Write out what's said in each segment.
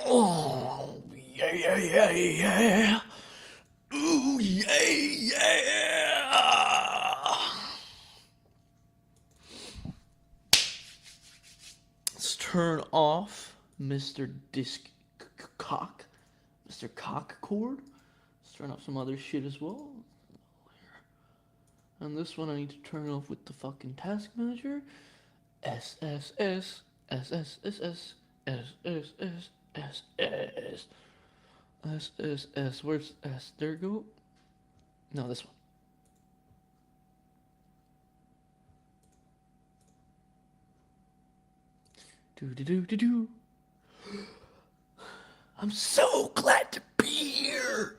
Oh, yeah, yeah, yeah, yeah. Ooh, yeah, yeah. Let's turn off Mr. Disc Cock, Mr. Cock Cord. Let's turn off some other shit as well. And this one I need to turn off with the fucking task manager. S S S S S S S S S S S S S S S. Where's S? There you go. No, this one. Do do do do do. I'm so glad to be here.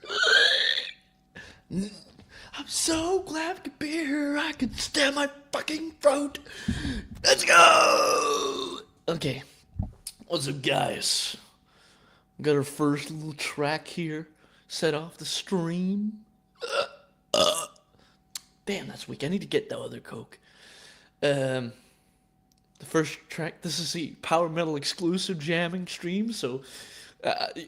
I'm so glad to be here. I can stab my fucking throat. Let's go. Okay, what's up, guys? We got our first little track here. Set off the stream. Damn, that's weak. I need to get that other coke. The first track. This is the power metal exclusive jamming stream. So,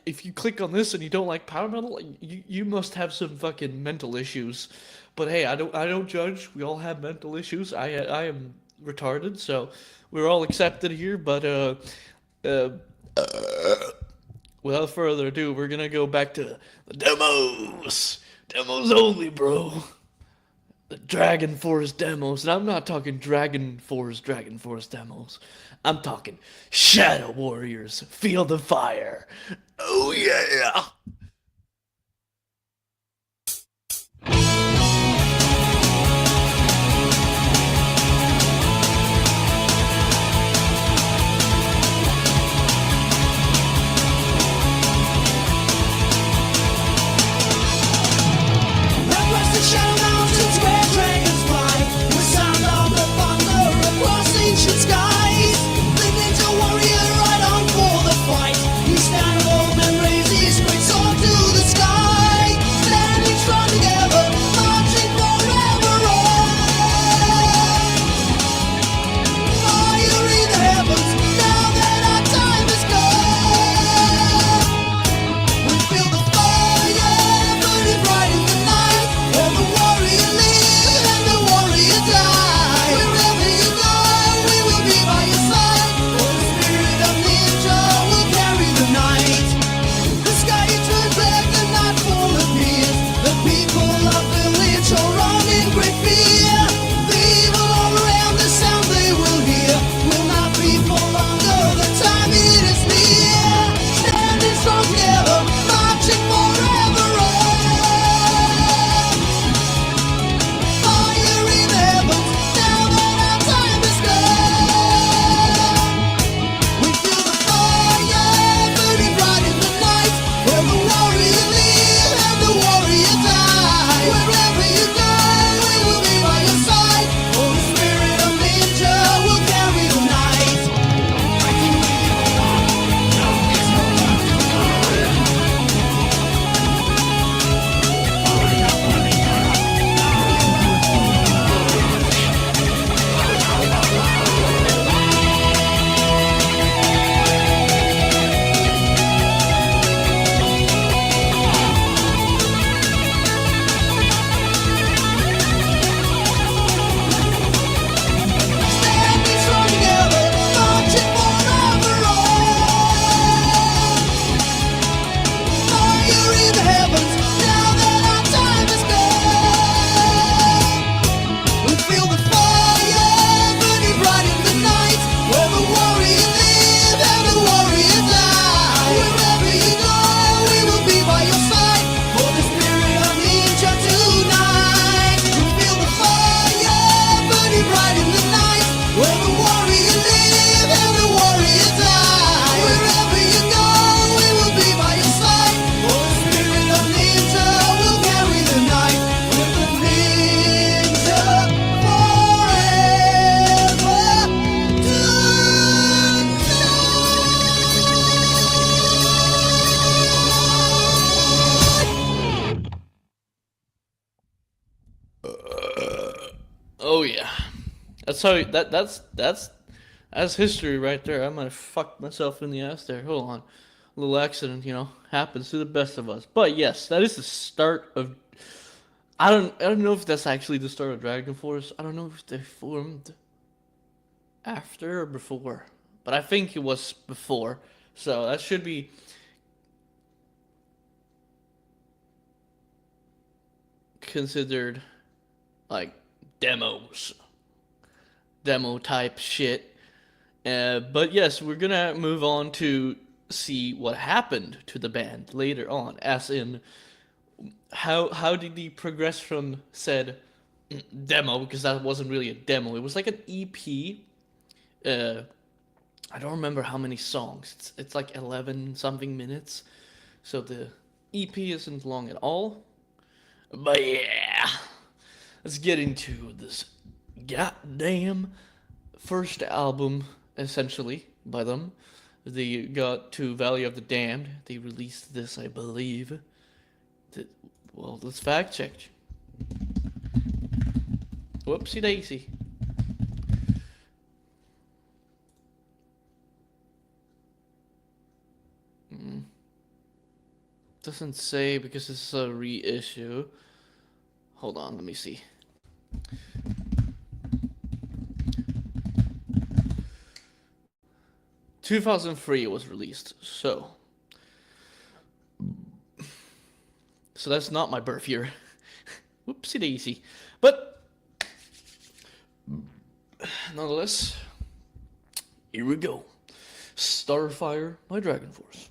if you click on this and you don't like power metal, you must have some fucking mental issues. But hey, I don't judge. We all have mental issues. I am retarded, so we're all accepted here. But uh, without further ado, we're gonna go back to the demos. Demos only, bro. The Dragon Force demos. And I'm not talking Dragon Force demos. I'm talking Shadow Warriors, Feel the Fire. Oh yeah! Across the shadow mountains where dragons fly, with sound of the thunder across ancient skies. The ninja warrior right on for the fight. He stands alone and raises his great sword to the sky. Standing strong together, marching forever on. Fire in the heavens, now that our time is gone. We feel the fire burning bright in the night. Where the warrior lives and the warrior dies. Wherever you go, we will be by your side. For the spirit of ninja will carry the night. The sky turns black, the nightfall appears. The people of the village are on in great fear. The evil all around, the sound they will hear will not be for longer. The time it is near. Standing strong together, marching forever on. Fire in the heavens, now that our time is gone. We feel the fire burning bright in the night. Where the warrior lives and the warrior dies. Wherever you go, we will be by your side. For the spirit of ninja will carry the night. Standing strong together, marching forever on. Fire in the heavens, now that our time is gone. We feel the fire burning bright in the night. Where the warrior lives and the warrior dies. Wherever you go, we will be by your side. For the spirit of ninja tonight. We feel the fire burning bright in the night. Where the warrior lives and the warrior dies. Wherever you go, we will be by your side. For the spirit of ninja will carry the night. With the ninja forever tonight. Oh yeah. That's how that's history right there. I might have fucked myself in the ass there. Hold on. little accident, happens to the best of us. But yes, that is the start of. I don't know if that's actually the start of Dragon Force. I don't know if they formed after or before, but I think it was before. So that should be considered like demos, demo type shit. But yes, we're gonna move on to see what happened to the band later on, as in how did he progress from said demo, because that wasn't really a demo, it was like an EP. I don't remember how many songs. It's like 11 something minutes, so the EP isn't long at all. But yeah, let's get into this goddamn first album, essentially, by them. They got to Valley of the Damned. They released this, I believe. Well, let's fact check. Whoopsie daisy. Doesn't say because it's a reissue. Hold on, let me see. ...2003 it was released, so that's not my birth year. Whoopsie daisy. But nonetheless, here we go. Starfire by Dragon Force.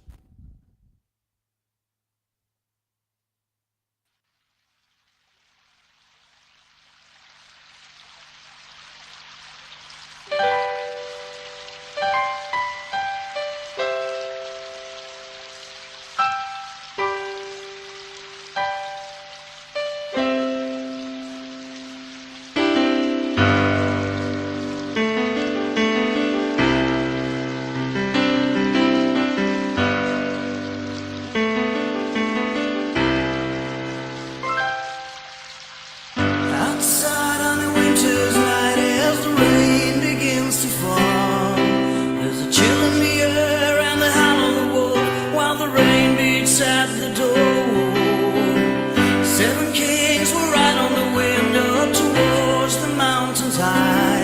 Outside on a winter's night as the rain begins to fall, there's a chill in the air and the howl of the wolf while the rain beats at the door. 7 kings will ride on the wind up towards the mountains high,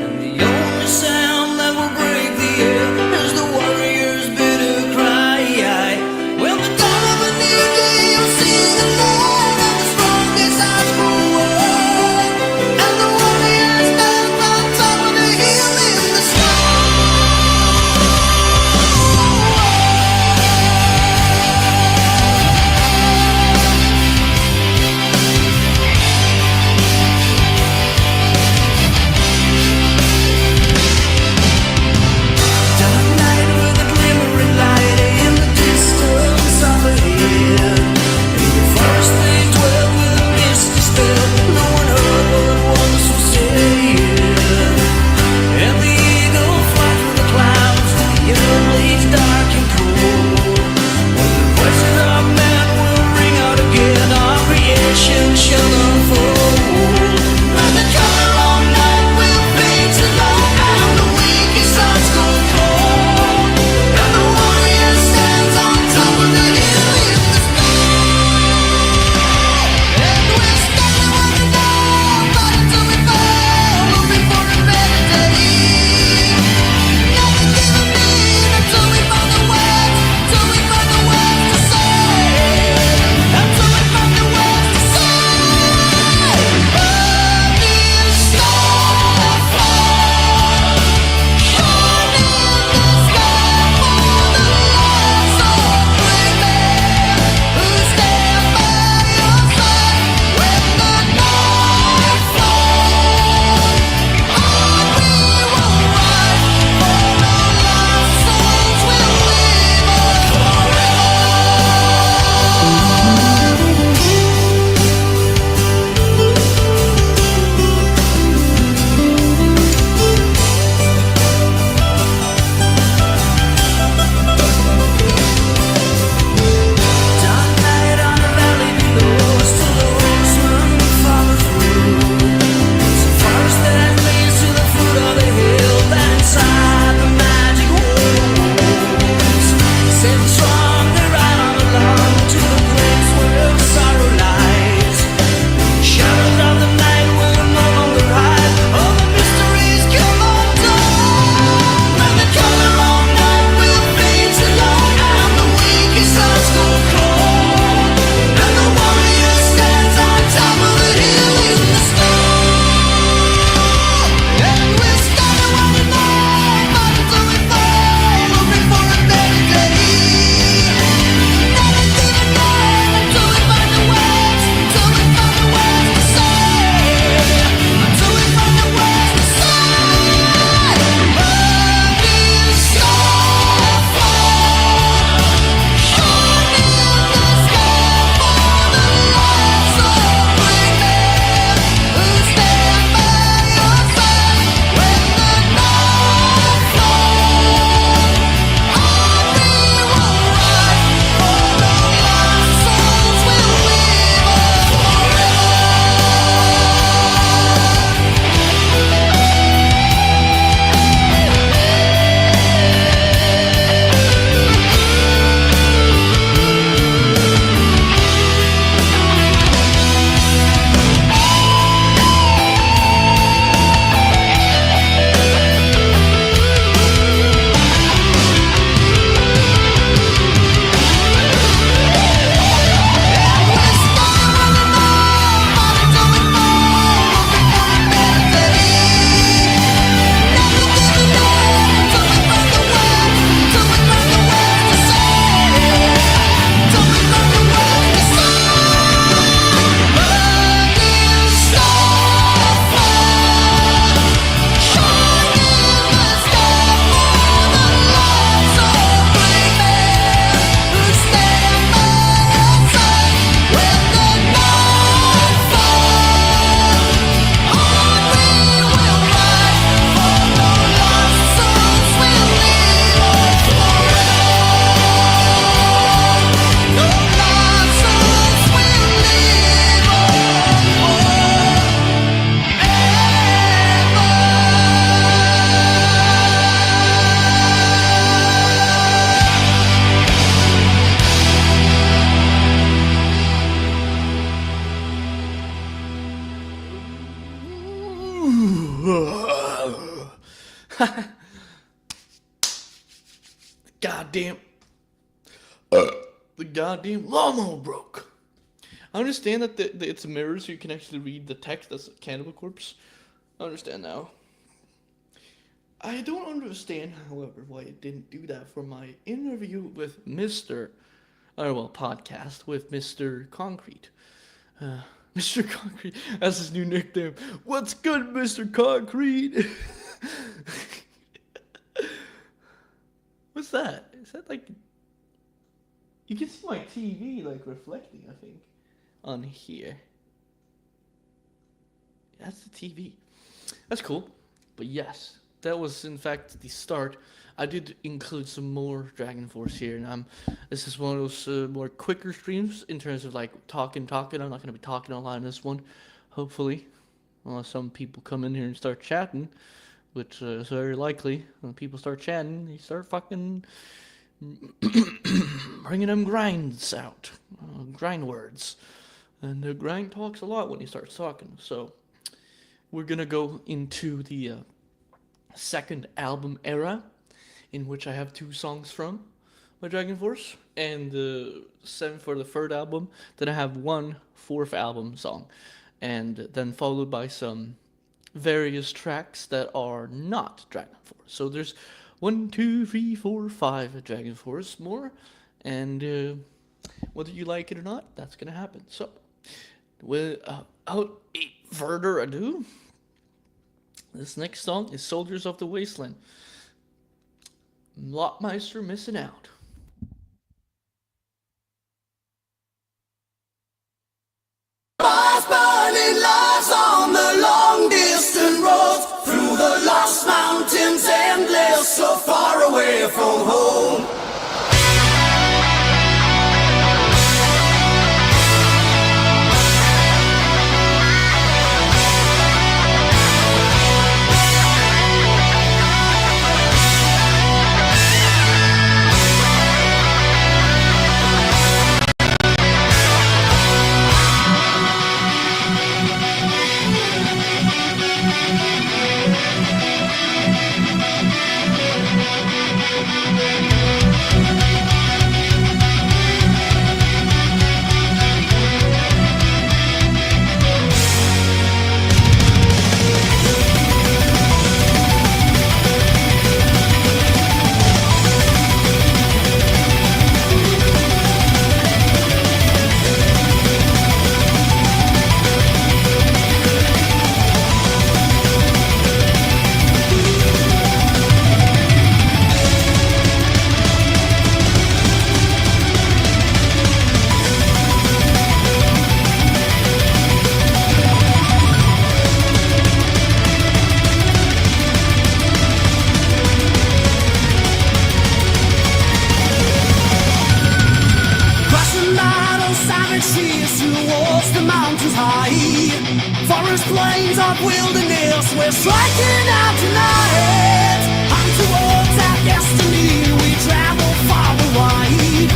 and the only sound that will break the air is the warrior's bitter cry. Well, the dawn of a new day, you'll see the land of the strongest eyes for war, and the warrior stands on top of the hill in the sky. goddamn the goddamn lawnmower broke. I understand that it's a mirror, so you can actually read the text. That's Cannibal Corpse. I understand now. I don't understand, however, why it didn't do that for my interview with podcast with Mr. Concrete. Mr. Concrete, that's his new nickname. What's good, Mr. Concrete? What's that? Is that like... You can see my TV, like, reflecting, I think, on here. That's the TV. That's cool. But yes, that was, in fact, the start. I did include some more Dragon Force here, and this is one of those more quicker streams in terms of, like, talking. I'm not going to be talking a lot in this one, hopefully. Unless some people come in here and start chatting, which is very likely. When people start chatting, they start fucking... bringing them grinds out, grind words, and the grind talks a lot when he starts talking. So we're gonna go into the second album era, in which I have 2 songs from by Dragon Force, and for the third album, then I have 1 fourth album song, and then followed by some various tracks that are not Dragon Force. So there's 1, 2, 3, 4, 5 Dragon Force more, and whether you like it or not, that's gonna happen. So, without further ado, this next song is "Soldiers of the Wasteland." Lottmeister Missing Out. Fires burning lives on the long distant roads, through the lost mountains, endless, so far away from home. Forest plains of wilderness, we're striking out tonight. On towards our destiny, we travel far and wide.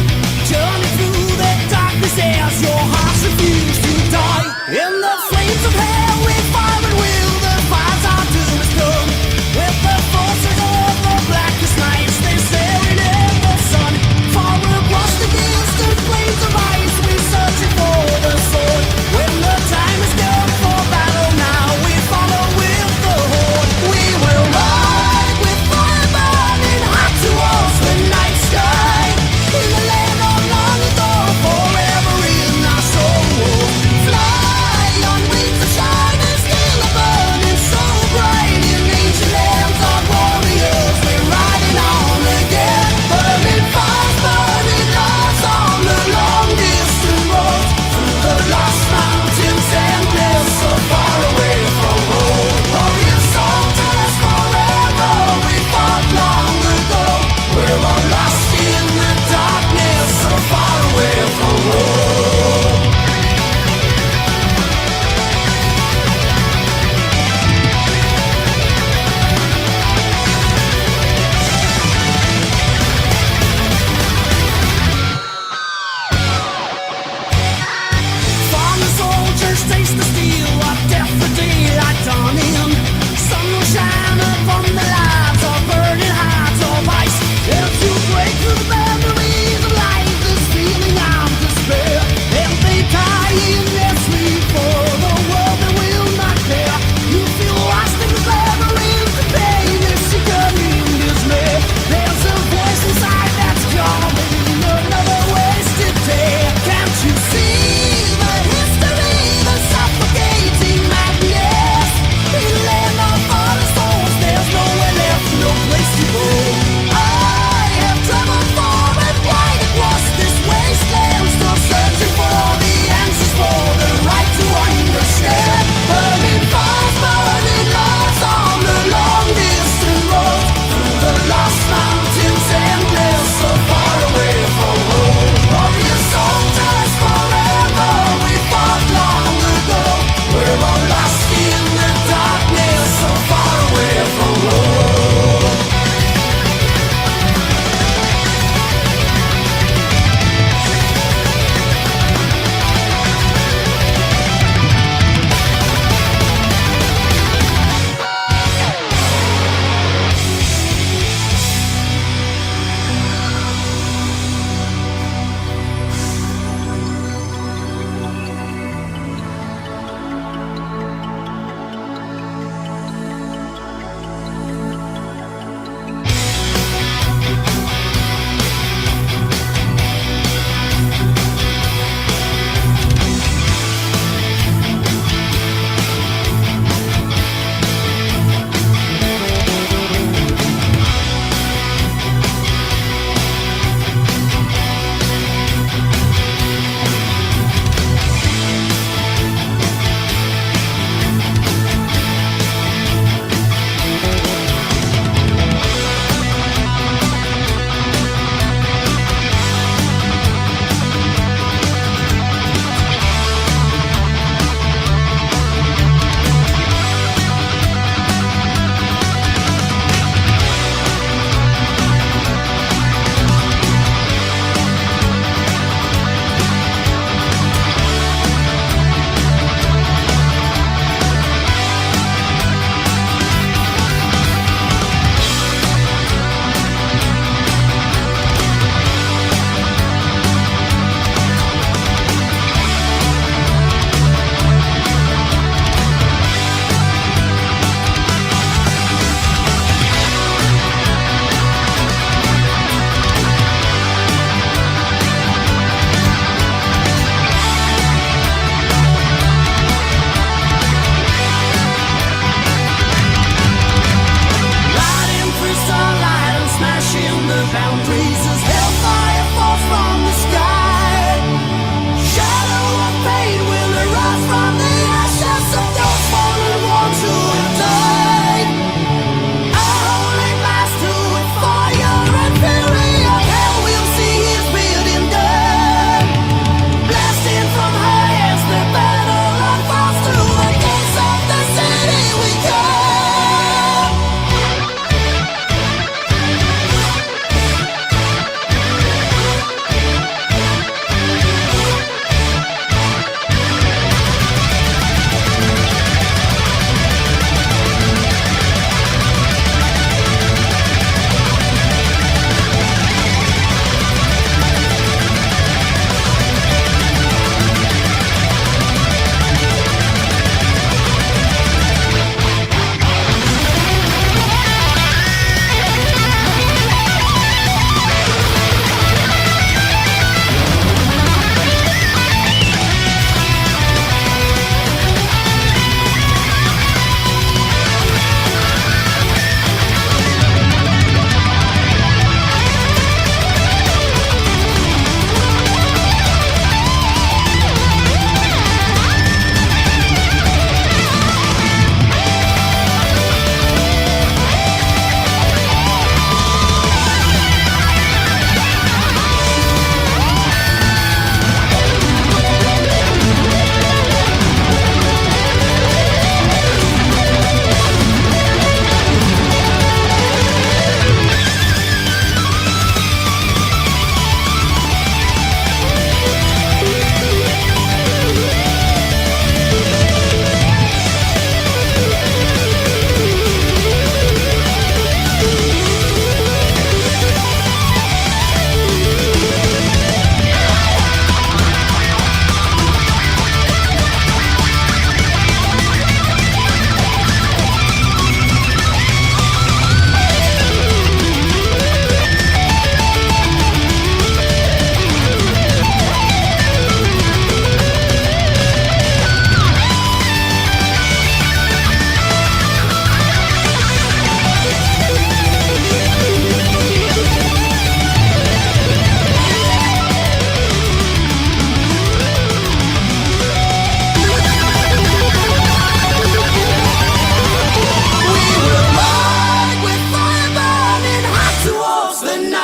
Journey through the darkness as your hearts refuse to die. In the flames of hell we fire and will, the fires our doom is done. With the forces of the blackest nights, they staring in the sun. Far across the distant plains of ice, we're searching for the sword. When the time is come for battle now, we follow with the horde. We will ride with fire.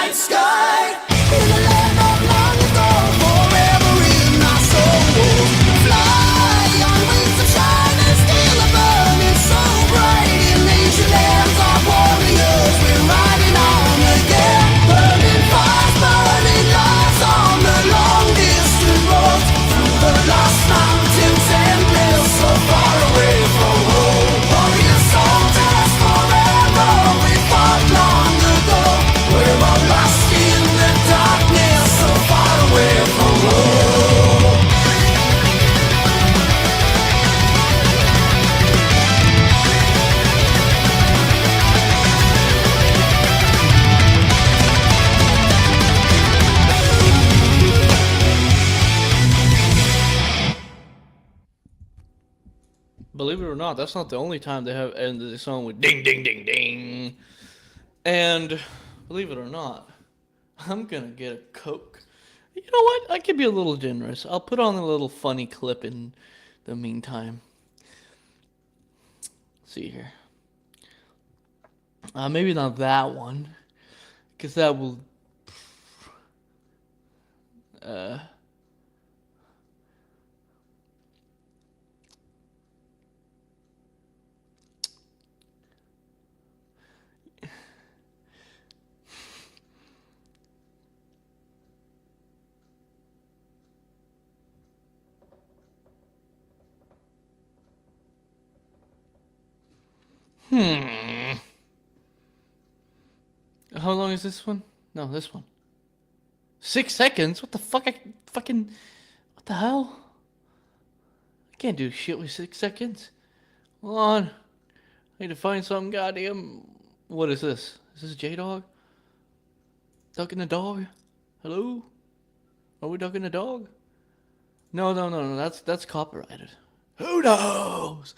night sky. In a land of long ago, forever in our souls. Fly on wings of shine and still a burning so bright. In ancient lands our warriors, we're riding on again. Burning fires, burning lives on the long distant roads. Through the lost mountains endless, so far away from home. Warrior soldiers forever, we fought long ago. We're all lost in the darkness, so far away from home. Believe it or not, that's not the only time they have ended the song with ding, ding, ding, ding. And believe it or not, I'm gonna get a Coke. You know what? I could be a little generous. I'll put on a little funny clip in the meantime. Let's see here. Maybe not that one, because that will. How long is this one? No, this one. 6 seconds? What the fuck? What the hell? I can't do shit with 6 seconds. Hold on. I need to find some goddamn. What is this? Is this J-Dog? Ducking the dog? Hello? Are we ducking the dog? No. That's copyrighted. Who knows?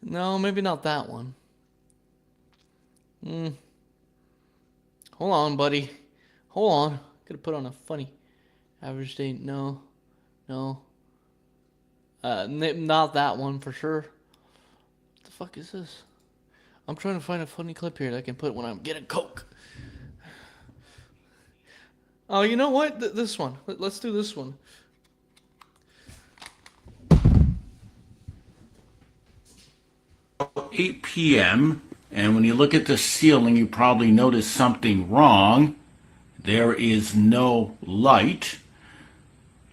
No, maybe not that one. Hold on, buddy. Hold on. Gotta put on a funny average date. No. Not that one for sure. What the fuck is this? I'm trying to find a funny clip here that I can put when I'm getting Coke. Oh, you know what? This one. Let's do this one. Eight p.m. and when you look at the ceiling, you probably notice something wrong. There is no light.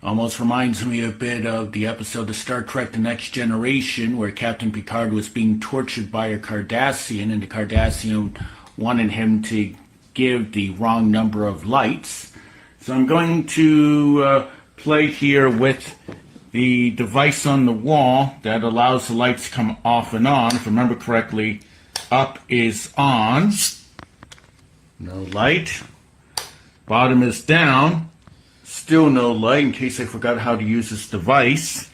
Almost reminds me a bit of the episode of Star Trek The Next Generation where Captain Picard was being tortured by a Cardassian and the Cardassian wanted him to give the wrong number of lights. So I'm going to play here with the device on the wall that allows the lights to come off and on. If I remember correctly, up is on. No light. Bottom is down. Still no light in case I forgot how to use this device.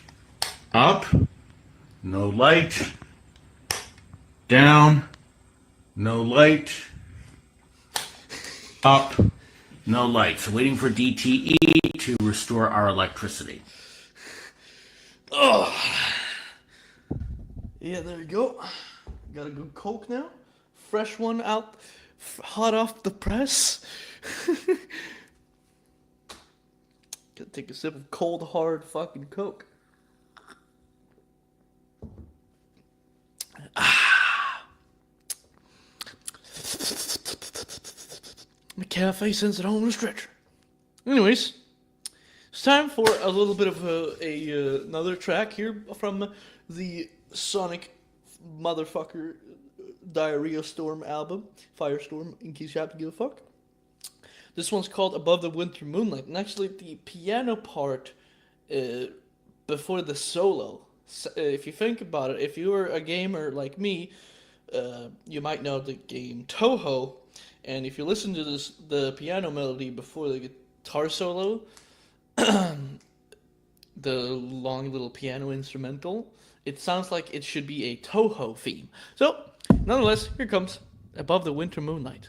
Up. No light. Down. No light. Up. No light. So waiting for DTE to restore our electricity. Oh. Yeah, there you go. Got a good Coke now. Fresh one out, hot off the press. Gotta take a sip of cold, hard fucking Coke. My cafe sends it home in a stretcher. Anyways, it's time for a little bit of another track here from the Sonic motherfucker Diarrhea Storm album, Firestorm, in case you have to give a fuck. This one's called Above the Winter Moonlight, and actually the piano part before the solo. If you think about it, if you were a gamer like me, you might know the game Toho, and if you listen to the piano melody before the guitar solo, the long little piano instrumental, it sounds like it should be a Toho theme. So, nonetheless, here comes Above the Winter Moonlight.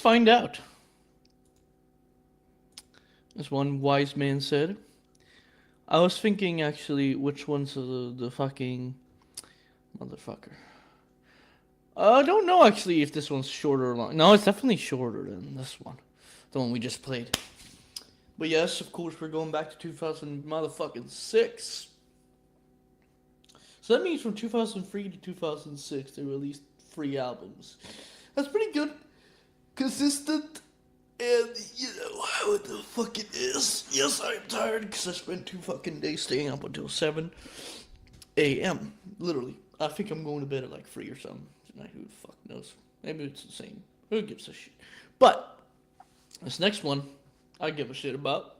find out. As one wise man said. I was thinking actually which one's the fucking motherfucker. I don't know actually if this one's shorter or long. No, it's definitely shorter than this one. The one we just played. But yes, of course, we're going back to 2006. So that means from 2003 to 2006, they released 3 albums. That's pretty good. Consistent. And, you know, what the fuck it is. Yes, I'm tired because I spent 2 fucking days staying up until 7 a.m. Literally. I think I'm going to bed at like 3 or something tonight. Who the fuck knows? Maybe it's the same. Who gives a shit? But, this next one, I give a shit about.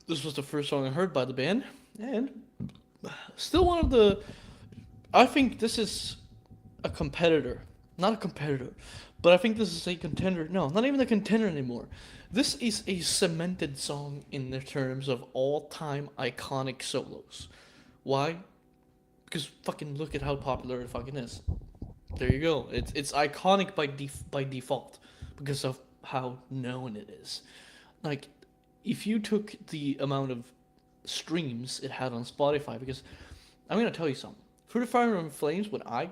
This was the first song I heard by the band. And, still one of the... I think this is a competitor. Not a competitor. But I think this is a contender. No, not even a contender anymore. This is a cemented song in the terms of all-time iconic solos. Why? Because fucking look at how popular it fucking is. There you go. It's iconic by default because of how known it is. Like, if you took the amount of streams it had on Spotify, because I'm gonna tell you something. Through the Fire and Flames, when I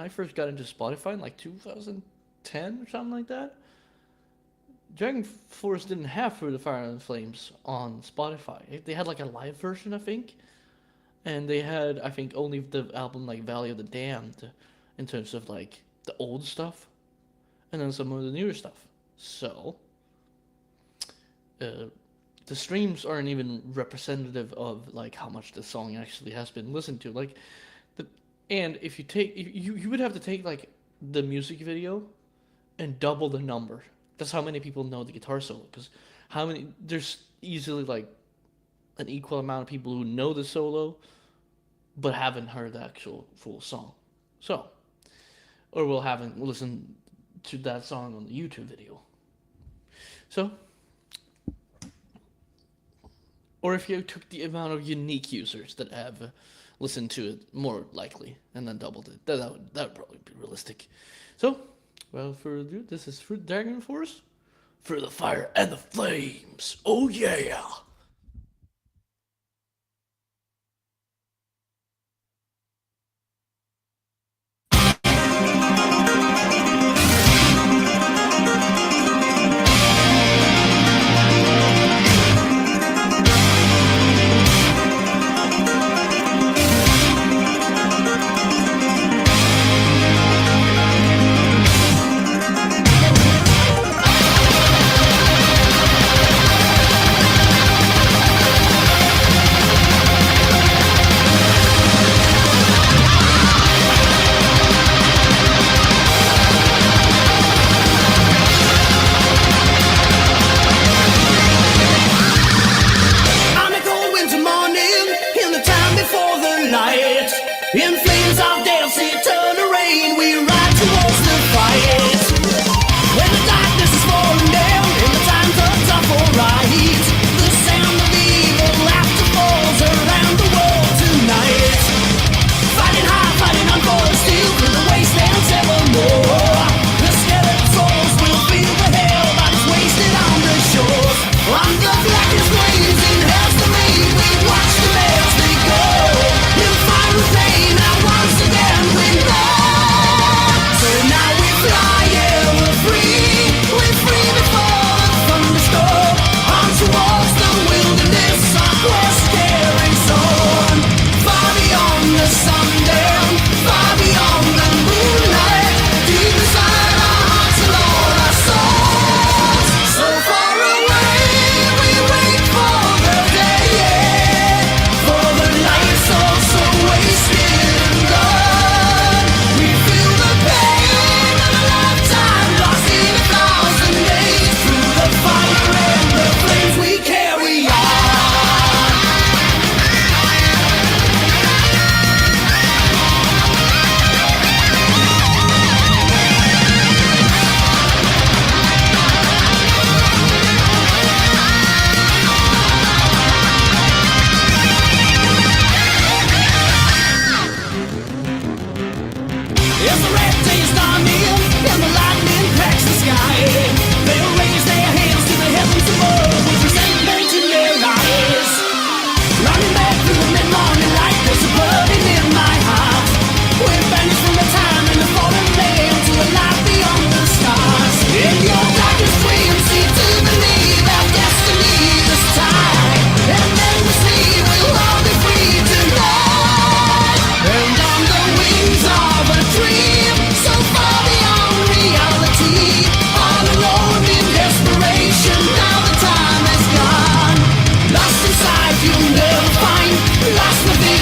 first got into Spotify in like 2010 or something like that, Dragon Force didn't have Through the Fire and Flames on Spotify. They had like a live version, I think, and they had, I think, only the album like Valley of the Damned in terms of like the old stuff, and then some of the newer stuff. So the streams aren't even representative of like how much the song actually has been listened to. Like, and if you take you would have to take like the music video and double the number. That's how many people know the guitar solo. Because there's easily like an equal amount of people who know the solo, but haven't heard the actual full song. So, or haven't listened to that song on the YouTube video. So, or if you took the amount of unique users that have listened to it more likely and then doubled it, that would probably be realistic. So, without further ado, this is for Dragon Force, for the Fire and the Flames. Oh yeah! Thank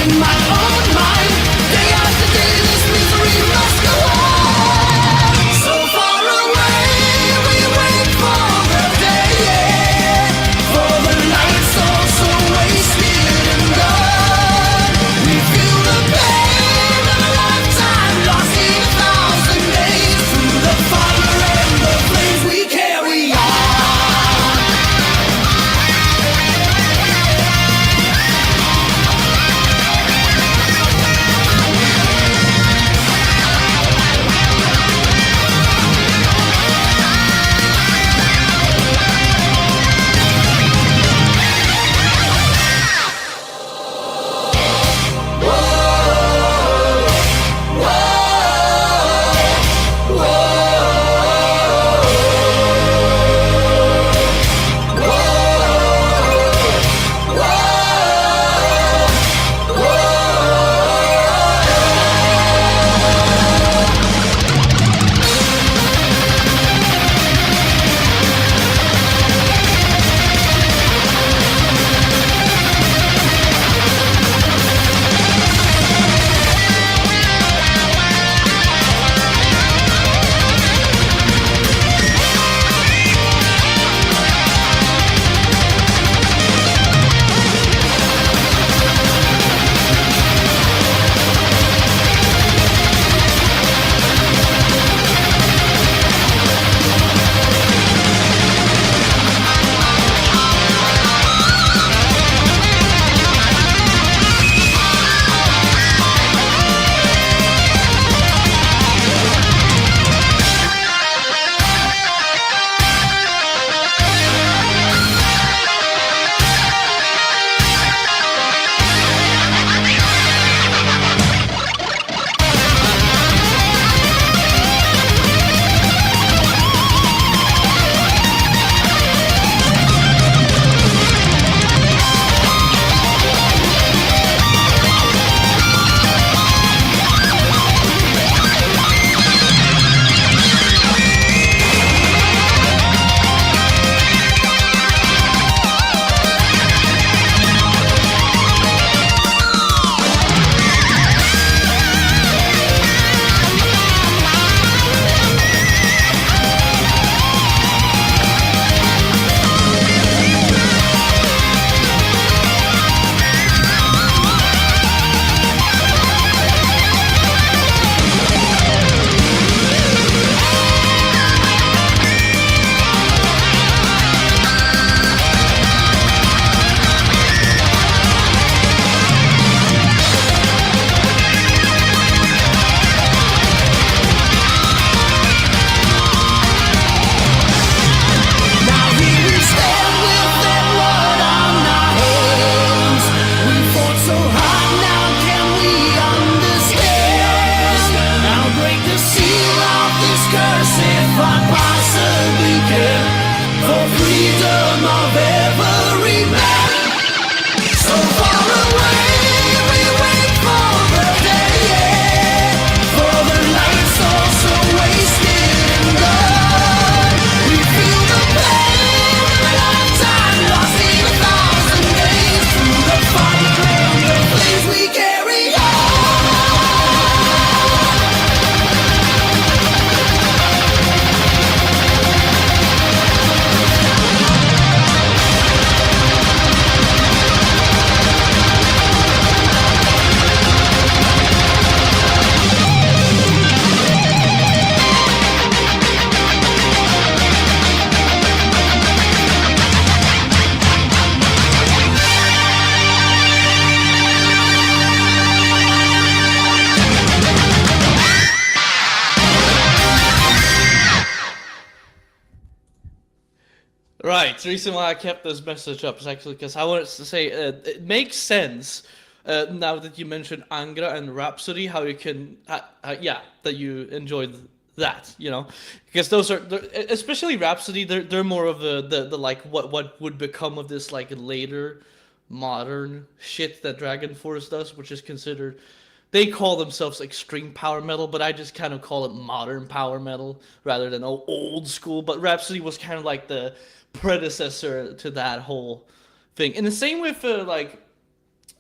in my own mind. Day after day, this misery must go on. So far away, we wait for the day, for the night's also wasted and gone. We feel the pain of a lifetime lost in 1,000 days. Through the fire and the flames we carry on. Right. The reason why I kept this message up is actually because I wanted to say it makes sense now that you mentioned Angra and Rhapsody, how you can, yeah, that you enjoyed that, you know, because those are, especially Rhapsody, they're more of the like what would become of this like later modern shit that Dragon Force does, which is considered. They call themselves extreme power metal, but I just kind of call it modern power metal rather than old school. But Rhapsody was kind of like the predecessor to that whole thing. And the same with like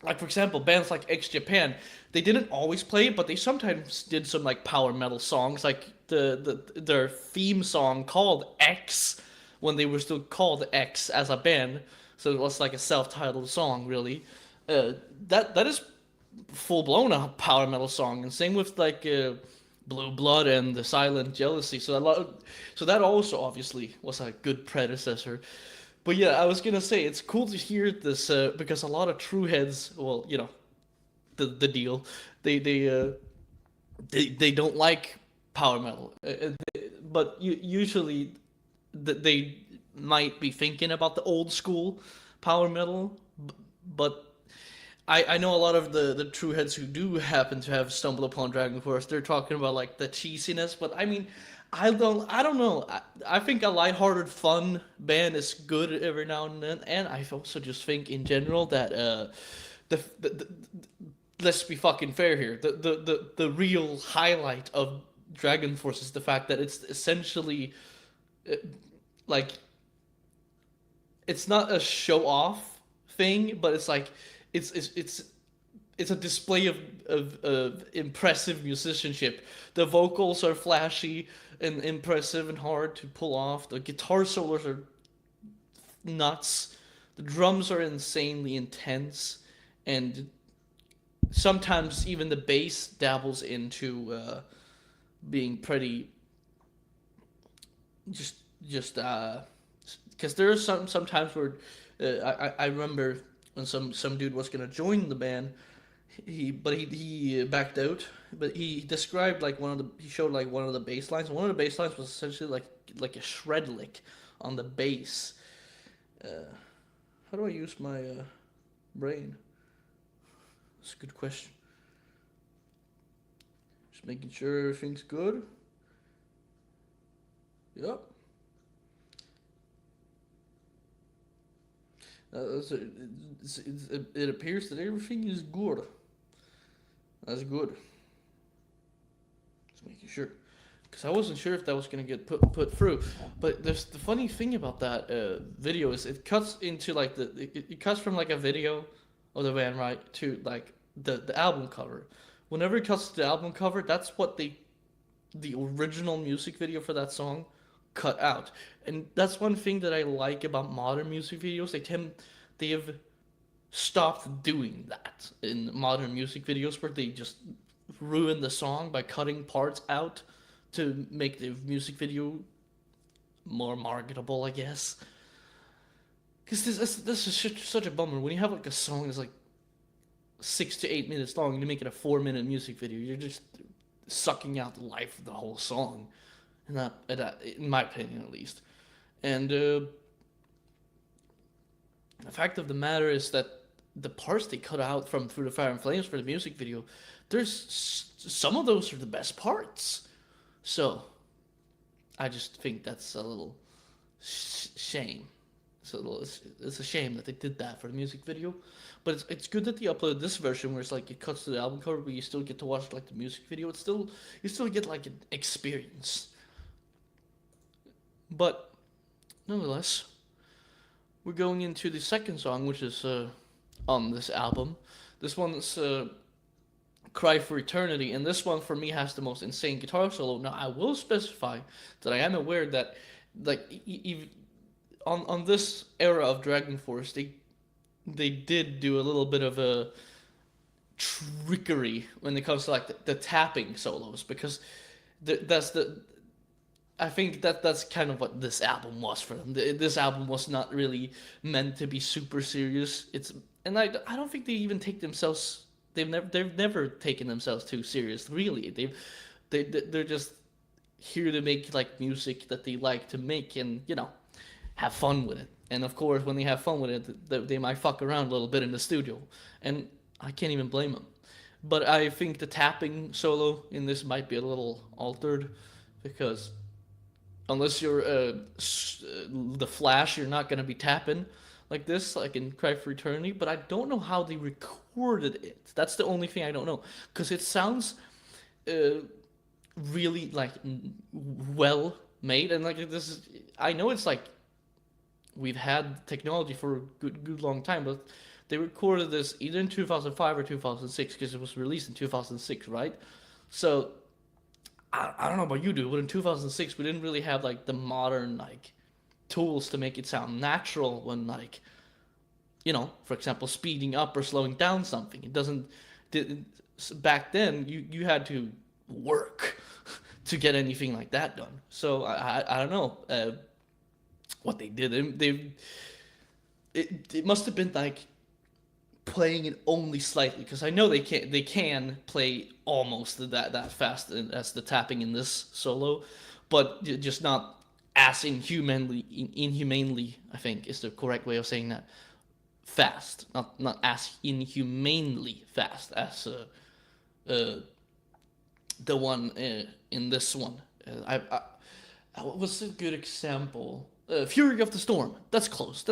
like for example, bands like X Japan, they didn't always play it, but they sometimes did some like power metal songs, like their theme song called X, when they were still called X as a band. So it was like a self-titled song, really. Uh, that is full blown a power metal song, and same with like Blue Blood and the Silent Jealousy. So that also obviously was a good predecessor. But yeah, I was gonna say it's cool to hear this because a lot of true heads, well, the deal, they don't like power metal, but usually they might be thinking about the old school power metal, but I know a lot of the true heads who do happen to have stumbled upon Dragon Force. They're talking about like the cheesiness, but I mean, I don't know. I think a lighthearted, fun band is good every now and then, and I also just think in general that the let's be fucking fair here. The real highlight of Dragon Force is the fact that it's essentially like it's not a show off thing, but it's like it's a display of impressive musicianship. The vocals are flashy and impressive and hard to pull off. The guitar solos are nuts. The drums are insanely intense, and sometimes even the bass dabbles into being pretty just because there are sometimes where I remember when some dude was gonna join the band, he backed out. But he described like he showed like one of the bass lines. One of the bass lines was essentially like a shred lick on the bass. How do I use my brain? That's a good question. Just making sure everything's good. Yep. It appears that everything is good. That's good. Just making sure, because I wasn't sure if that was gonna get put through. But there's the funny thing about that video is it cuts into like it cuts from like a video of the band, right, to like the album cover. Whenever it cuts to the album cover, that's what the original music video for that song cut out. And that's one thing that I like about modern music videos. They have stopped doing that in modern music videos, where they just ruin the song by cutting parts out to make the music video more marketable, I guess. Because this is such a bummer. When you have like a song that's like 6 to 8 minutes long and you make it a 4-minute music video, you're just sucking out the life of the whole song. And that, in my opinion at least. And the fact of the matter is that the parts they cut out from Through the Fire and Flames for the music video, there's some of those are the best parts. So I just think that's a little shame. It's a shame that they did that for the music video, but it's good that they uploaded this version where it's like it cuts to the album cover, but you still get to watch like the music video. You still get like an experience. But nonetheless, we're going into the second song, which is on this album. This one's Cry for Eternity, and this one for me has the most insane guitar solo. Now I will specify that I am aware that like on this era of Dragon Force, they did do a little bit of a trickery when it comes to like the tapping solos, because I think that's kind of what this album was for them. This album was not really meant to be super serious. I don't think they even take themselves. They've never taken themselves too serious. Really, they're just here to make like music that they like to make, and have fun with it. And of course, when they have fun with it, they might fuck around a little bit in the studio, and I can't even blame them. But I think the tapping solo in this might be a little altered, because unless you're the Flash, you're not gonna be tapping like this, like in Cry for Eternity. But I don't know how they recorded it. That's the only thing I don't know, because it sounds really like well made, and like this is. I know it's like we've had technology for a good long time, but They recorded this either in 2005 or 2006 because it was released in 2006, right? So I don't know about you, dude, but in 2006 we didn't really have like the modern like tools to make it sound natural when like, you know, for example, speeding up or slowing down something. It doesn't. Back then, you had to work to get anything like that done. So I don't know what they did. It must have been like playing it only slightly, because I know they can play almost that fast as the tapping in this solo, but just not as inhumanely, I think is the correct way of saying that. Fast, not as inhumanely fast as the one in this one. What's a good example? Fury of the Storm. That's close.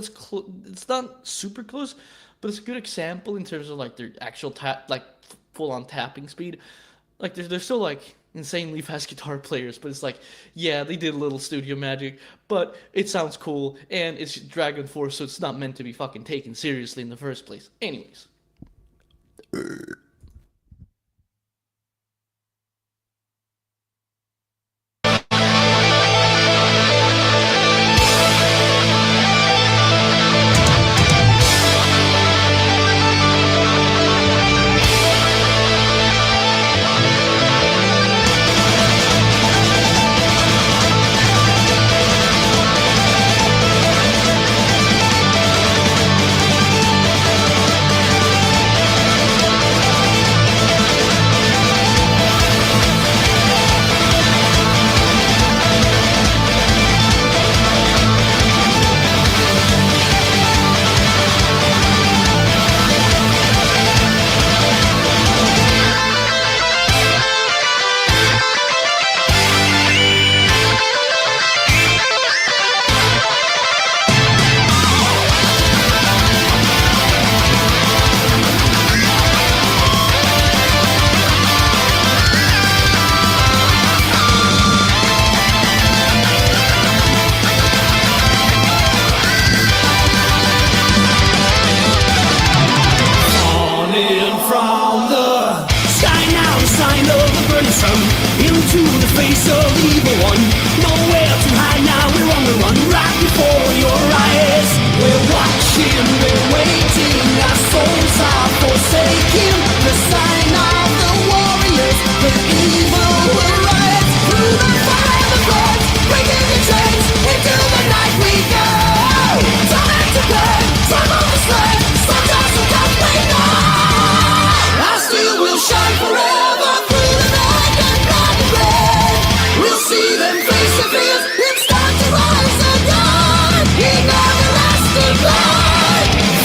It's not super close, but it's a good example in terms of like their actual like full on tapping speed. Like they're still like insanely fast guitar players, but it's like, yeah, they did a little studio magic, but it sounds cool, and it's Dragon Force, so it's not meant to be fucking taken seriously in the first place. Anyways. Into the face of the evil one. Nowhere to hide now, we're on the run right before your eyes. We're watching, we're waiting, our souls are forsaken. The sign of the warriors, the evil will rise. Through the fire and the blood, breaking the chains, into the night we go. Time to burn, time on the sled, sometimes the death we know. Our steel will shine forever through the night and blood and red. We'll see them face to face, it's time to rise again in everlasting light.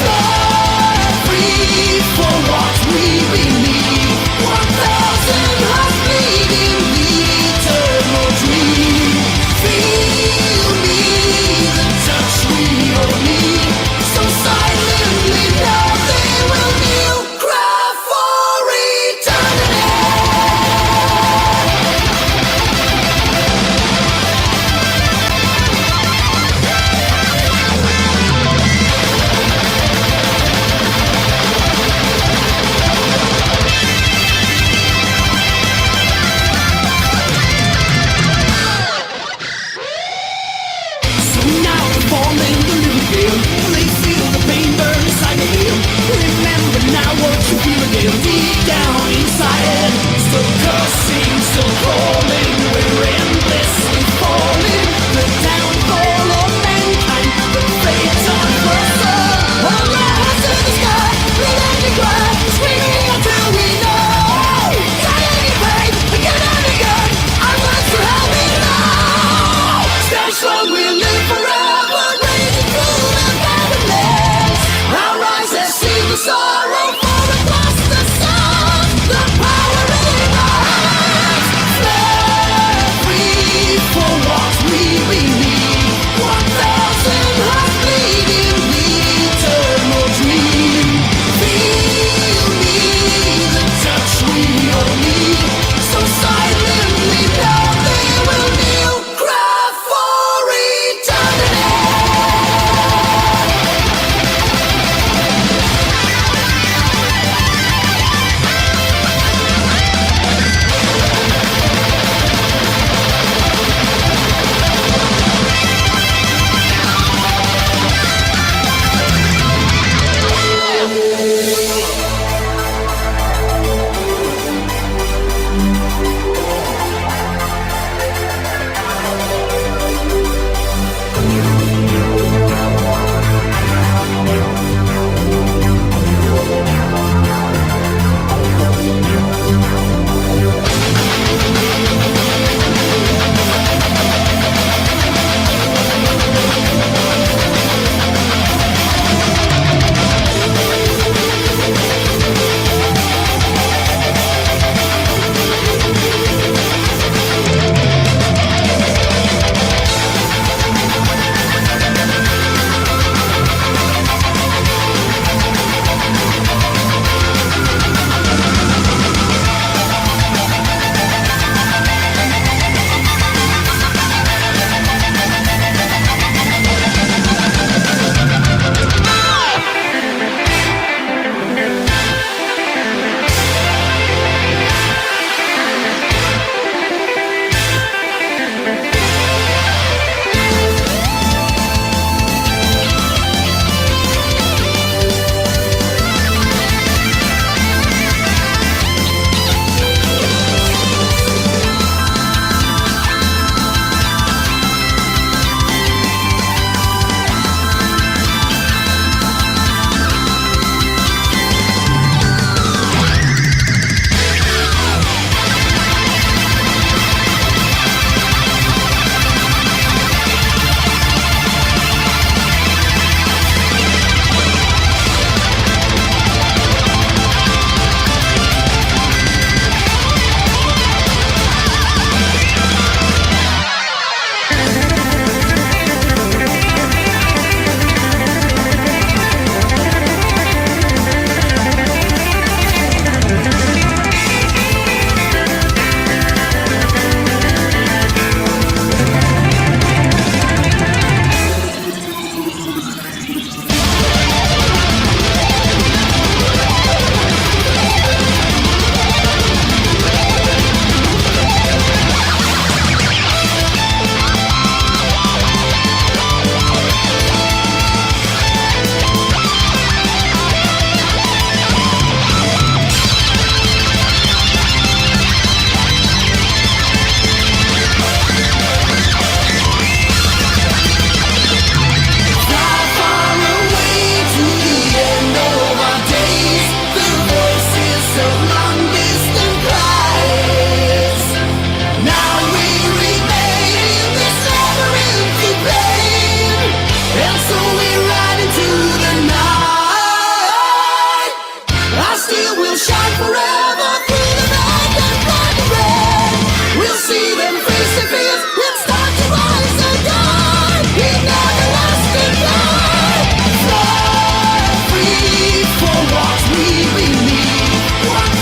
steel will shine forever through the night and black and red. We'll see them face to face and start to rise again in everlasting light. Fly free for what we believe. 1,000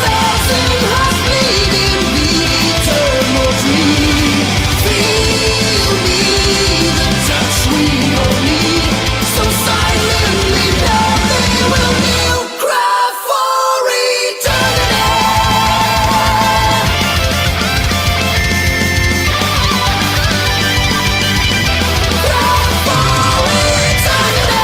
hearts bleeding the eternal dream. Feel me, the touch we all need. So silently now they will kneel, cry for eternity. Cry for eternity.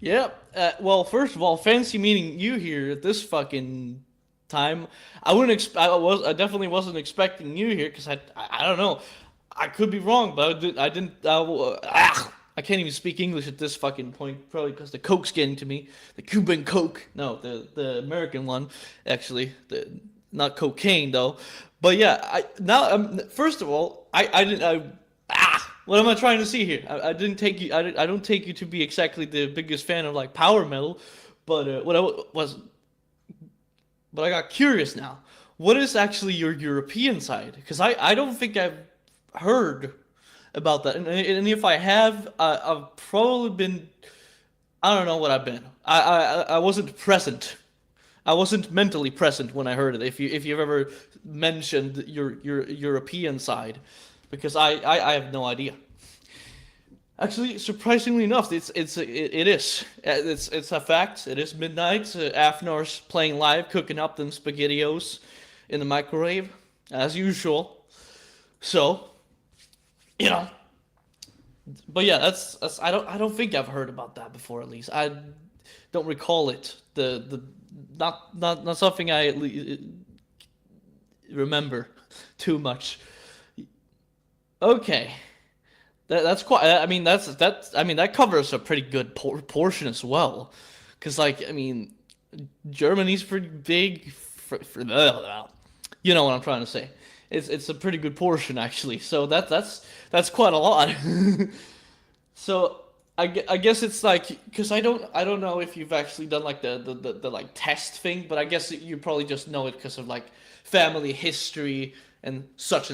Yep. Well, first of all, fancy meeting you here at this fucking time. I wouldn't. I definitely wasn't expecting you here because I don't know. I could be wrong, but I didn't. I can't even speak English at this fucking point. Probably because the Coke's getting to me. The Cuban Coke. No, the American one. Actually, not cocaine though. But yeah, first of all, I didn't. What am I trying to see here? I didn't take you. I don't take you to be exactly the biggest fan of like power metal, but but I got curious now. What is actually your European side? Because I don't think I've heard about that, and if I have, I've probably been. I don't know what I've been. I wasn't present. I wasn't mentally present when I heard it. If you've ever mentioned your European side. Because I have no idea. Actually, surprisingly enough, it is. It's a fact. It is midnight. Afnar's playing live, cooking up them spaghettios in the microwave, as usual. So, you know. But yeah, that's I don't think I've heard about that before. At least I don't recall it. Not something I remember too much. Okay, that's quite. I mean, that covers a pretty good portion as well, because like I mean, Germany's pretty big. You know what I'm trying to say. It's a pretty good portion actually. So that's quite a lot. So I guess it's like because I don't know if you've actually done like the like test thing, but I guess you probably just know it because of like family history and such.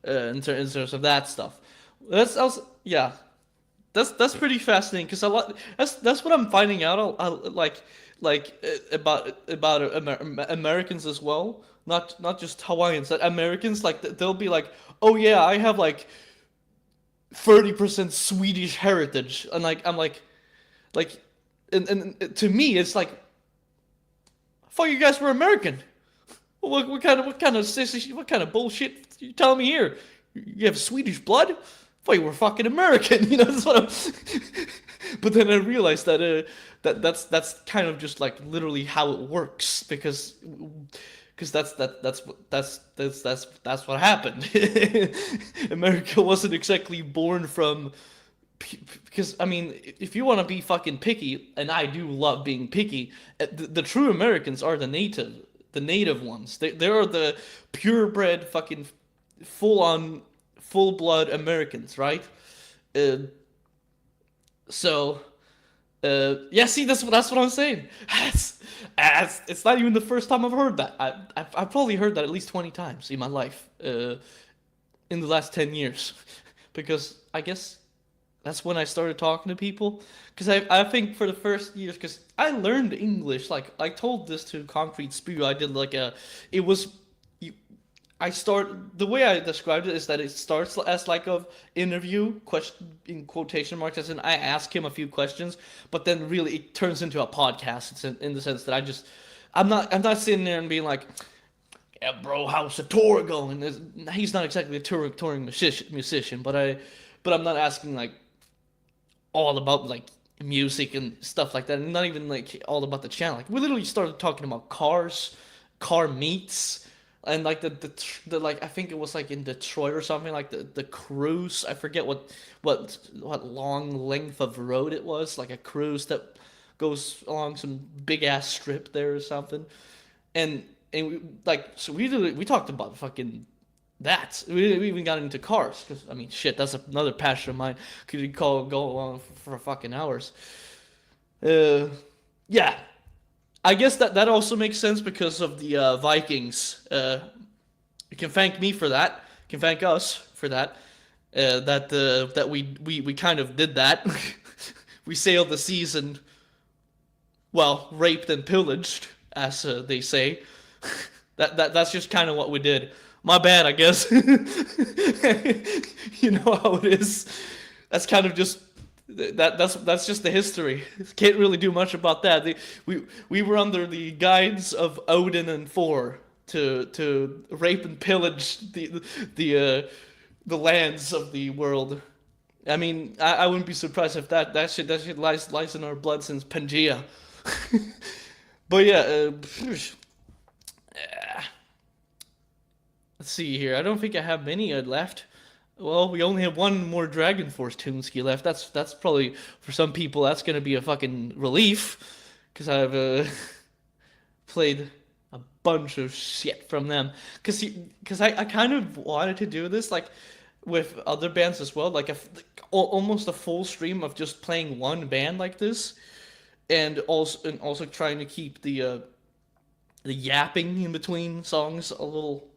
In terms of that stuff, that's also yeah, that's pretty fascinating because a lot that's what I'm finding out. About Americans as well, not just Hawaiians. That Americans like they'll be like, oh yeah, I have like 30% Swedish heritage, and like I'm like, and to me it's like, I thought you guys were American. What kind of bullshit you telling me here? You have Swedish blood? I thought you were fucking American. You know, that's what I'm. But then I realized that that's kind of just like literally how it works because that's what happened. America wasn't exactly born from. Because I mean, if you want to be fucking picky, and I do love being picky, the true Americans are the native ones. They are the purebred fucking full blood Americans, right? Yeah. See, that's what I'm saying. It's not even the first time I've heard that. I've probably heard that at least 20 times in my life, in the last 10 years, because I guess that's when I started talking to people. Because I think for the first years, because I learned English, like I told this to Concrete Spew, I did like the way I described it is that it starts as like a interview question in quotation marks, as in I ask him a few questions, but then really it turns into a podcast. It's in the sense that I'm not sitting there and being like, yeah, bro, how's the tour going? He's not exactly a touring musician, but but I'm not asking like all about like music and stuff like that, and not even like all about the channel. Like we literally started talking about cars, car meets, and like the like I think it was like in Detroit or something like the cruise. I forget what long length of road it was, like a cruise that goes along some big ass strip there or something, and we like so we talked about fucking that. We even got into cars because I mean, shit, that's another passion of mine. Could go on for fucking hours. Uh, yeah, I guess that also makes sense because of the Vikings. You can thank me for that. You can thank us for that. That we kind of did that. We sailed the seas and well, raped and pillaged, as they say. That's just kind of what we did. My bad, I guess. You know how it is. That's kind of just that's just the history. Can't really do much about that. We were under the guides of Odin and Thor to rape and pillage the lands of the world. I mean, I wouldn't be surprised if that shit lies in our blood since Pangea. But yeah, let's see here. I don't think I have many left. Well, we only have one more Dragon Force Toonski left. That's probably for some people that's gonna be a fucking relief, because I've played a bunch of shit from them. Because I kind of wanted to do this like with other bands as well, like almost a full stream of just playing one band like this, and also trying to keep the yapping in between songs a little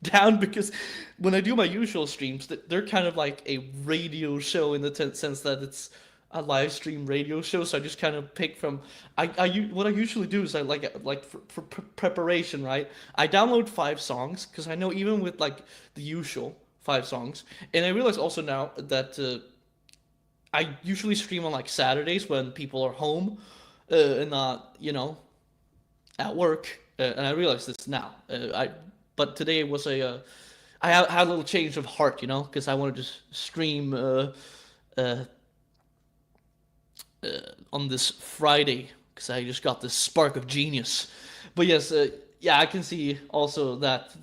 down, because when I do my usual streams, they're kind of like a radio show in the sense that it's a live stream radio show. So I just kind of pick from what I usually do is I like for preparation, right? I download 5 songs because I know even with like the usual 5 songs, and I realize also now that I usually stream on like Saturdays when people are home and not at work, and I realize this now. But today was I had a little change of heart, because I wanted to stream on this Friday because I just got this spark of genius. But yes, yeah, I can see also that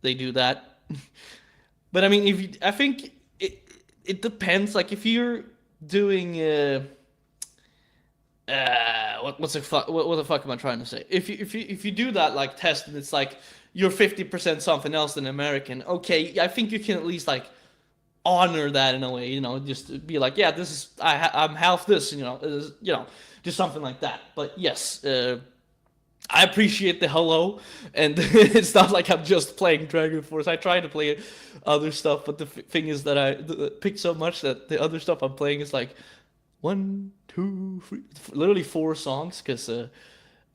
they do that. But I mean, I think it depends. Like if you're doing what the fuck am I trying to say? If you do that like test and it's like you're 50% something else than American, okay, I think you can at least like honor that in a way, just be like, yeah, this is I'm half this, just something like that. But yes, I appreciate the hello, and it's not like I'm just playing Dragon Force. I try to play other stuff, but the thing is that I pick so much that the other stuff I'm playing is like 1, 2, 3, literally 4 songs, because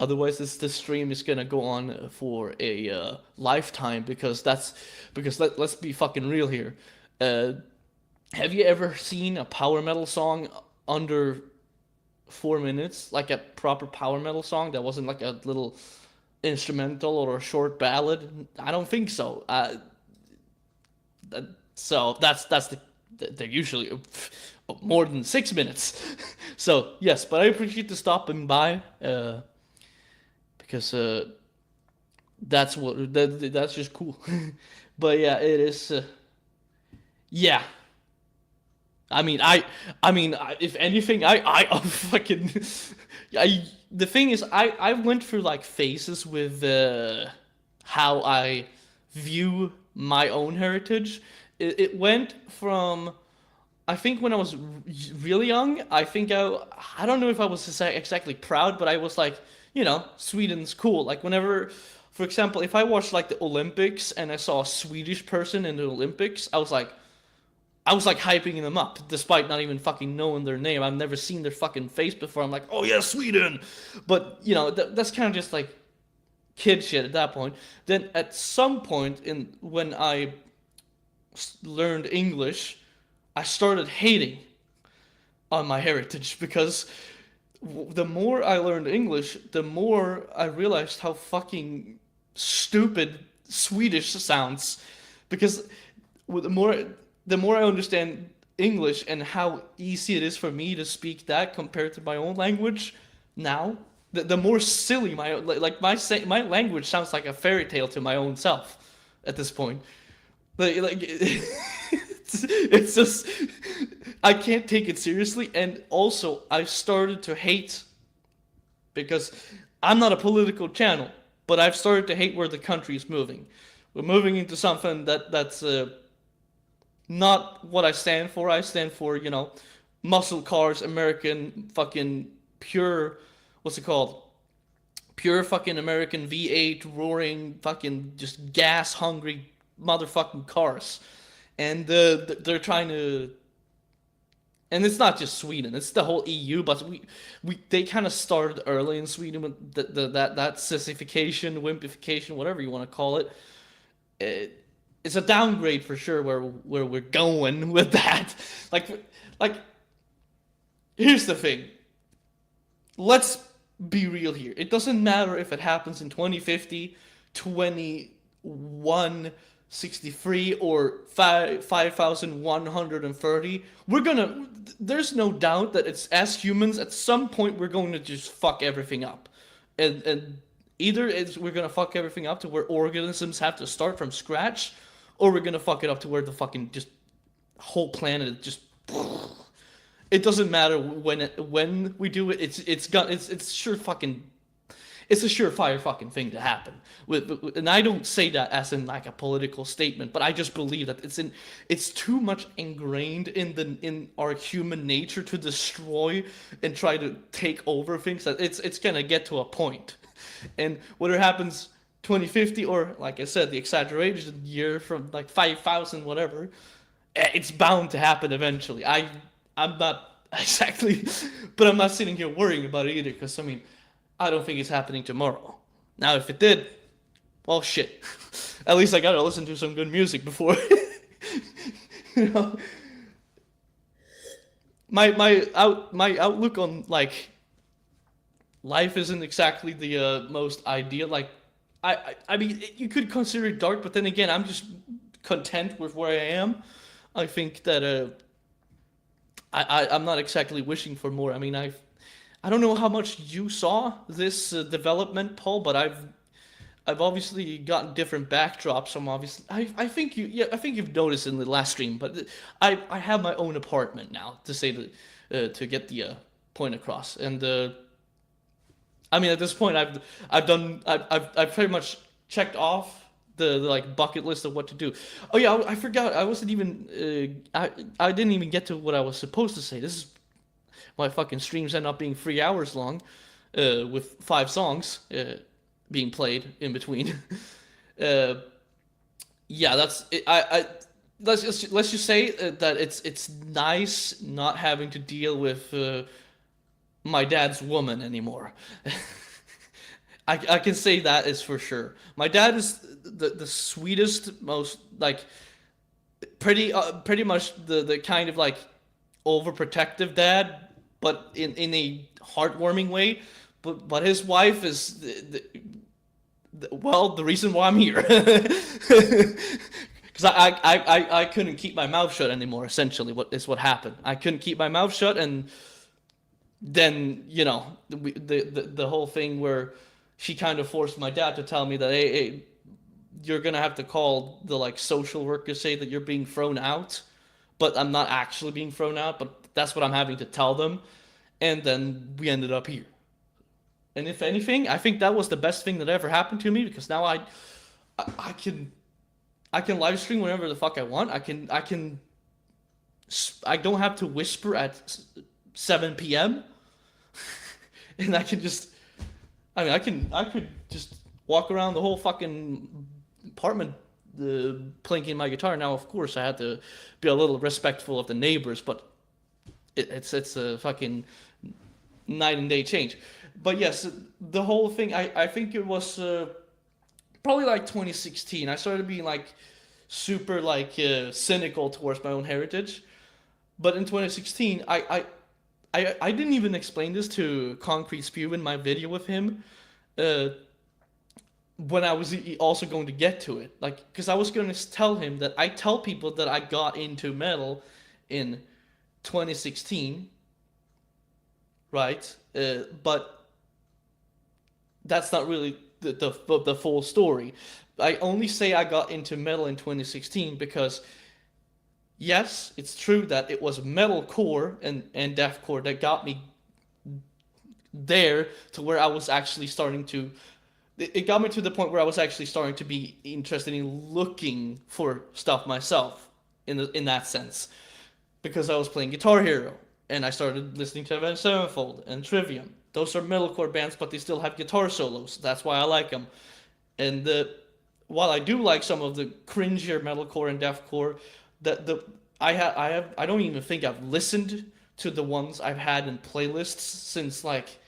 otherwise this stream is gonna go on for a lifetime, because let's be fucking real here. Have you ever seen a power metal song under 4 minutes, like a proper power metal song that wasn't like a little instrumental or a short ballad? I don't think so. So they're usually more than 6 minutes. So yes, but I appreciate the stopping by, because that's just cool. But yeah, it is. Yeah. I mean, if anything, fucking, the thing is, I went through like phases with how I view my own heritage. It went from, I think when I was really young, I think I don't know if I was exactly proud, but I was like, Sweden's cool. Like whenever, for example, if I watched like the Olympics and I saw a Swedish person in the Olympics, I was like hyping them up, despite not even fucking knowing their name. I've never seen their fucking face before. I'm like, oh yeah, Sweden. But that's kind of just like kid shit at that point. Then at some point when I learned English, I started hating on my heritage, because the more I learned English, the more I realized how fucking stupid Swedish sounds. Because the more I understand English and how easy it is for me to speak that compared to my own language now, the more silly my language sounds like a fairy tale to my own self at this point. It's just I can't take it seriously, and also I've started to hate, because I'm not a political channel, but I've started to hate where the country is moving. We're moving into something that's not what I stand for. I stand for, muscle cars, American fucking pure, what's it called? Pure fucking American V8 roaring fucking just gas hungry motherfucking cars. And they're trying to, and it's not just Sweden, it's the whole EU, but they kind of started early in Sweden with that sissification, wimpification, whatever you want to call it. It's a downgrade for sure where we're going with that. Like here's the thing. Let's be real here. It doesn't matter if it happens in 2050, 2163, or 5130. There's no doubt that it's, as humans, at some point we're going to just fuck everything up. And either we're going to fuck everything up to where organisms have to start from scratch, or we're going to fuck it up to where the fucking just whole planet just, it doesn't matter when we do it. It's a surefire fucking thing to happen. And I don't say that as in like a political statement, but I just believe that it's too much ingrained in our human nature to destroy and try to take over things, that it's gonna get to a point. And whether it happens 2050 or, like I said, the exaggerated year from like 5,000 whatever, it's bound to happen eventually. I'm not exactly, but I'm not sitting here worrying about it either, because I don't think it's happening tomorrow. Now, if it did, well, shit. At least I gotta listen to some good music before. My outlook on like life isn't exactly the most ideal. Like, I mean, you could consider it dark, but then again, I'm just content with where I am. I think that I'm not exactly wishing for more. I mean, I don't know how much you saw this development, Paul, but I've obviously gotten different backdrops. I think you've noticed in the last stream, but I have my own apartment now, to say to get the point across. And I mean, at this point, I've pretty much checked off the like bucket list of what to do. Oh yeah, I forgot. I wasn't even I didn't even get to what I was supposed to say. This is why fucking streams end up being 3 hours long, with 5 songs being played in between. Yeah, that's it. Let's just say that it's nice not having to deal with my dad's woman anymore. I can say that is for sure. My dad is the sweetest, most like pretty much the kind of like overprotective dad, but in a heartwarming way. But his wife is the reason why I'm here. Because I couldn't keep my mouth shut anymore. Essentially, what happened? I couldn't keep my mouth shut, and then the whole thing where she kind of forced my dad to tell me that hey, you're gonna have to call the like social workers, say that you're being thrown out, but I'm not actually being thrown out, but that's what I'm having to tell them. And then we ended up here. And if anything, I think that was the best thing that ever happened to me, because now I can live stream whenever the fuck I want. I don't have to whisper at 7 p.m. and I can just, I could just walk around the whole fucking apartment plinking my guitar. Now, of course, I had to be a little respectful of the neighbors, but it's a fucking night and day change. But yes, the whole thing, I think it was probably like 2016. I started being like super like cynical towards my own heritage. But in 2016, I didn't even explain this to Concrete Spew in my video with him. When I was also going to get to it, like, because I was going to tell him that I tell people that I got into metal in 2016, right? But that's not really the full story. I only say I got into metal in 2016 because yes, it's true that it was metalcore and deathcore that got me there to where I was actually starting to. It got me to the point where I was actually starting to be interested in looking for stuff myself in that sense, because I was playing Guitar Hero and I started listening to Avenged Sevenfold and Trivium. Those are metalcore bands, but they still have guitar solos. That's why I like them. And while I do like some of the cringier metalcore and deathcore, I don't even think I've listened to the ones I've had in playlists since like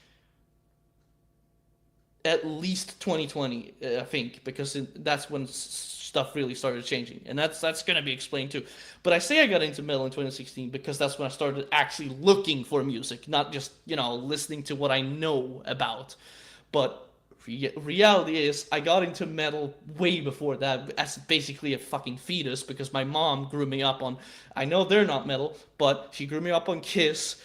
at least 2020, I think, because that's when stuff really started changing, and that's gonna be explained too. But I say I got into metal in 2016 because that's when I started actually looking for music, not just listening to what I know about. But reality is, I got into metal way before that as basically a fucking fetus because my mom grew me up on. I know they're not metal, but she grew me up on Kiss.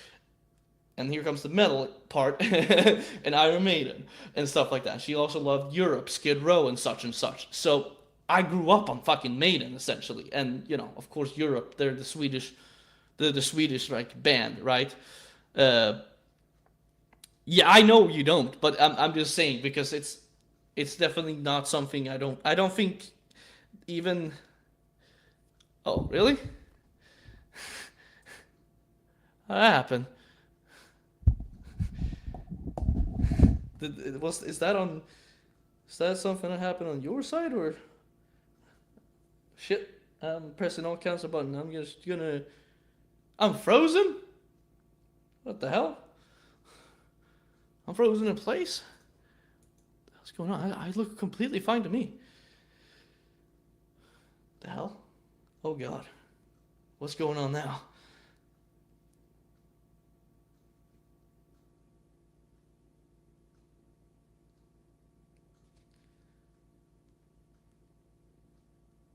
And here comes the metal part, and Iron Maiden, and stuff like that. She also loved Europe, Skid Row, and such and such. So I grew up on fucking Maiden, essentially. And, of course, Europe, they're the Swedish like band, right? Yeah, I know you don't, but I'm just saying because it's definitely not something I don't think even. Oh, really? What happened? Is that something that happened on your side or shit? I'm pressing all kinds of buttons. I'm just gonna. I'm frozen. What the hell? I'm frozen in place. What's going on? I look completely fine to me. The hell? Oh God. What's going on now?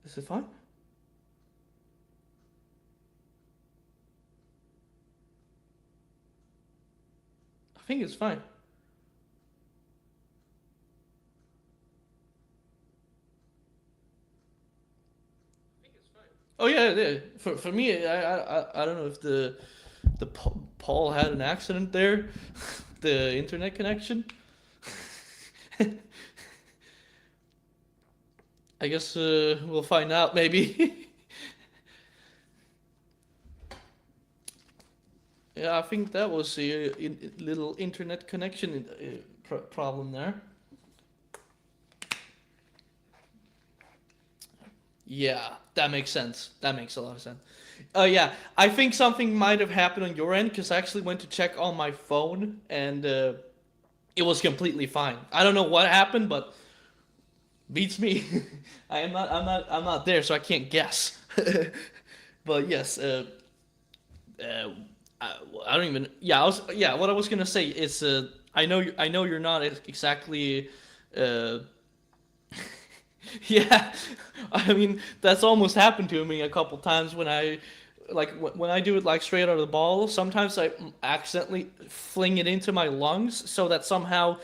Is it fine? I think it's fine. Oh yeah, yeah. For me, I don't know if the Paul had an accident there, the internet connection. I guess we'll find out maybe. Yeah, I think that was a little internet connection problem there. Yeah, that makes sense. That makes a lot of sense. Yeah, I think something might have happened on your end because I actually went to check on my phone and it was completely fine. I don't know what happened, but beats me. I'm not there, so I can't guess. But yes, I don't even. Yeah, yeah. What I was gonna say is, I know you're not exactly. Uh, yeah, I mean that's almost happened to me a couple times when when I do it like straight out of the ball. Sometimes I accidentally fling it into my lungs so that somehow,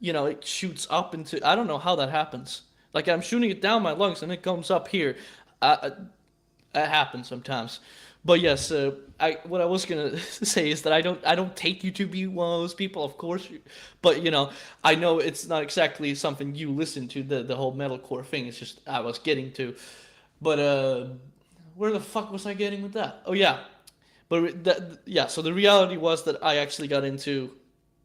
it shoots up into. I don't know how that happens. Like I'm shooting it down my lungs and it comes up here. That happens sometimes. But yes, what I was gonna say is that I don't take you to be one of those people, of course, but I know it's not exactly something you listen to the whole metalcore thing. It's just I was getting to, but where the fuck was I getting with that? Oh yeah, but yeah. So the reality was that I actually got into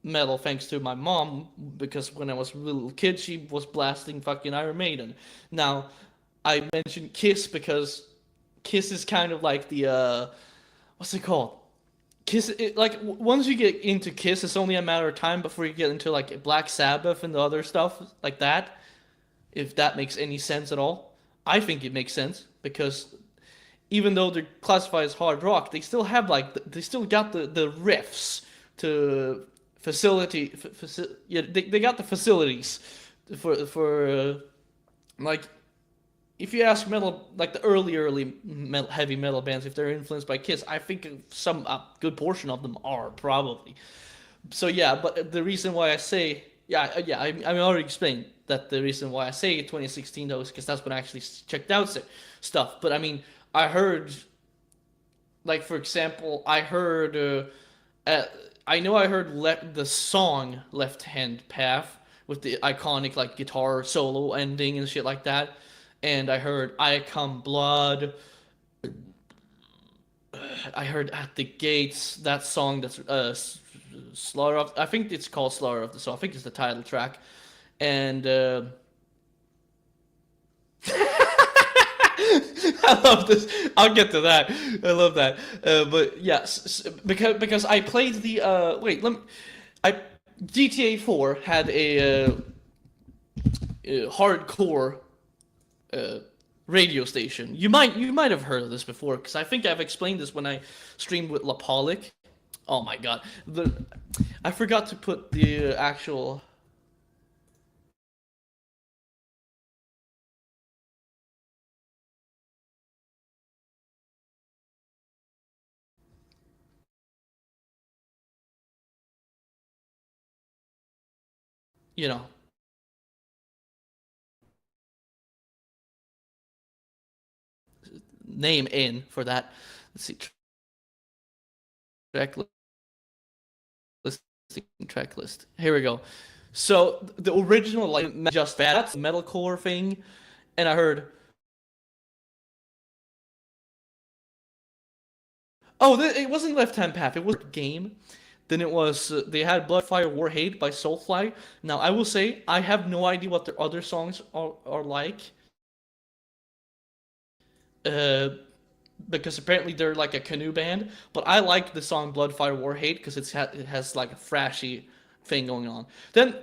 metal thanks to my mom because when I was a little kid, she was blasting fucking Iron Maiden. Now, I mentioned Kiss because Kiss is kind of like the what's it called? Kiss once you get into Kiss, it's only a matter of time before you get into like Black Sabbath and the other stuff like that. If that makes any sense at all, I think it makes sense because even though they're classified as hard rock, they still have they still got the riffs to yeah, they got the facilities for like if you ask metal, like the early metal, heavy metal bands, if they're influenced by Kiss, I think some a good portion of them are probably. So yeah, but the reason why I say I already explained that the reason why I say 2016 though is because that's when I actually checked out stuff. But I mean, I heard, like for example, uh, I know I heard the song Left Hand Path with the iconic like guitar solo ending and shit like that, and I heard I Come Blood. I heard At the Gates, that song that's Slaughter of, I think it's called Slaughter of the Soul. I think it's the title track. And I love this. I'll get to that. I love that. But yes, because I played the wait, let me, I GTA 4 had a hardcore uh, radio station. You might have heard of this before because I think I've explained this when I streamed with Lapolic. Oh my god, I forgot to put the actual. You know, name in for that. Let's see, track track list. Here we go. So the original like just that's metalcore thing, and I heard it wasn't Left Hand Path. It was Game. Then it was they had Blood, Fire, War, Hate by Soulfly. Now I will say I have no idea what their other songs are like. Uh, because apparently they're like a canoe band. But I like the song Blood, Fire, War, Hate because it has like a thrashy thing going on. Then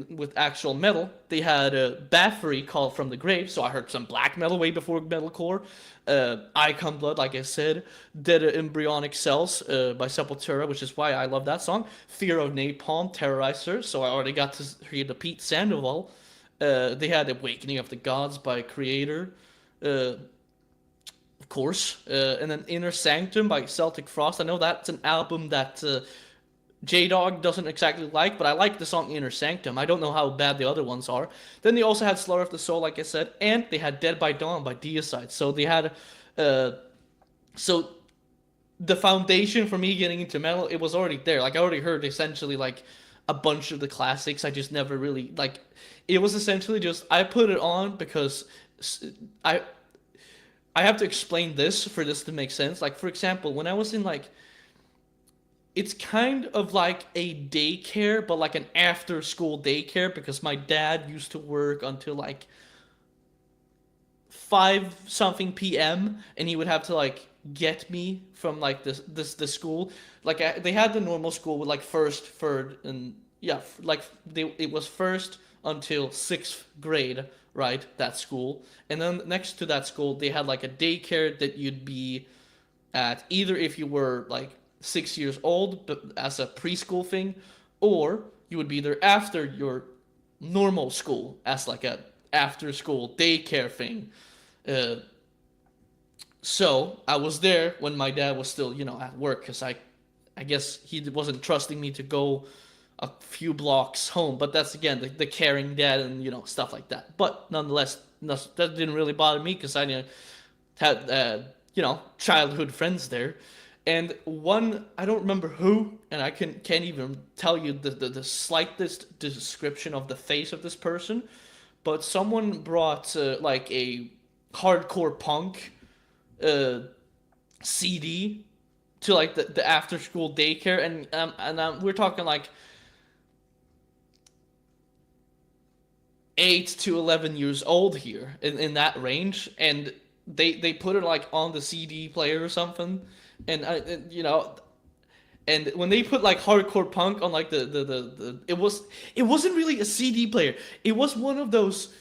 with actual metal, they had Bathory called From the Grave, so I heard some black metal way before metalcore. I Come Blood, like I said, Dead Embryonic Cells by Sepultura, which is why I love that song. Fear of Napalm, Terrorizer, so I already got to hear the Pete Sandoval. They had Awakening of the Gods by Creator. Of course. And then Inner Sanctum by Celtic Frost. I know that's an album that J-Dog doesn't exactly like, but I like the song Inner Sanctum. I don't know how bad the other ones are. Then they also had Slaughter of the Soul, like I said, and they had Dead by Dawn by Deicide. So they had, so the foundation for me getting into metal, it was already there. Like I already heard essentially like a bunch of the classics. I just never really like. It was essentially just I put it on because I I have to explain this for this to make sense. Like for example, when I was in like it's kind of like a daycare, but like an after school daycare because my dad used to work until like 5 something p.m. and he would have to like get me from like the school. Like they had the normal school with like first, third, and yeah, like it was first until 6th grade, right? That school. And then next to that school, they had like a daycare that you'd be at either if you were like 6 years old, but as a preschool thing, or you would be there after your normal school as like a after school daycare thing. Uh, so I was there when my dad was still, at work because I guess he wasn't trusting me to go a few blocks home. But that's again the caring dad and stuff like that. But nonetheless, that didn't really bother me because I had childhood friends there. And one, I don't remember who, and I can't even tell you the slightest description of the face of this person, but someone brought like a hardcore punk CD to like the after school daycare, and we're talking like 8 to 11 years old here in that range, and they put it like on the CD player or something. And and when they put like hardcore punk on like it wasn't really a CD player. It was one of those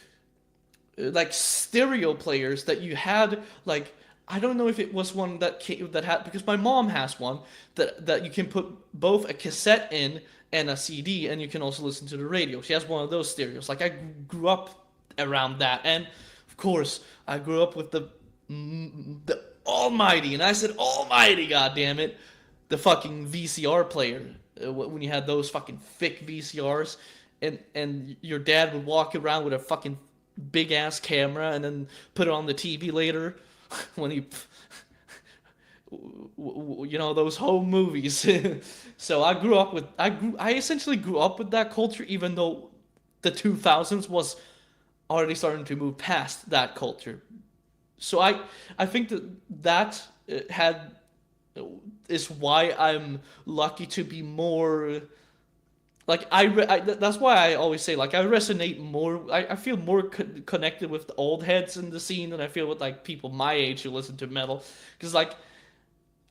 like stereo players that you had like I don't know if it was one that had because my mom has one that you can put both a cassette in and a CD and you can also listen to the radio. She has one of those stereos. Like I grew up around that, and of course, I grew up with the almighty, and I said almighty, goddamn it, the fucking VCR player. When you had those fucking thick VCRs, and your dad would walk around with a fucking big ass camera, and then put it on the TV later, when he, those home movies. So I essentially grew up with that culture, even though the 2000s was already starting to move past that culture. So I think that had is why I'm lucky to be more like that's why I always say, like, I resonate more. I feel more connected with the old heads in the scene than I feel with like people my age who listen to metal, because like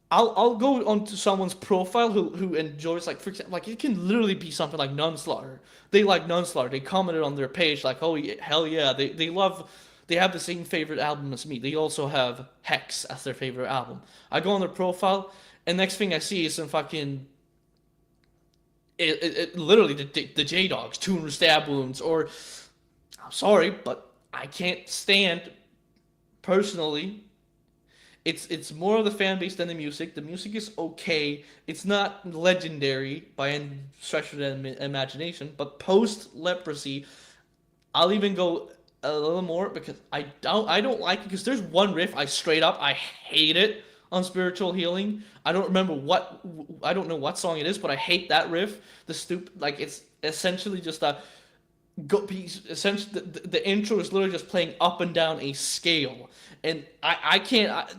I'll go onto someone's profile who enjoys, like, for example, like, it can literally be something like Nunslaughter. They like Nunslaughter. They commented on their page like, oh yeah, hell yeah, they have the same favorite album as me. They also have Hex as their favorite album. I go on their profile, and next thing I see is some fucking literally the J Dogs, 200 Stab Wounds, or I'm sorry, but I can't stand personally. It's more of the fan base than the music. The music is okay. It's not legendary by any stretch of the imagination. But post Leprosy, I'll even go a little more, because I don't like it, because there's one riff I hate it on Spiritual Healing. I don't know what song it is, but I hate that riff. It's essentially just a essentially the intro is literally just playing up and down a scale, and I can't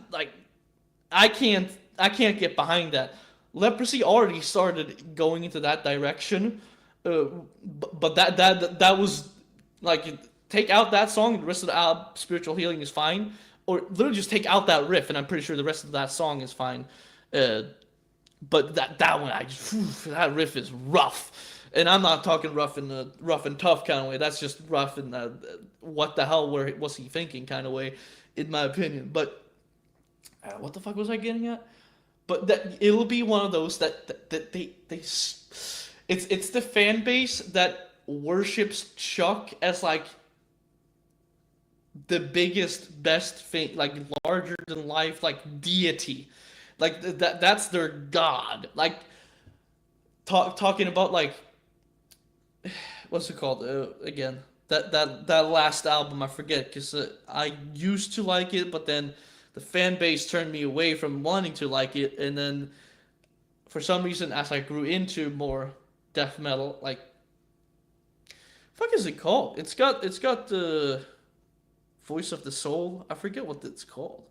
get behind that. Leprosy already started going into that direction, but that was like, take out that song, the rest of the album, Spiritual Healing, is fine, or literally just take out that riff, and I'm pretty sure the rest of that song is fine. But that one, that riff is rough. And I'm not talking rough in a rough and tough kind of way. That's just rough in the what the hell was he thinking kind of way, in my opinion. But what the fuck was I getting at? But that it'll be one of those that they it's the fan base that worships Chuck as like the biggest, best thing, like larger than life, like deity, like that's their god. Like talking about like, what's it called again? That last album, I forget, because I used to like it, but then the fan base turned me away from wanting to like it, and then for some reason, as I grew into more death metal, like, fuck is it called? It's got the Voice of the Soul. I forget what it's called.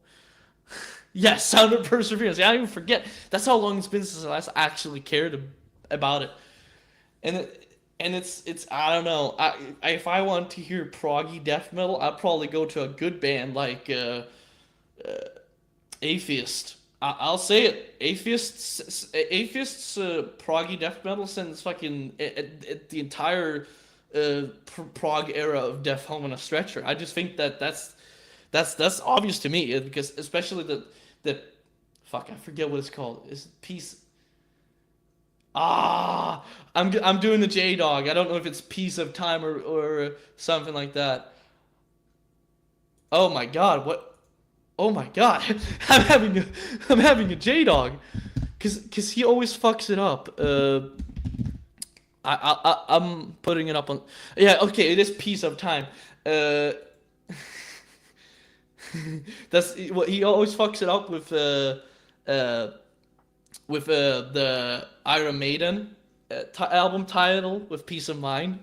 Yes, Sound of Perseverance. I don't even forget. That's how long it's been since I last actually cared about it. And it's I don't know. If I want to hear proggy death metal, I'd probably go to a good band like Atheist. I'll say it. Atheist's proggy death metal since fucking the entire prog era of Death Home on a Stretcher. I just think that's obvious to me, because especially the fuck, I forget what it's called. It's Peace. I'm doing the J Dog. I don't know if it's Piece of Time or something like that. Oh my god, what? Oh my god, I'm having a J Dog, cause he always fucks it up. I'm putting it up on. Yeah, okay, it is Piece of Time. That's what he always fucks it up with. The Iron Maiden album title with Peace of Mind.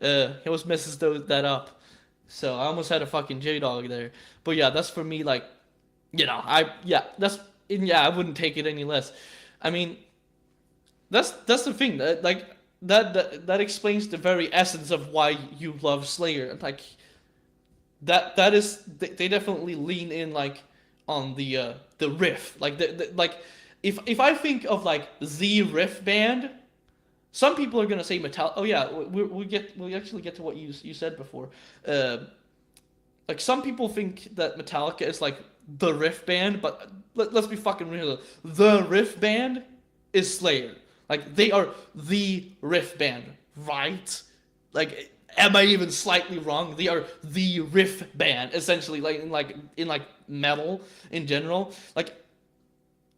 He always messes that up. So I almost had a fucking J-Dog there. But yeah, that's for me, like, I wouldn't take it any less. I mean, that's the thing. That explains the very essence of why you love Slayer. Like, that is, they definitely lean in, like, on the riff, like if I think of like the riff band, some people are gonna say Metallica. Oh yeah, we actually get to what you said before. Like, some people think that Metallica is like the riff band, but let's be fucking real. The riff band is Slayer. Like, they are the riff band, right? Like, am I even slightly wrong? They are the riff band, essentially, like metal in general. Like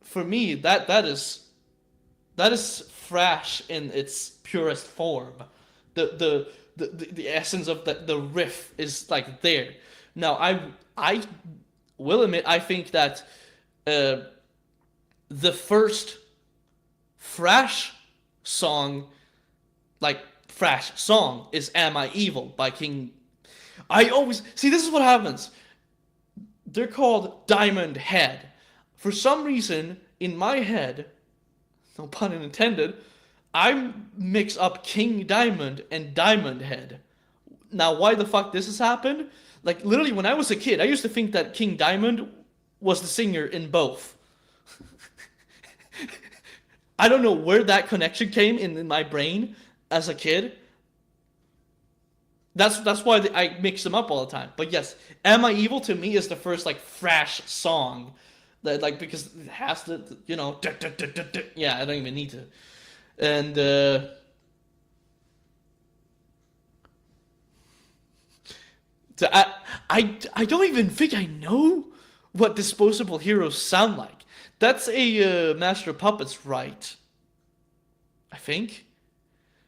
for me, that is thrash in its purest form. The essence of the riff is like there. Now I will admit I think that the first thrash song, like thrash song, is "Am I Evil" by King. I always see this is what happens. They're called Diamond Head. For some reason, in my head, no pun intended, I mix up King Diamond and Diamond Head. Now, why the fuck this has happened? Like, literally, when I was a kid, I used to think that King Diamond was the singer in both. I don't know where that connection came in my brain as a kid. That's why I mix them up all the time. But yes, "Am I Evil" to me is the first like thrash song that like because it has to yeah, I don't even need to. And so I don't even think I know what Disposable Heroes sound like. That's a Master of Puppets, right? I think.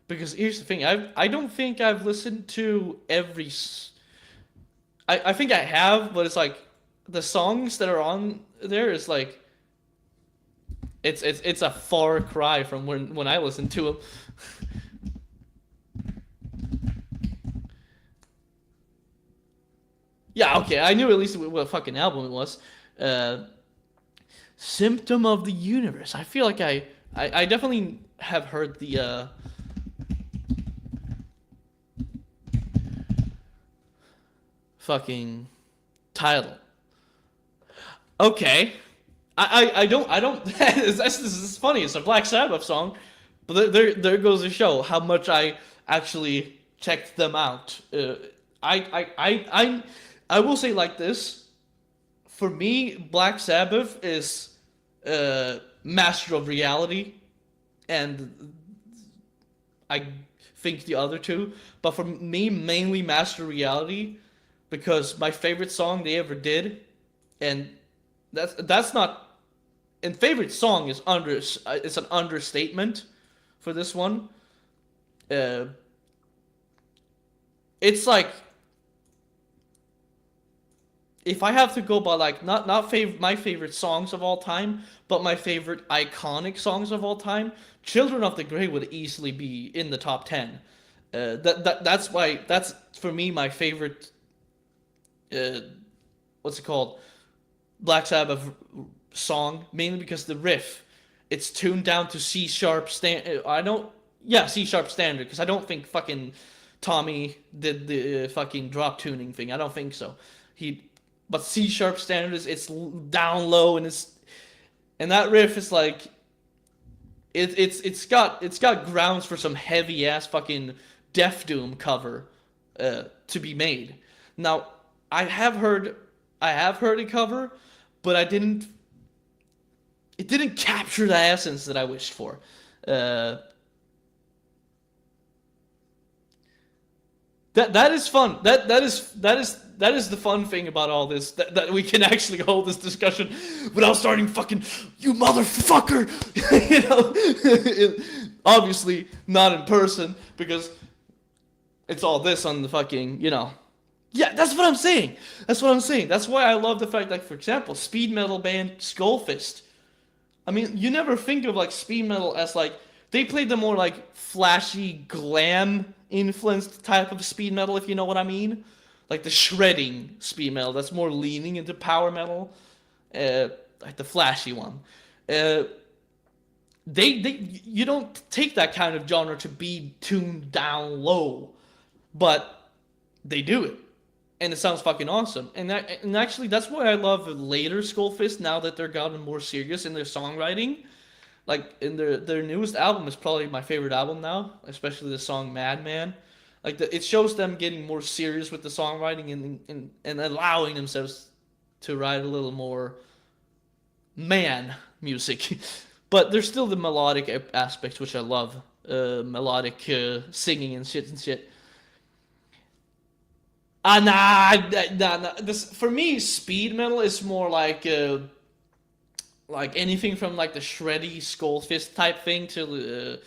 Because here's the thing, I don't think I've listened to every. I think I have, but it's like the songs that are on there is like. It's a far cry from when I listened to them. Yeah, okay, I knew at least what fucking album it was. Symptom of the Universe. I feel like I definitely have heard the fucking title. Okay. I don't this is funny, it's a Black Sabbath song, but there goes to show how much I actually checked them out. I will say like this, for me, Black Sabbath is Master of Reality, and I think the other two, but for me, mainly Master of Reality, because my favorite song they ever did, and that's not, and favorite song is it's an understatement for this one. It's like, if I have to go by like not my favorite songs of all time, but my favorite iconic songs of all time, "Children of the Grave" would easily be in the top 10. That's why that's for me my favorite. What's it called? Black Sabbath song, mainly because the riff, it's tuned down to C sharp standard. C sharp standard, because I don't think fucking Tommy did the fucking drop tuning thing. I don't think so. But C sharp standard it's down low, and that riff is like it's got grounds for some heavy ass fucking Death Doom cover to be made. Now I have heard a cover, but it didn't capture the essence that I wished for. That is fun. That is the fun thing about all this. That we can actually hold this discussion without starting fucking, "You motherfucker," obviously not in person, because it's all this on the fucking, Yeah, that's what I'm saying. That's why I love the fact, like, for example, speed metal band Skullfist. I mean, you never think of like speed metal as like, they played the more like flashy glam influenced type of speed metal, if you know what I mean. Like the shredding speed metal that's more leaning into power metal, like the flashy one. You don't take that kind of genre to be tuned down low, but they do it. And it sounds fucking awesome. And actually, that's why I love later Skullfist, now that they're gotten more serious in their songwriting. Like, in their newest album is probably my favorite album now, especially the song Madman. Like, it shows them getting more serious with the songwriting and allowing themselves to write a little more man music. But there's still the melodic aspects, which I love. Melodic singing and shit. Nah. This for me, speed metal is more like anything from like the shreddy skull fist type thing to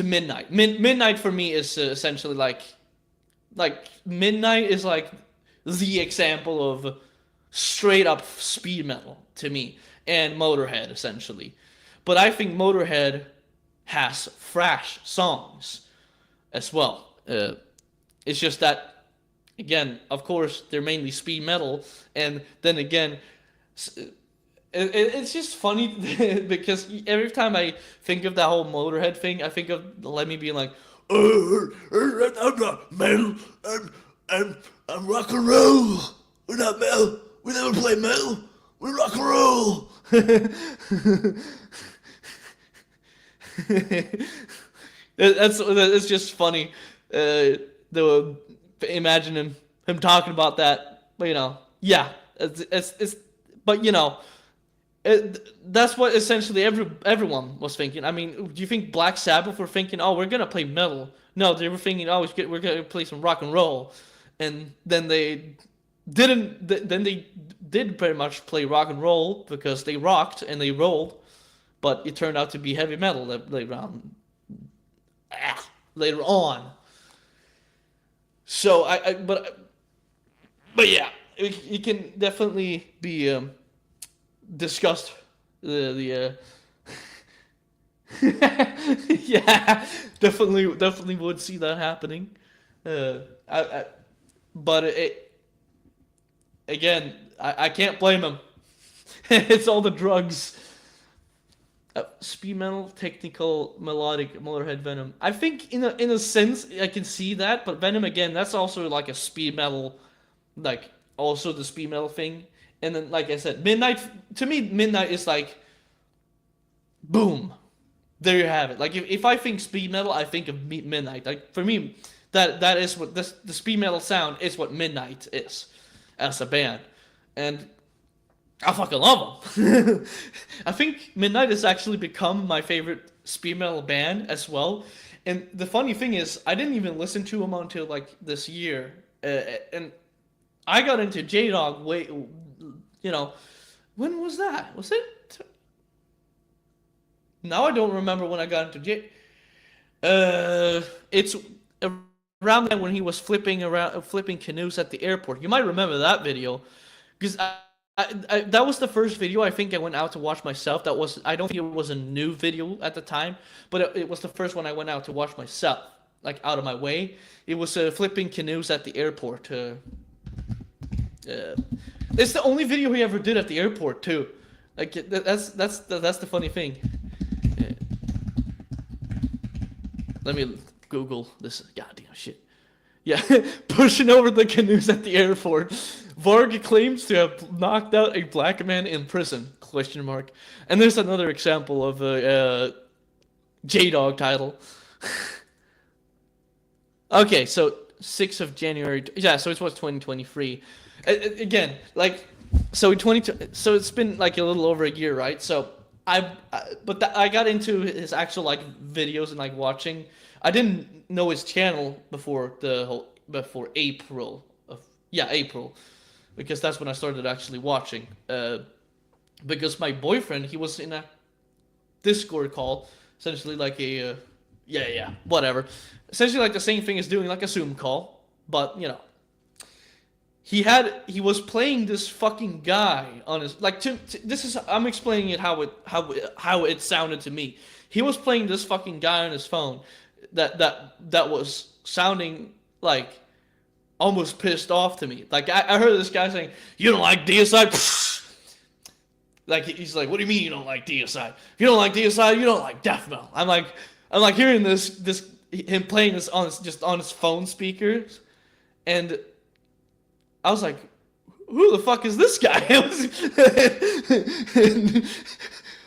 midnight. Midnight for me is essentially like midnight is like the example of straight up speed metal to me, and Motorhead essentially. But I think Motorhead has thrash songs as well. It's just that, again, of course, they're mainly speed metal, and then again, it's just funny because every time I think of that whole Motorhead thing, I think of Lemmy being like, I'm not metal, I'm rock and roll. We're not metal. We never play metal. We're rock and roll. It's just funny. Imagine him talking about that. But yeah, it's but that's what essentially everyone was thinking. I mean, do you think Black Sabbath were thinking, oh, we're gonna play metal? No, they were thinking, oh, we're gonna play some rock and roll, and then they didn't. Then they did pretty much play rock and roll because they rocked and they rolled, but it turned out to be heavy metal later on. So but yeah, it can definitely be discussed. The yeah, definitely would see that happening. But again, I can't blame him. It's all the drugs. Speed metal, technical, melodic, Motorhead, Venom. I think in a sense I can see that, but Venom again, that's also like a speed metal, like also the speed metal thing. And then, like I said, Midnight, to me, Midnight is like, boom, there you have it. Like if I think speed metal, I think of Midnight. Like for me, that is what the speed metal sound is what Midnight is as a band, and I fucking love them. I think Midnight has actually become my favorite speed metal band as well. And the funny thing is, I didn't even listen to them until like this year, and I got into J Dog when was that? Was it? Now I don't remember when I got into J. It's around then when he was flipping canoes at the airport. You might remember that video, because that was the first video I think I went out to watch myself. I don't think it was a new video at the time, but it was the first one I went out to watch myself, like out of my way. It was flipping canoes at the airport. It's the only video he ever did at the airport too. Like that's the funny thing. Let me Google this. Goddamn shit. Yeah, pushing over the canoes at the airport. Varg claims to have knocked out a black man in prison? Question mark. And there's another example of a J-Dog title. Okay, so 6th of January. Yeah, so it was 2023. Again, like, so so it's been like a little over a year, right? So I got into his actual like videos and like watching. I didn't know his channel before April, because that's when I started actually watching. Because my boyfriend, he was in a Discord call, essentially like a whatever, essentially like the same thing as doing like a Zoom call, but he was playing this fucking guy on his I'm explaining it how it sounded to me. He was playing this fucking guy on his phone that was sounding like almost pissed off to me. Like I heard this guy saying, "You don't like Deicide?" Like he's like, "What do you mean you don't like Deicide? If you don't like Deicide, you don't like death metal." I'm like hearing this him playing this on his phone speakers, and I was like, "Who the fuck is this guy?"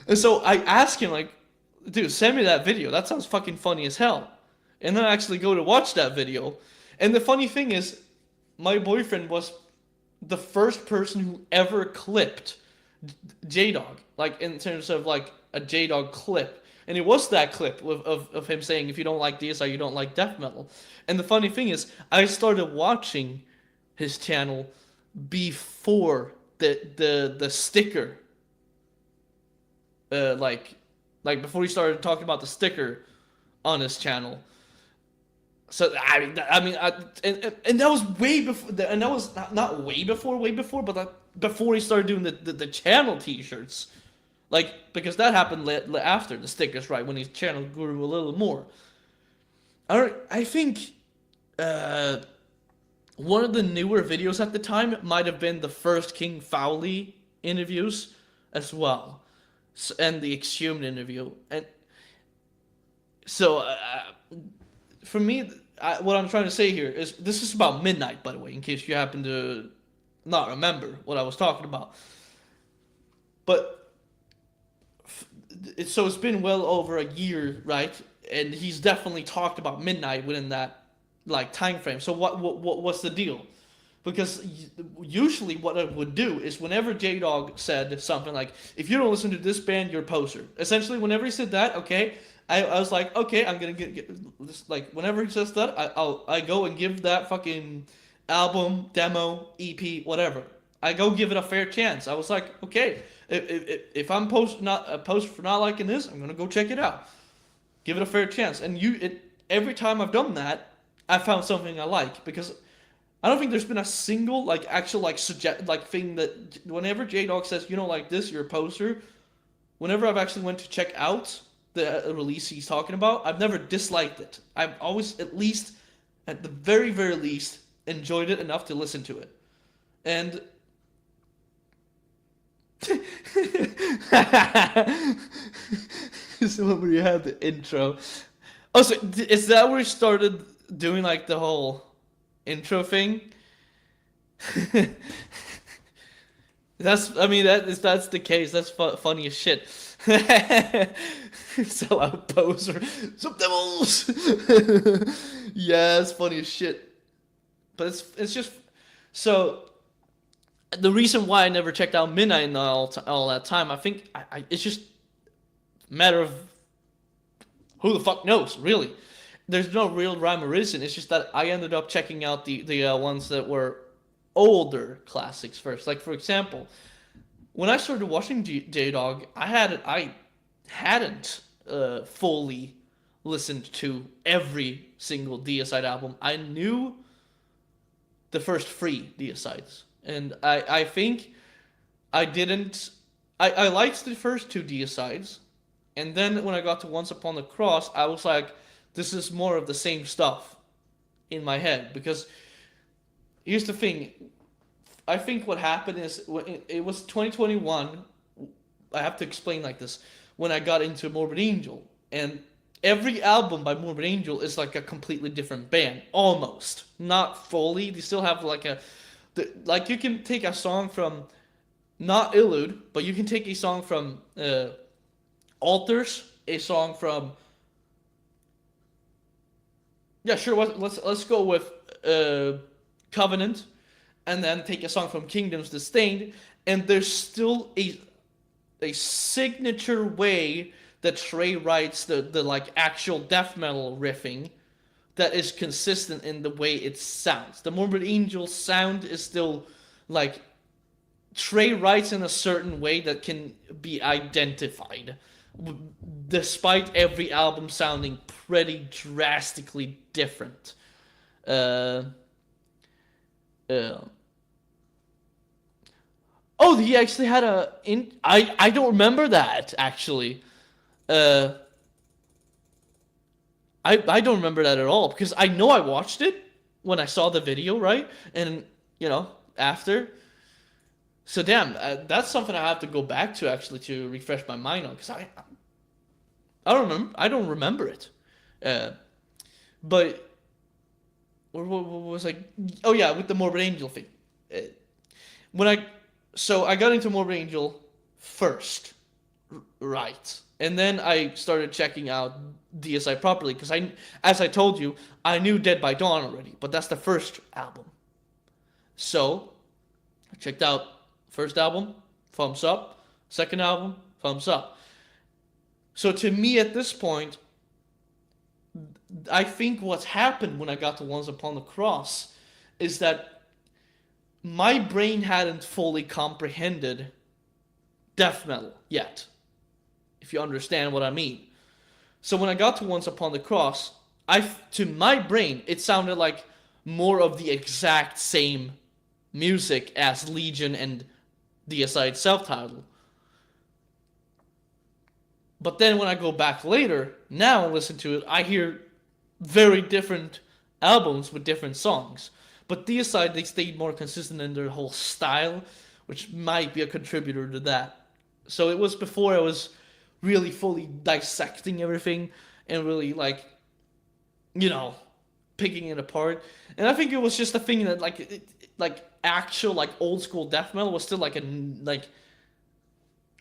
And so I asked him, like, "Dude, send me that video. That sounds fucking funny as hell." And then I actually go to watch that video. And the funny thing is, my boyfriend was the first person who ever clipped J-Dog, like in terms of like a J-Dog clip. And it was that clip of him saying, "If you don't like DSI, you don't like death metal." And the funny thing is, I started watching his channel before the sticker. Like before he started talking about the sticker on his channel. So and that was way before, and that was not way before, but before he started doing the channel T-shirts, like because that happened after the stickers, right? When his channel grew a little more. I think one of the newer videos at the time might have been the first King Fowley interviews as well, and the Exhumed interview, and so for me, what I'm trying to say here is this is about midnight, by the way, in case you happen to not remember what I was talking about. But so it's been well over a year, right? And he's definitely talked about midnight within that like time frame. So what's the deal? Because usually what I would do is whenever J-Dog said something like, if you don't listen to this band, you're a poser. Essentially, whenever he said that, okay, I was like, okay, I'm gonna get this, like whenever he says that, I go and give that fucking album, demo, EP, whatever. I go give it a fair chance. I was like, okay, if I'm post for not liking this, I'm gonna go check it out, give it a fair chance. And every time I've done that, I found something I like, because I don't think there's been a single like actual like suggest like thing that whenever J-Dog says you don't like this, you're a poser. Whenever I've actually went to check out the release he's talking about, I've never disliked it. I've always, at least, at the very, very least, enjoyed it enough to listen to it. And this is when we had the intro. Oh, so is that where we started doing like the whole intro thing? That's the case. That's funny as shit. Sell out poser. Some devils. Yeah, it's funny as shit. But it's just so. The reason why I never checked out Midnight in all that time, I think it's just a matter of who the fuck knows, really. There's no real rhyme or reason. It's just that I ended up checking out the ones that were older classics first. Like, for example, when I started watching J-Dog, I hadn't fully listened to every single Deicide album. I knew the first 3 Deicides. And I think I didn't... I liked the first 2 Deicides. And then when I got to Once Upon the Cross, I was like, this is more of the same stuff in my head. Because here's the thing. I think what happened is, it was 2021, I have to explain like this, when I got into Morbid Angel. And every album by Morbid Angel is like a completely different band. Almost. Not fully. They still have like like you can take a song from, not Illude, but you can take a song from Altars, a song from, yeah, sure, let's go with Covenant, and then take a song from Kingdoms Disdained, and there's still a signature way that Trey writes the like actual death metal riffing that is consistent in the way it sounds. The Morbid Angel sound is still like Trey writes in a certain way that can be identified, despite every album sounding pretty drastically different. Oh, he actually had I don't remember that, actually. I don't remember that at all, because I know I watched it when I saw the video, right? And, after. So, damn, that's something I have to go back to, actually, to refresh my mind on, because I don't remember it. But, what was I... Oh, yeah, with the Morbid Angel thing. So, I got into Morbid Angel first, right? And then I started checking out DSI properly, because as I told you, I knew Dead by Dawn already, but that's the first album. So, I checked out first album, thumbs up. Second album, thumbs up. So to me at this point, I think what's happened when I got to Once Upon the Cross is that my brain hadn't fully comprehended death metal yet, if you understand what I mean. So when I got to Once Upon the Cross, to my brain, it sounded like more of the exact same music as Legion and Deicide self-titled. But then when I go back later, now and listen to it, I hear very different albums with different songs. But Deicide, they stayed more consistent in their whole style, which might be a contributor to that. So it was before I was really fully dissecting everything and really, like, you know, picking it apart. And I think it was just a thing that, like actual, like, old school death metal was still like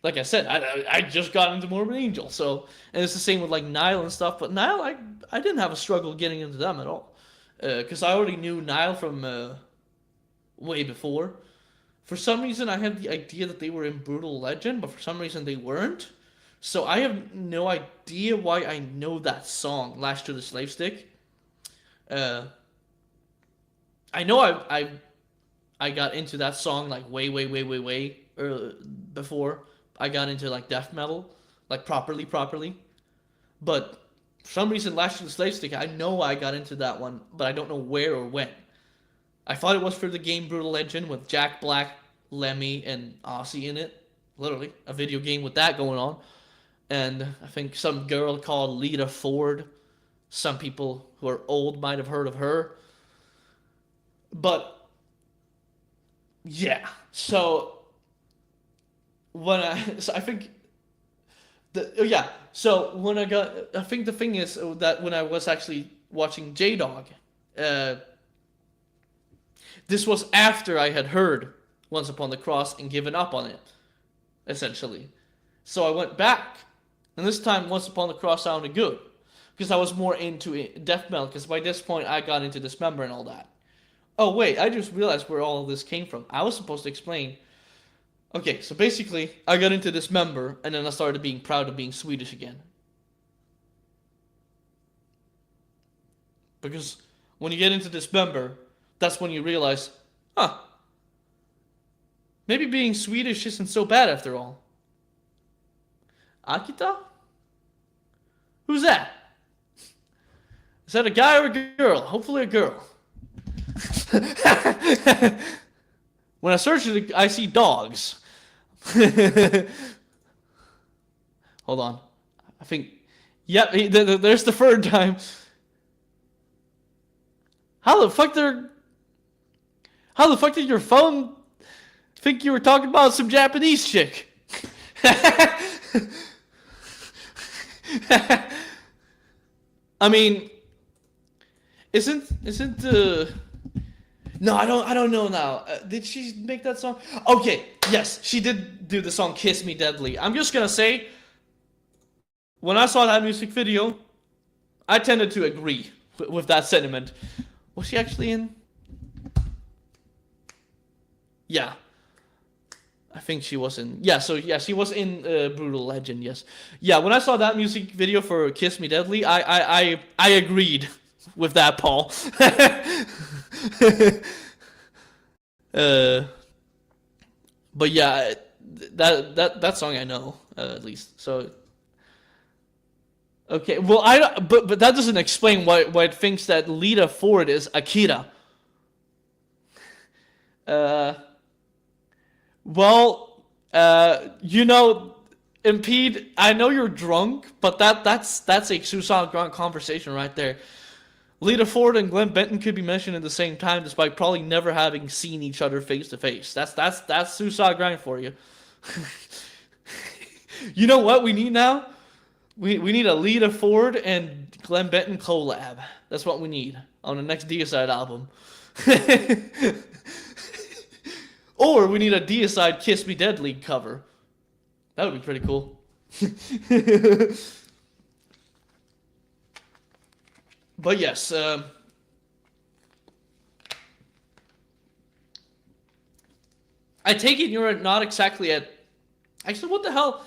like I said, I just got into Morbid Angel, so, and it's the same with like Nile and stuff. But Nile, I didn't have a struggle getting into them at all, because I already knew Nile from way before. For some reason, I had the idea that they were in Brutal Legend, but for some reason they weren't. So I have no idea why I know that song, Lashed to the Slave Stick. I know I got into that song like way before I got into like death metal, like properly. But for some reason, Lashed to the Slave Stick, I know I got into that one, but I don't know where or when. I thought it was for the game Brutal Legend with Jack Black, Lemmy, and Ozzy in it. Literally, a video game with that going on. And I think some girl called Lita Ford. Some people who are old might have heard of her. But, yeah. So I think... So when I think the thing is that when I was actually watching J-Dog, this was after I had heard Once Upon the Cross and given up on it, essentially. So I went back, and this time Once Upon the Cross sounded good, because I was more into death metal, because by this point I got into Dismember and all that. Oh wait, I just realized where all of this came from. I was supposed to explain. Okay, so basically, I got into Dismember, and then I started being proud of being Swedish again. Because when you get into Dismember, that's when you realize, maybe being Swedish isn't so bad after all. Akita? Who's that? Is that a guy or a girl? Hopefully a girl. When I search it, I see dogs. Hold on. I think... Yep, there's the third time. How the fuck did your phone think you were talking about some Japanese chick? I mean, isn't no, I don't know now. Did she make that song? Okay, yes, she did do the song "Kiss Me Deadly." I'm just gonna say, when I saw that music video, I tended to agree with that sentiment. Was she actually in? Yeah. I think she was in... Yeah, so yeah, she was in Brutal Legend, yes. Yeah, when I saw that music video for Kiss Me Deadly, I agreed with that, Paul. But yeah, that song I know, at least. So... Okay, well, but that doesn't explain why it thinks that Lita Ford is Akira. Well, Impede, I know you're drunk, but that's a Suicide Grind conversation right there. Lita Ford and Glenn Benton could be mentioned at the same time, despite probably never having seen each other face to face. That's Suicide Grind for you. You know what we need now? We need a Lita Ford and Glenn Benton collab. That's what we need on the next Deicide album. Or we need a Deicide Kiss Me Deadly cover. That would be pretty cool. But yes, I take it you're not exactly at... Actually, what the hell?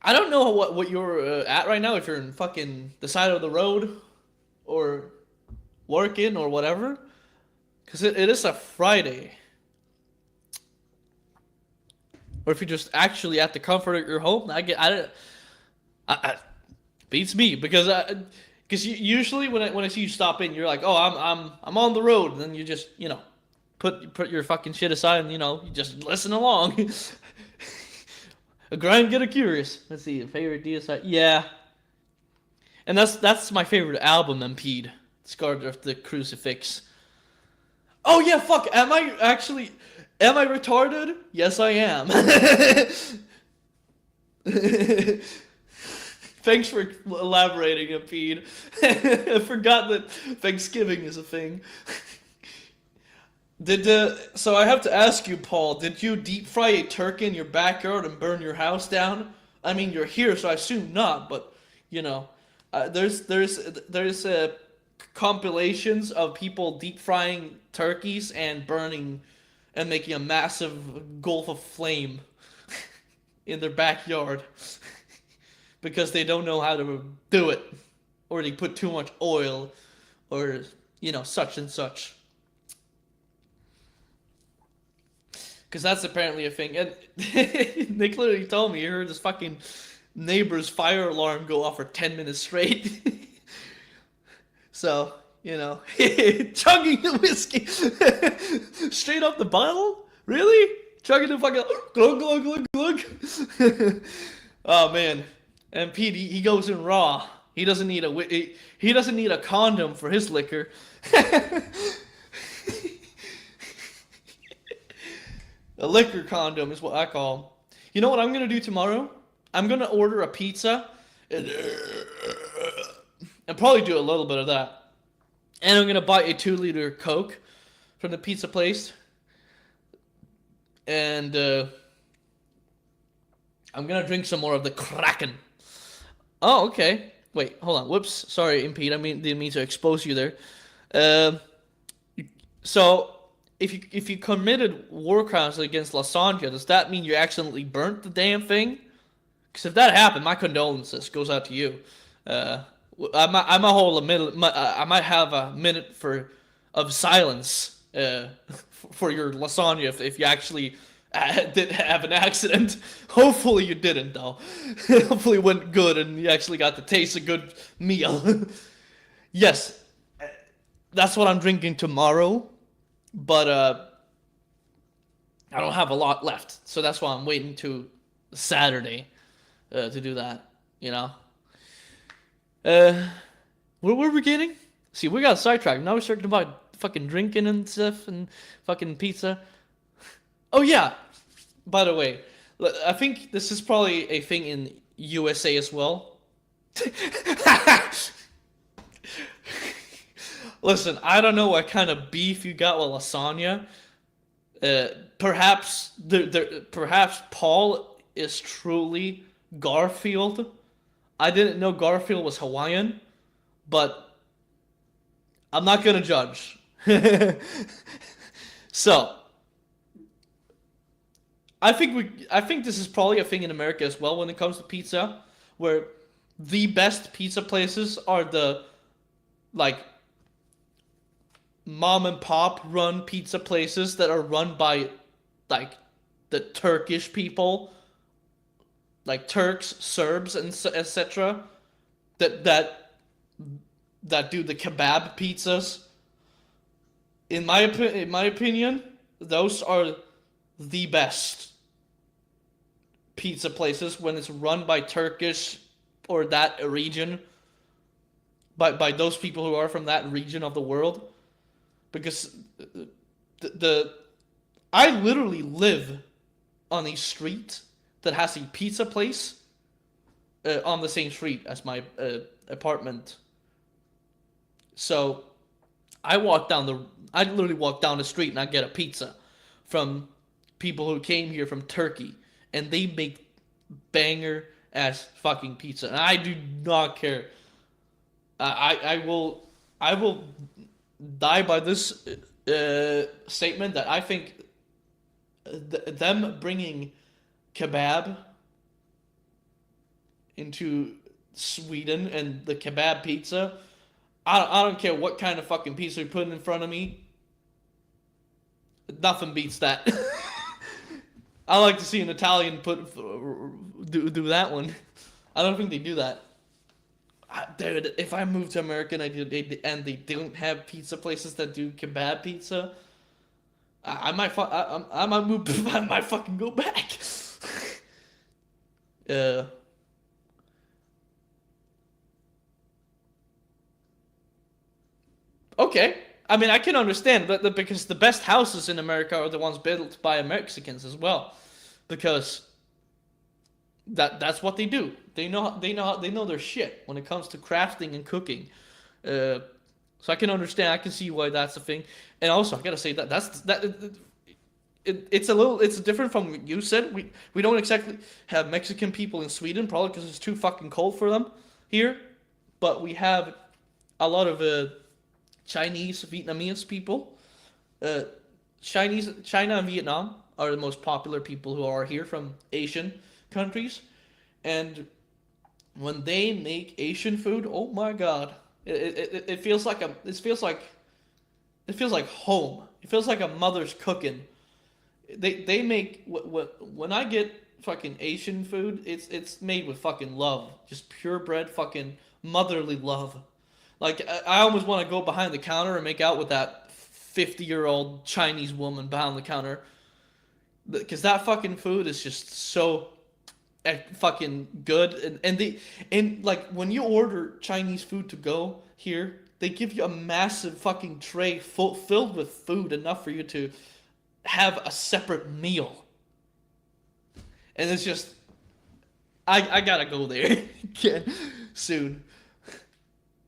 I don't know what you're at right now, if you're in fucking the side of the road or working or whatever. Because it is a Friday. Or if you're just actually at the comfort of your home, beats me because usually when I see you stop in, you're like, oh, I'm on the road, and then you just put your fucking shit aside and you just listen along. A grind, get a curious. Let's see, favorite DSI, yeah, and that's my favorite album, Impede, Scarred of the Crucifix. Oh yeah, fuck. Am I retarded? Yes, I am. Thanks for elaborating, Impede. I forgot that Thanksgiving is a thing. So I have to ask you, Paul, did you deep fry a turkey in your backyard and burn your house down? I mean, you're here, so I assume not, but there's compilations of people deep frying turkeys and burning and making a massive gulf of flame in their backyard because they don't know how to do it, or they put too much oil, or such and such. Because that's apparently a thing. And Nick literally told me he heard his fucking neighbor's fire alarm go off for 10 minutes straight. So, chugging the whiskey straight off the bottle? Really? Chugging the fucking glug, glug, glug, glug. Oh, man. And Pete, he goes in raw. He doesn't need a condom for his liquor. A liquor condom is what I call. You know what I'm gonna do tomorrow? I'm gonna order a pizza and probably do a little bit of that. And I'm gonna buy a 2-liter Coke from the pizza place. And I'm gonna drink some more of the Kraken. Oh, okay. Wait, hold on. Whoops. Sorry, Impede. Didn't mean to expose you there. So if you committed war crimes against lasagna, does that mean you accidentally burnt the damn thing? Because if that happened, my condolences goes out to you. I might have a minute of silence for your lasagna if you actually did have an accident. Hopefully you didn't, though. Hopefully it went good and you actually got to taste a good meal. Yes, that's what I'm drinking tomorrow. But I don't have a lot left, so that's why I'm waiting to Saturday to do that. Where were we getting? See, we got sidetracked. Now we're talking about fucking drinking and stuff and fucking pizza. Oh yeah. By the way, I think this is probably a thing in USA as well. Listen, I don't know what kind of beef you got with lasagna. Perhaps Paul is truly Garfield. I didn't know Garfield was Hawaiian, but I'm not gonna judge. So, I think this is probably a thing in America as well when it comes to pizza, where the best pizza places are the mom and pop run pizza places that are run by the Turkish people, like Turks, Serbs, and etc. That do the kebab pizzas. In my opinion, those are the best pizza places when it's run by Turkish or that region, by those people who are from that region of the world. Because I literally live on a street that has a pizza place on the same street as my apartment. So I literally walk down the street and I get a pizza from people who came here from Turkey, and they make banger ass fucking pizza, and I do not care. I will die by this statement that I think them bringing kebab into Sweden and the kebab pizza, I don't care what kind of fucking pizza you're putting in front of me. Nothing beats that. I like to see an Italian do that one. I don't think they do that. Dude, if I move to America and they don't have pizza places that do kebab pizza, I might move. I might fucking go back. Okay. I mean, I can understand, but because the best houses in America are the ones built by Mexicans as well, because that's what they do. They know their shit when it comes to crafting and cooking. So I can understand. I can see why that's a thing. And also, I gotta say it's different from what you said. We don't exactly have Mexican people in Sweden, probably because it's too fucking cold for them here. But we have a lot of Chinese, Vietnamese people. China and Vietnam are the most popular people who are here from Asian countries, and when they make Asian food, oh my god, it feels like home. It feels like a mother's cooking. They make when I get fucking Asian food, it's made with fucking love, just purebred fucking motherly love. Like I almost want to go behind the counter and make out with that 50-year-old Chinese woman behind the counter, because that fucking food is just so fucking good. And like when you order Chinese food to go here, they give you a massive fucking tray filled with food, enough for you to have a separate meal. And it's just, I gotta go there again soon,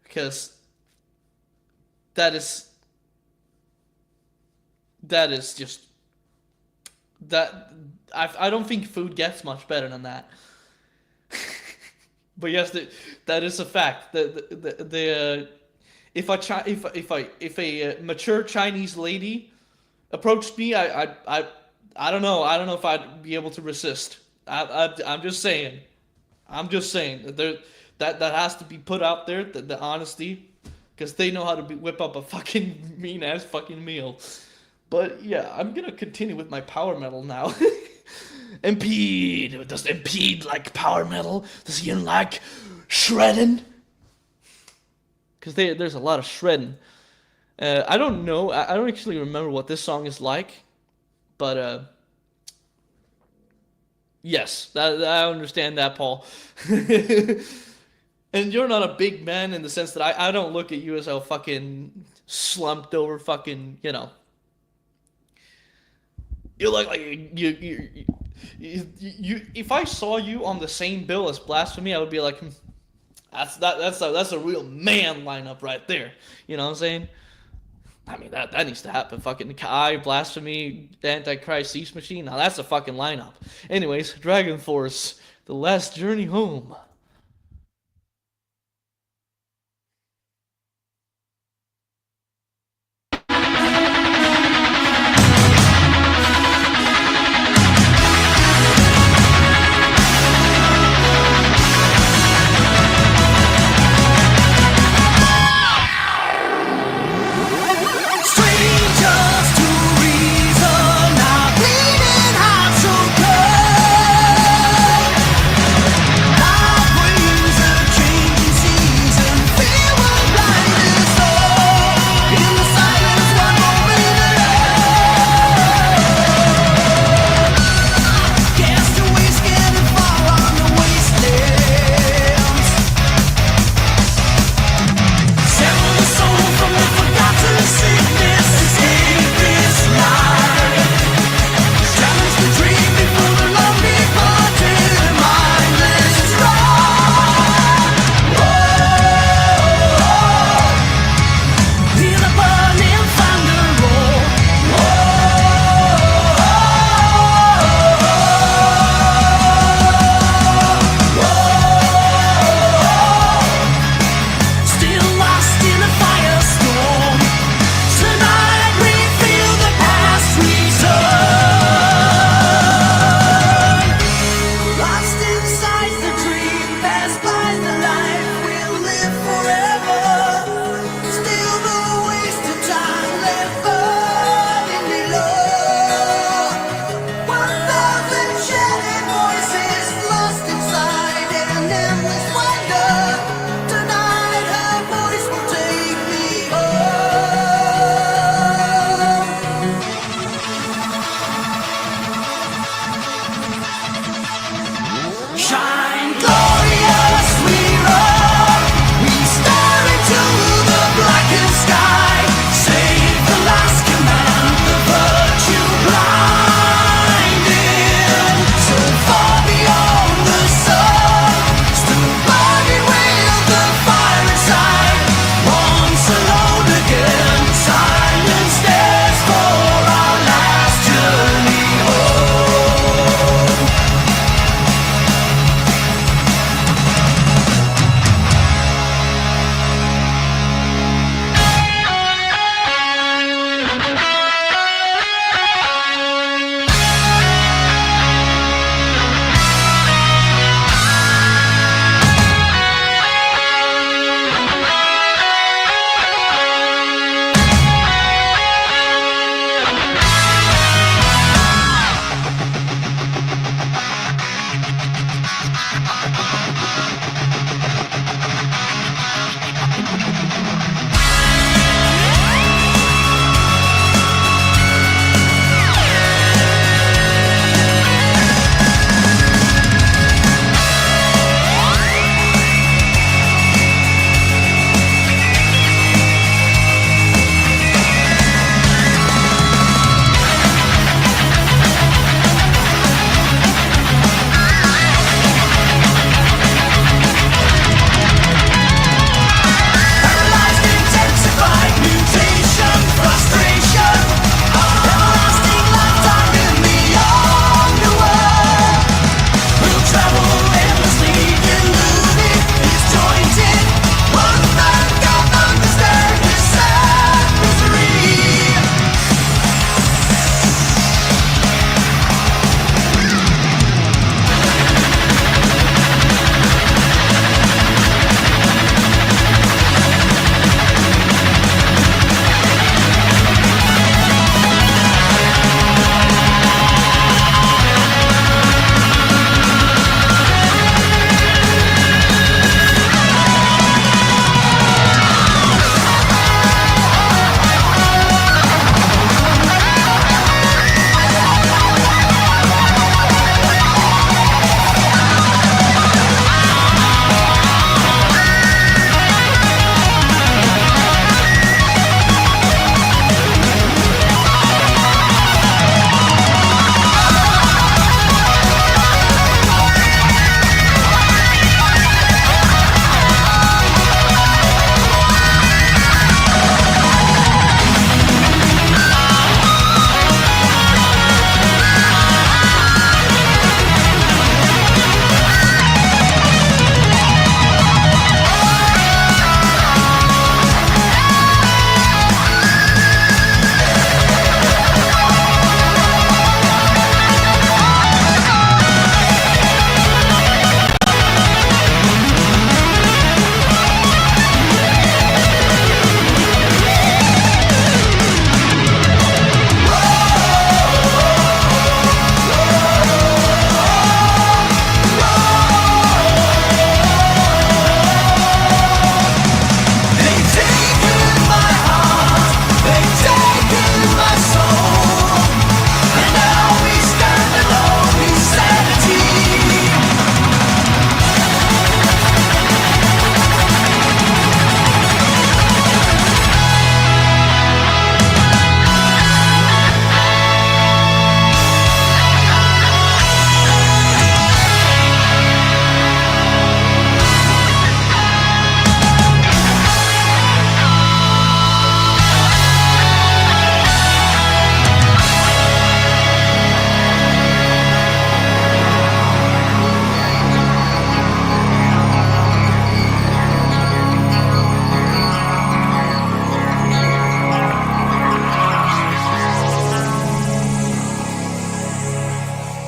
because that is just that. I don't think food gets much better than that. But yes, that is a fact. If a mature Chinese lady approached me, I don't know. I don't know if I'd be able to resist. I'm just saying. That has to be put out there. The honesty, because they know how to whip up a fucking mean ass fucking meal. But yeah, I'm gonna continue with my power metal now. Impede. Does Impede like power metal? Does he like shredding? Because there's a lot of shredding. I don't know. I don't actually remember what this song is like, but yes, I understand that, Paul. And you're not a big man in the sense that I don't look at you as a fucking slumped over fucking, you know. You look like you if I saw you on the same bill as Blasphemy, I would be like, that's a real man lineup right there. You know what I'm saying? I mean, that needs to happen. Fucking Kai, Blasphemy, Antichrist, Cease Machine. Now that's a fucking lineup. Anyways, Dragon Force, The Last Journey Home. Strangers to reason, now bleeding hearts so cold.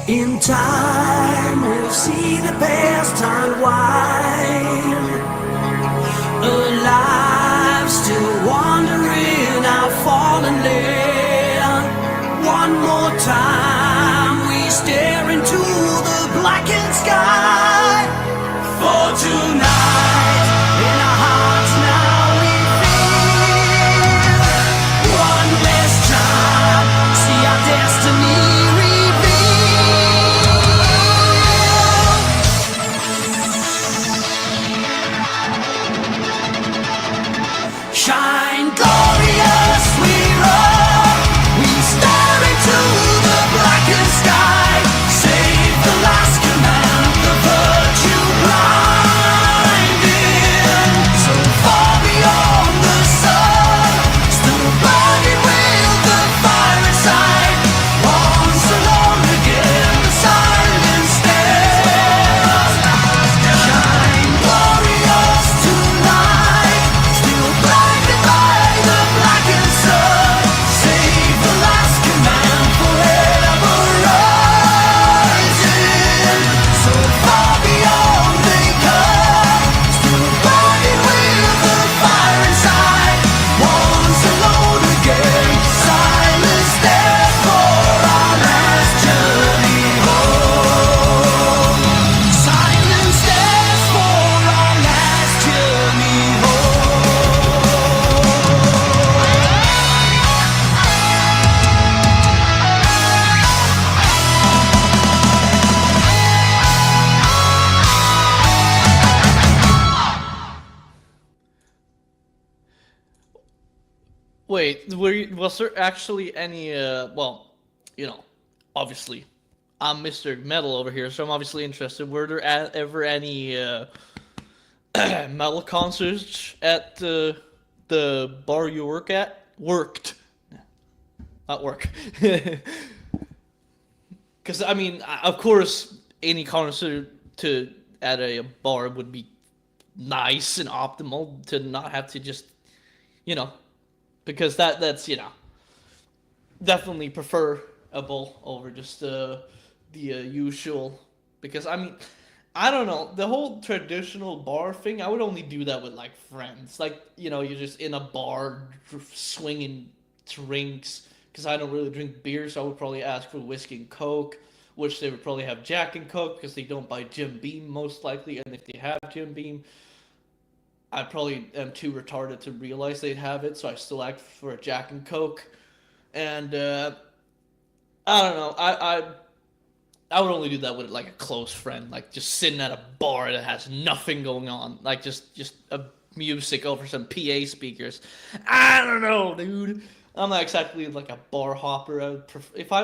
In time, we'll see the past unwind. Alive, still wandering our fallen land. One more time, we stare into the blackened sky. For tonight, in our hearts now we feel. One last time, see our destiny revealed. Shine glorious, we run. We stare into the blackened sky. Save the last command, the Wait, was there actually any? Well, you know, obviously, I'm Mr. Metal over here, so I'm obviously interested. Were there ever any metal concerts at the bar you worked, not work? Because I mean, of course, any concert to at a bar would be nice and optimal to not have to just, you know, because that's definitely preferable over just the usual. Because I mean, I don't know, the whole traditional bar thing. I would only do that with like friends, like you're just in a bar swinging drinks. Because I don't really drink beer, so I would probably ask for whiskey and coke, which they would probably have Jack and Coke because they don't buy Jim Beam most likely, and if they have Jim Beam, I probably am too retarded to realize they'd have it, so I still ask for a Jack and Coke. And I don't know. I would only do that with like a close friend, like just sitting at a bar that has nothing going on, like just a music over some PA speakers. I don't know, dude. I'm not exactly like a bar hopper. I would if I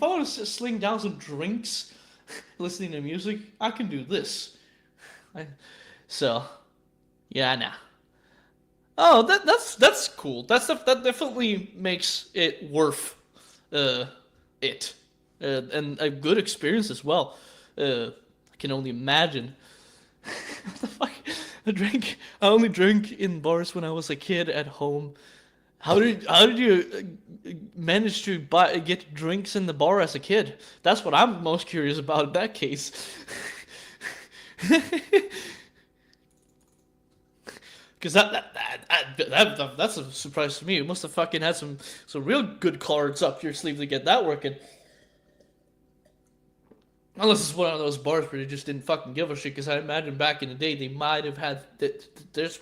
want to sling down some drinks, listening to music, I can do this. So. Yeah, nah. Oh, that's cool. That definitely makes it worth it, and a good experience as well. I can only imagine. What the fuck? I only drank in bars when I was a kid at home. How did you manage to get drinks in the bar as a kid? That's what I'm most curious about in that case. Because that's a surprise to me. You must have fucking had some real good cards up your sleeve to get that working. Unless it's one of those bars where they just didn't fucking give a shit. Because I imagine back in the day they might have had there's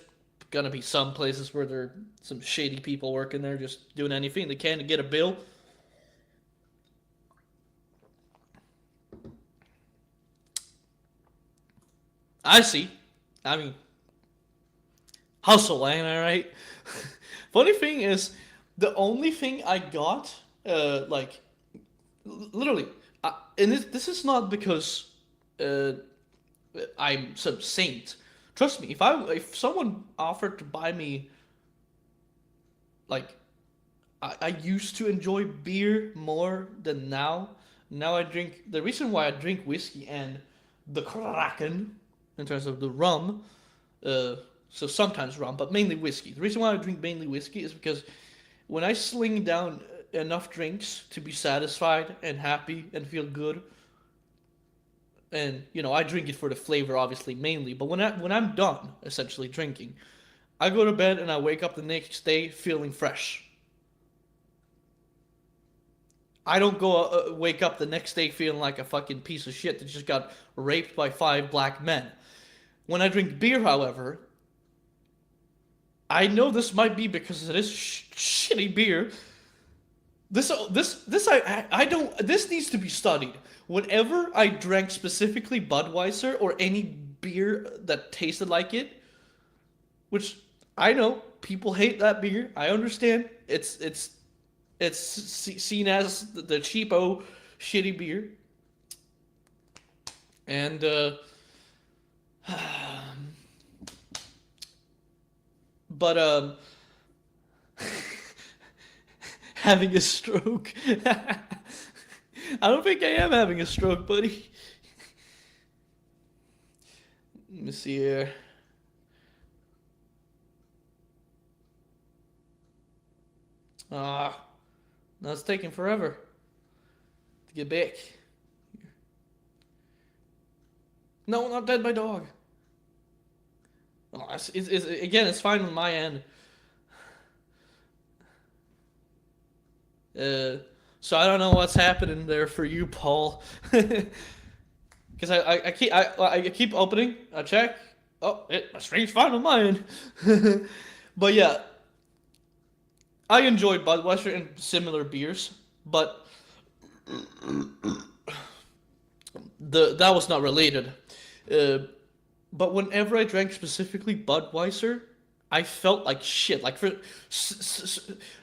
gonna be some places where there are some shady people working there just doing anything they can to get a bill. I see. I mean, hustle, ain't I right? Funny thing is, the only thing I got, like, literally, and this is not because I'm some saint. Trust me, if someone offered to buy me, like, I used to enjoy beer more than now. Now I drink. The reason why I drink whiskey and the Kraken, in terms of the rum, so sometimes rum, but mainly whiskey. The reason why I drink mainly whiskey is because when I sling down enough drinks to be satisfied and happy and feel good, and I drink it for the flavor, obviously mainly. But when I'm done, essentially drinking, I go to bed and I wake up the next day feeling fresh. I don't go wake up the next day feeling like a fucking piece of shit that just got raped by 5 black men. When I drink beer, however, I know this might be because it is shitty beer. This I don't. This needs to be studied. Whenever I drank specifically Budweiser or any beer that tasted like it, which I know people hate that beer. I understand. It's seen as the cheapo, shitty beer, and but having a stroke. I don't think I am having a stroke, buddy. Let me see here. Ah, no, it's taking forever to get back. No, not dead, my dog. Oh, again, it's fine on my end. So I don't know what's happening there for you, Paul. Because I keep opening. I check. Oh, my screen's fine on my end. But yeah, I enjoyed Budweiser and similar beers, but that was not related. But whenever I drank specifically Budweiser, I felt like shit. Like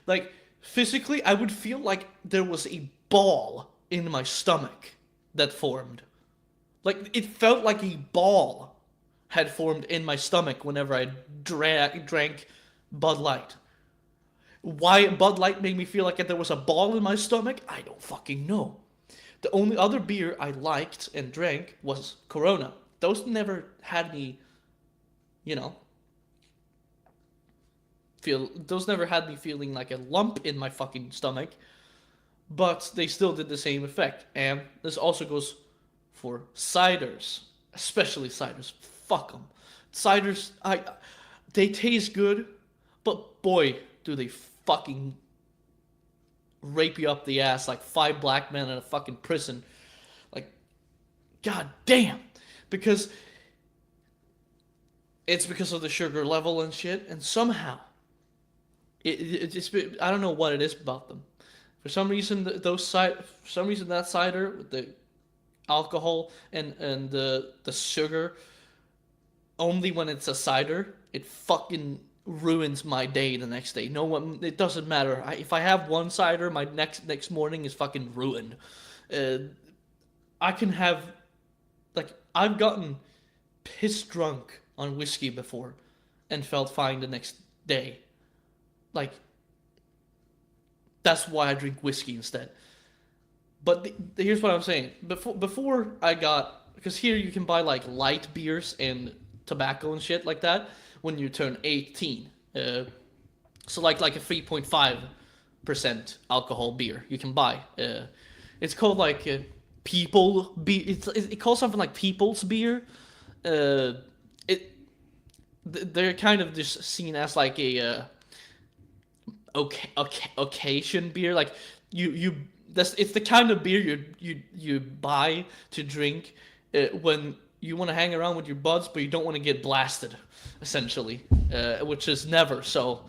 like physically, I would feel like there was a ball in my stomach that formed. Like it felt like a ball had formed in my stomach whenever I drank Bud Light. Why Bud Light made me feel like there was a ball in my stomach, I don't fucking know. The only other beer I liked and drank was Corona. Those never had me, you know, those never had me feeling like a lump in my fucking stomach, but they still did the same effect. And this also goes for ciders, especially ciders. Fuck them. Ciders, they taste good, but boy, do they fucking rape you up the ass like 5 black men in a fucking prison. Like, god damn. Because it's because of the sugar level and shit, and somehow it just, I don't know what it is about them. For some reason, that cider with the alcohol and the sugar, only when it's a cider, it fucking ruins my day the next day. No one, it doesn't matter. If I have one cider, my next morning is fucking ruined. I can have, like, I've gotten piss drunk on whiskey before and felt fine the next day. Like, that's why I drink whiskey instead. But here's what I'm saying. Before I got, because here you can buy like light beers and tobacco and shit like that when you turn 18. So like a 3.5% alcohol beer you can buy. It's called like people beer. It calls something like people's beer. They're kind of just seen as like a occasion beer. Like it's the kind of beer you buy to drink when you want to hang around with your buds, but you don't want to get blasted, essentially, which is never. So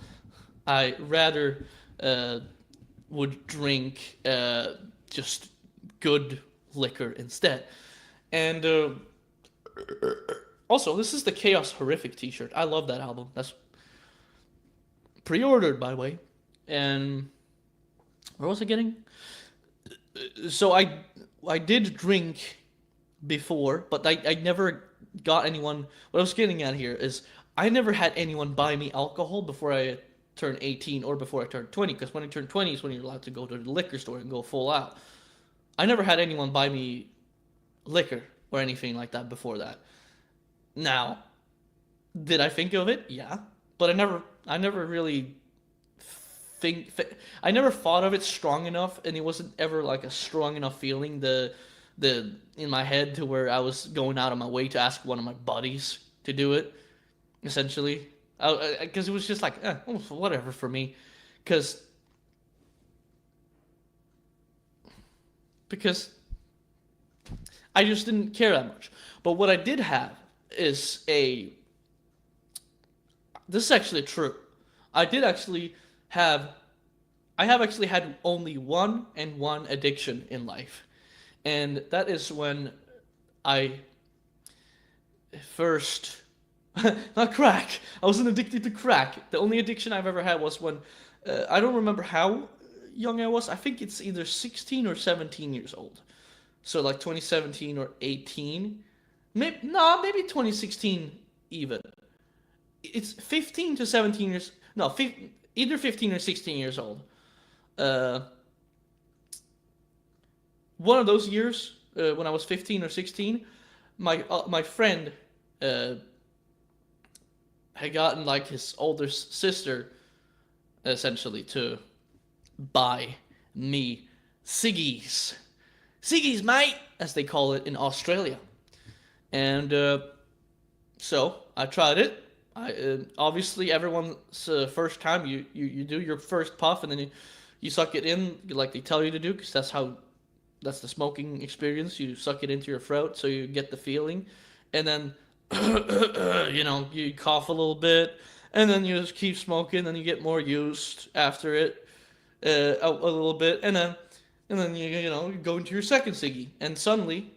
I rather would drink just good liquor instead. And also, this is the Chaos Horrific t-shirt. I love that album. That's pre-ordered, by the way. And where was I getting? So I did drink before, but I never got anyone. What I was getting at here is I never had anyone buy me alcohol before I turned 18 or before I turned 20, because when I turned 20 is when you're allowed to go to the liquor store and go full out. I never had anyone buy me liquor or anything like that before that. Now, did I think of it? Yeah, but I never really I never thought of it strong enough, and it wasn't ever like a strong enough feeling the in my head to where I was going out of my way to ask one of my buddies to do it. Essentially, because it was just like whatever for me, because I just didn't care that much. But what I did have is this is actually true. I have actually had only one addiction in life. And that is when I first, not crack. I wasn't addicted to crack. The only addiction I've ever had was when, I don't remember how young I was. I think it's either 16 or 17 years old. So like 2017 or 18. Maybe 2016 even. It's 15 to 17 years, no, either 15 or 16 years old. One of those years, when I was 15 or 16, my friend had gotten like his older sister, essentially, to buy me ciggies, mate, as they call it in Australia. And so I tried it. Obviously everyone's first time you do your first puff and then you suck it in like they tell you to do, because that's the smoking experience. You suck it into your throat so you get the feeling, and then you cough a little bit, and then you just keep smoking, and you get more used after it a little bit, and then you go into your second ciggy, and suddenly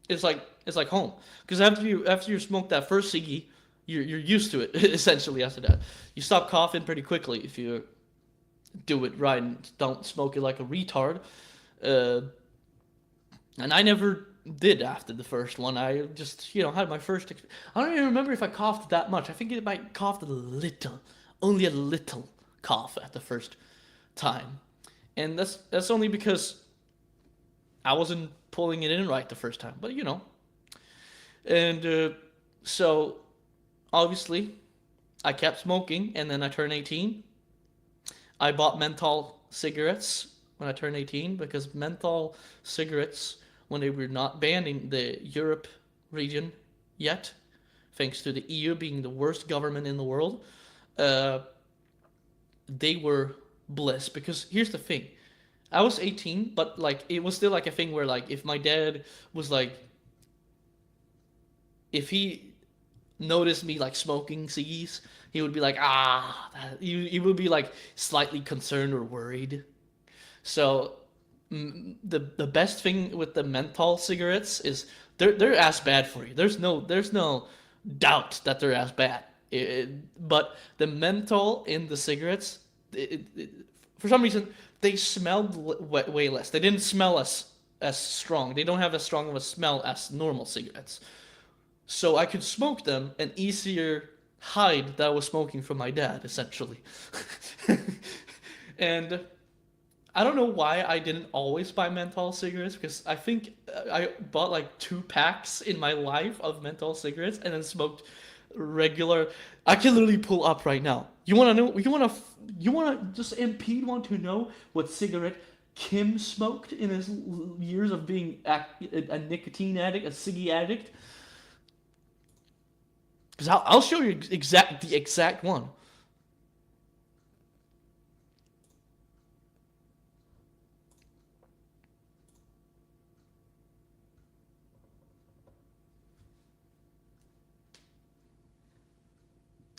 it's like home, because after you smoke that first ciggy, you're used to it essentially after that. You stop coughing pretty quickly if you do it right and don't smoke it like a retard. Uh, and I never did after the first one. I just, had my first. I don't even remember if I coughed that much. I think I might coughed a little, only a little cough at the first time, and that's only because I wasn't pulling it in right the first time. But and so obviously I kept smoking, and then I turned 18. I bought menthol cigarettes when I turned 18 because menthol cigarettes, when they were not banned in the Europe region yet, thanks to the EU being the worst government in the world, they were bliss. Because here's the thing, I was 18, but like it was still like a thing where like if my dad was like, if he noticed me like smoking ciggies, he would be like, he would be like slightly concerned or worried. So the best thing with the menthol cigarettes is they're as bad for you. There's no doubt that they're as bad. But the menthol in the cigarettes, for some reason, they smelled way less. They didn't smell as strong. They don't have as strong of a smell as normal cigarettes. So I could smoke them and easier hide that I was smoking from my dad, essentially. And I don't know why I didn't always buy menthol cigarettes, because I think I bought like 2 packs in my life of menthol cigarettes and then smoked regular. I can literally pull up right now. You want to know? You want to just impede want to know what cigarette Kim smoked in his years of being a nicotine addict, a ciggy addict? Because I'll show you the exact one.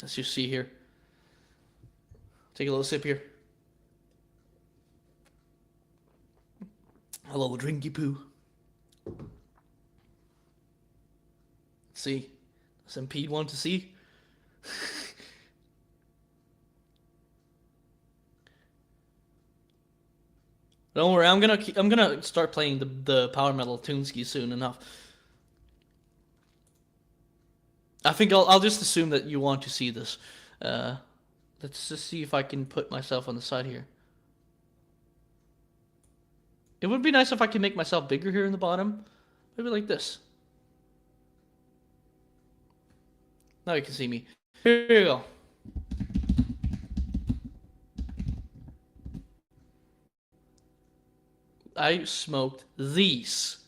Let's just see here. Take a little sip here. A little drinky poo. See? Does impede want to see? Don't worry, I'm gonna start playing the power metal Toonski soon enough. I think I'll just assume that you want to see this. Let's just see if I can put myself on the side here. It would be nice if I could make myself bigger here in the bottom. Maybe like this. Now you can see me. Here you go. I smoked these.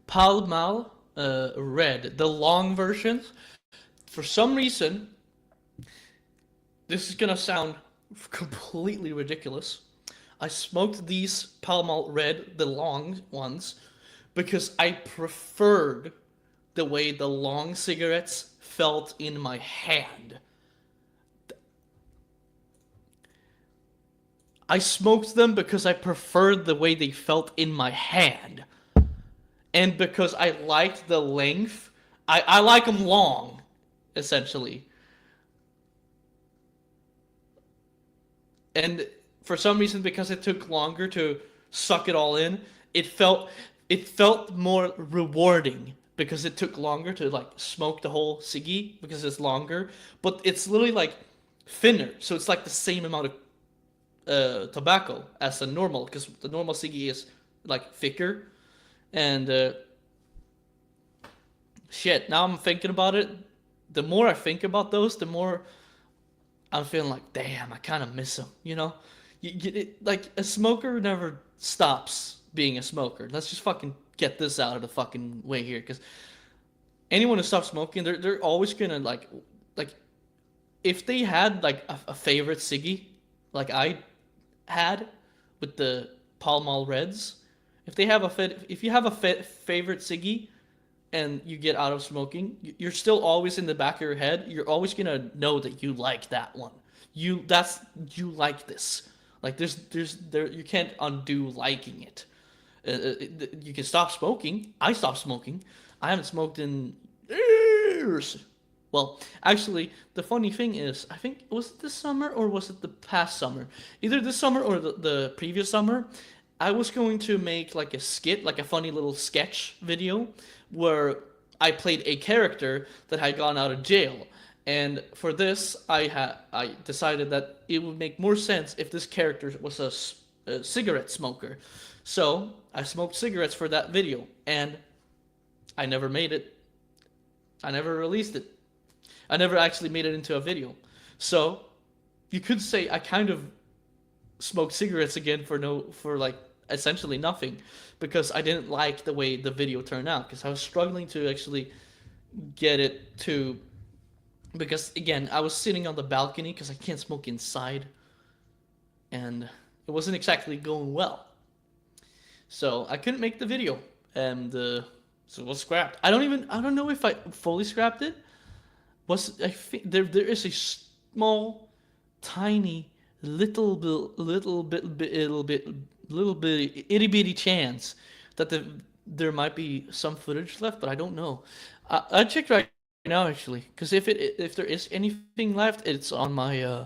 Pall Mall Red, the long versions. For some reason, this is gonna sound completely ridiculous. I smoked these Pall Mall Red, the long ones, because I preferred the way the long cigarettes felt in my hand. I smoked them because I preferred the way they felt in my hand. And because I liked the length. I like them long, essentially. And for some reason, because it took longer to suck it all in, it felt more rewarding because it took longer to like smoke the whole ciggy because it's longer. But it's literally like thinner, so it's like the same amount of tobacco as the normal, because the normal ciggy is like thicker. And shit, now I'm thinking about it. The more I think about those, the more I'm feeling like, damn, I kind of miss them. Like a smoker never stops being a smoker. Let's just fucking get this out of the fucking way here, because anyone who stops smoking, they're always gonna like if they had like a favorite ciggy, like I had with the Pall Mall Reds. If you have a favorite ciggy and you get out of smoking, you're still always in the back of your head. You're always gonna know that you like that one. You like this. Like you can't undo liking it. You can stop smoking. I stopped smoking. I haven't smoked in years. Well, actually, the funny thing is, I think, was it this summer or was it the past summer? Either this summer or the previous summer, I was going to make like a skit, like a funny little sketch video where I played a character that had gone out of jail. And for this, I decided that it would make more sense if this character was a cigarette smoker. So I smoked cigarettes for that video, and I never made it. I never released it. I never actually made it into a video. So you could say I kind of smoked cigarettes again for like essentially nothing, because I didn't like the way the video turned out, because I was struggling to actually get it to, because again, I was sitting on the balcony because I can't smoke inside, and it wasn't exactly going well. So I couldn't make the video, and so it was scrapped. I don't know if I fully scrapped it. I think there is a small, tiny, little bit itty bitty chance that there might be some footage left, but I don't know. I checked right now actually, because if there is anything left, it's on my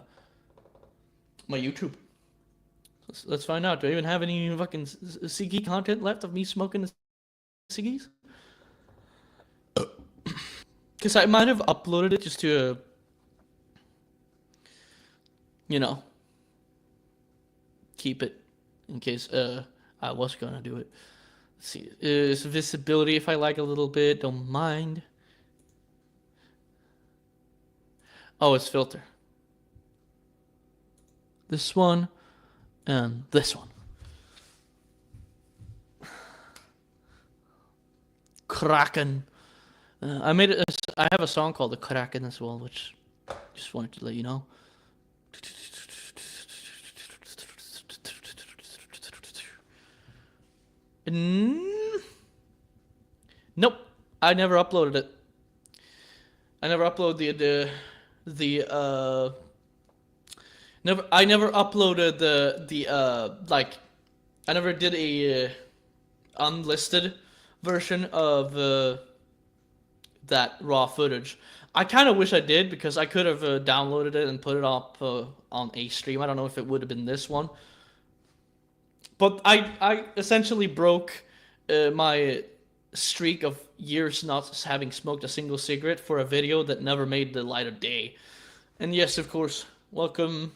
my YouTube. Let's find out. Do I even have any fucking ciggy content left of me smoking the ciggies? Because I might have uploaded it just to, keep it in case I was gonna do it. Let's see. Is visibility if I like a little bit, don't mind. Oh, it's filter. This one and this one. Kraken. I have a song called The Kraken as well, which just wanted to let you know. Nope, I never uploaded it. I never uploaded I never uploaded I never did a unlisted version of that raw footage. I kind of wish I did, because I could have downloaded it and put it up on a stream. I don't know if it would have been this one. But I essentially broke my streak of years not having smoked a single cigarette for a video that never made the light of day. And yes, of course, welcome,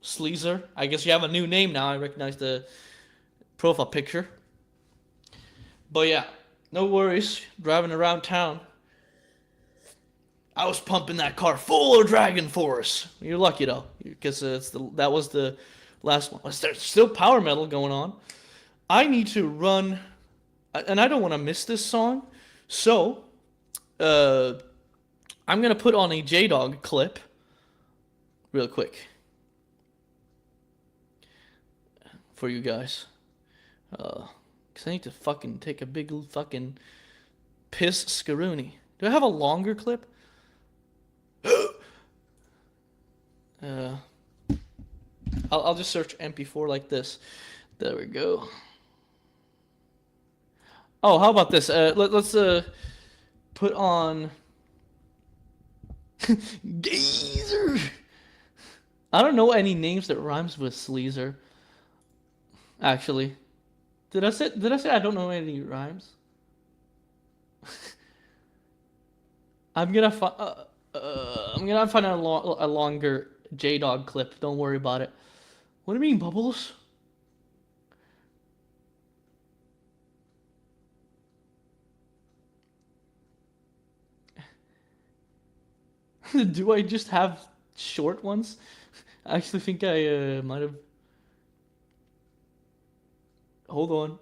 Sleazer. I guess you have a new name now. I recognize the profile picture. But yeah, no worries. Driving around town, I was pumping that car full of Dragon Force. You're lucky though, because that was the last one. There's still power metal going on. I need to run, and I don't want to miss this song, so I'm gonna put on a J-Dog clip real quick for you guys, because I need to fucking take a big fucking piss scaroony. Do I have a longer clip? I'll just search MP4 like this. There we go. Oh, how about this? Let's put on Gazer. I don't know any names that rhymes with Sleazer. Actually, did I say I don't know any rhymes? I'm gonna find a longer J-Dog clip. Don't worry about it. What do you mean, Bubbles? Do I just have short ones? I actually think I might have. Hold on.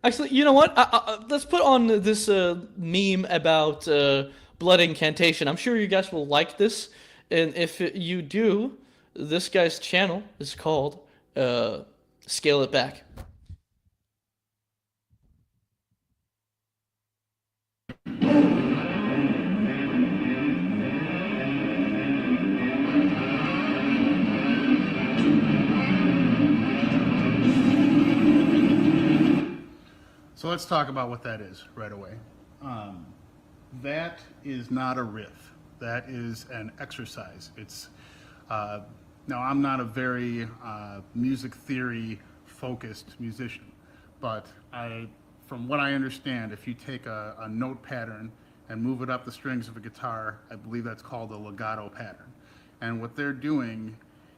Actually, you know what? Let's put on this meme about blood incantation. I'm sure you guys will like this. And if you do, this guy's channel is called Scale It Back. So let's talk about what that is right away. That is not a riff. That is an exercise. It's now I'm not a very music theory focused musician, but from what I understand, if you take a note pattern and move it up the strings of a guitar, I believe that's called a legato pattern. And what they're doing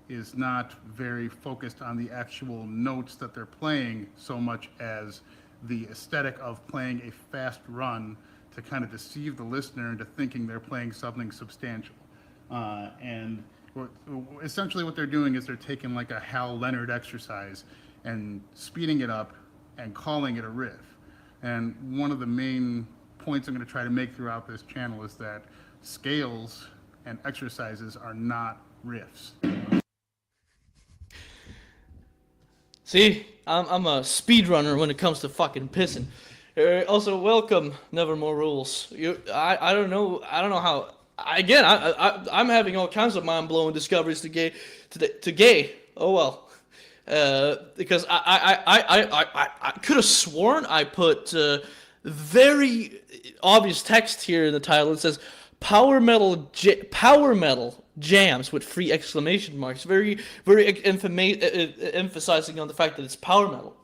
is not very focused on the actual notes that they're playing so much as the aesthetic of playing a fast run to kind of deceive the listener into thinking they're playing something substantial. And essentially what they're doing is they're taking like a Hal Leonard exercise and speeding it up and calling it a riff. And one of the main points I'm going to try to make throughout this channel is that scales and exercises are not riffs. See, I'm a speedrunner when it comes to fucking pissing. Also, welcome, Nevermore Rules. I don't know how. Again, I'm having all kinds of mind blowing discoveries to gay. Oh well, because I could have sworn I put very obvious text here in the title. It says power metal jams with 3 exclamation marks. Very emphasizing on the fact that it's power metal.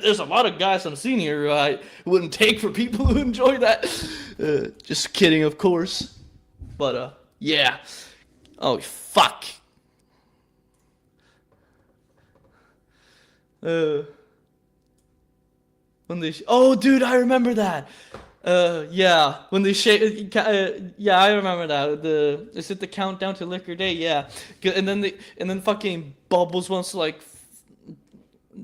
There's a lot of guys I'm seeing here who I wouldn't take for people who enjoy that. Just kidding, of course. But, yeah. Oh, fuck. When they... Oh, dude, I remember that. Yeah. When they shake... yeah, I remember that. Is it the Countdown to Liquor Day? Yeah. And then fucking Bubbles wants to, like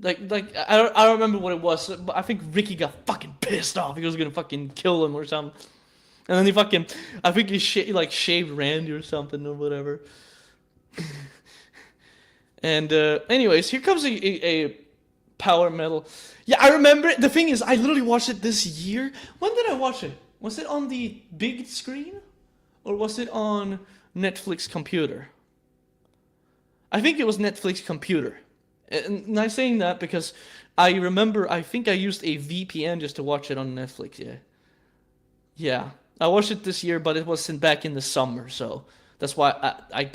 I don't remember what it was, but I think Ricky got fucking pissed off. He was gonna fucking kill him or something. And then I think he shaved Randy or something or whatever. And anyways, here comes a power metal. Yeah, I remember it. The thing is, I literally watched it this year. When did I watch it? Was it on the big screen? Or was it on Netflix computer? I think it was Netflix computer. And I'm saying that because I remember, I think I used a VPN just to watch it on Netflix, yeah. Yeah, I watched it this year, but it wasn't back in the summer, so that's why I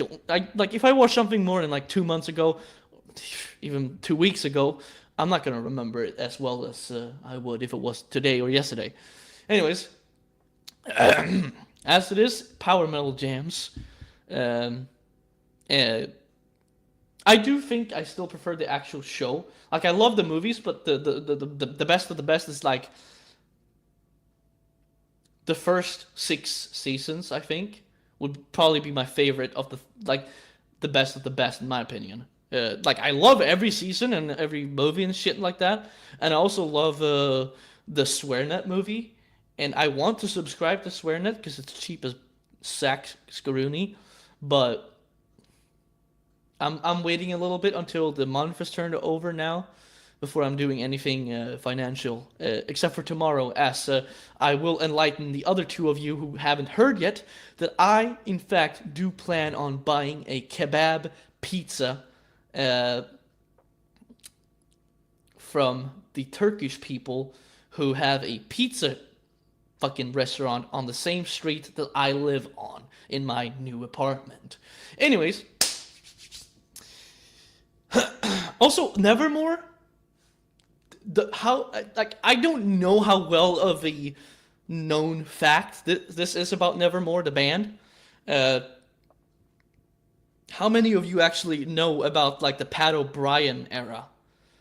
like, if I watched something more than like 2 months ago, even 2 weeks ago, I'm not going to remember it as well as I would if it was today or yesterday. Anyways, as it is, power metal jams. I do think I still prefer the actual show. Like, I love the movies, but the best of the best is like the first 6 seasons. I think would probably be my favorite of the best of the best in my opinion. Like, I love every season and every movie and shit like that, and I also love the SwearNet movie. And I want to subscribe to SwearNet because it's cheap as sack scaroony, but I'm waiting a little bit until the month is turned over now before I'm doing anything financial, except for tomorrow, as I will enlighten the other 2 of you who haven't heard yet that I, in fact, do plan on buying a kebab pizza from the Turkish people who have a pizza fucking restaurant on the same street that I live on in my new apartment. Anyways, also Nevermore, I don't know how well of a known fact this is about Nevermore, the band. How many of you actually know about like the Pat O'Brien era?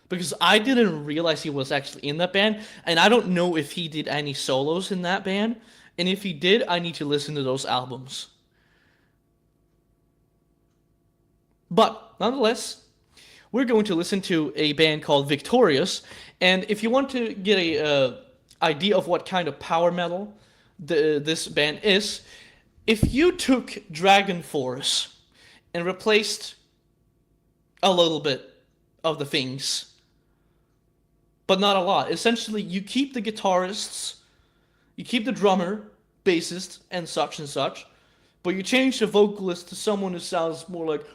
Because I didn't realize he was actually in that band, and I don't know if he did any solos in that band, and if he did, I need to listen to those albums. But nonetheless, we're going to listen to a band called Victorious, and if you want to get a idea of what kind of power metal this band is, if you took Dragon Force and replaced a little bit of the things, but not a lot. Essentially, you keep the guitarists, you keep the drummer, bassist, and such, but you change the vocalist to someone who sounds more like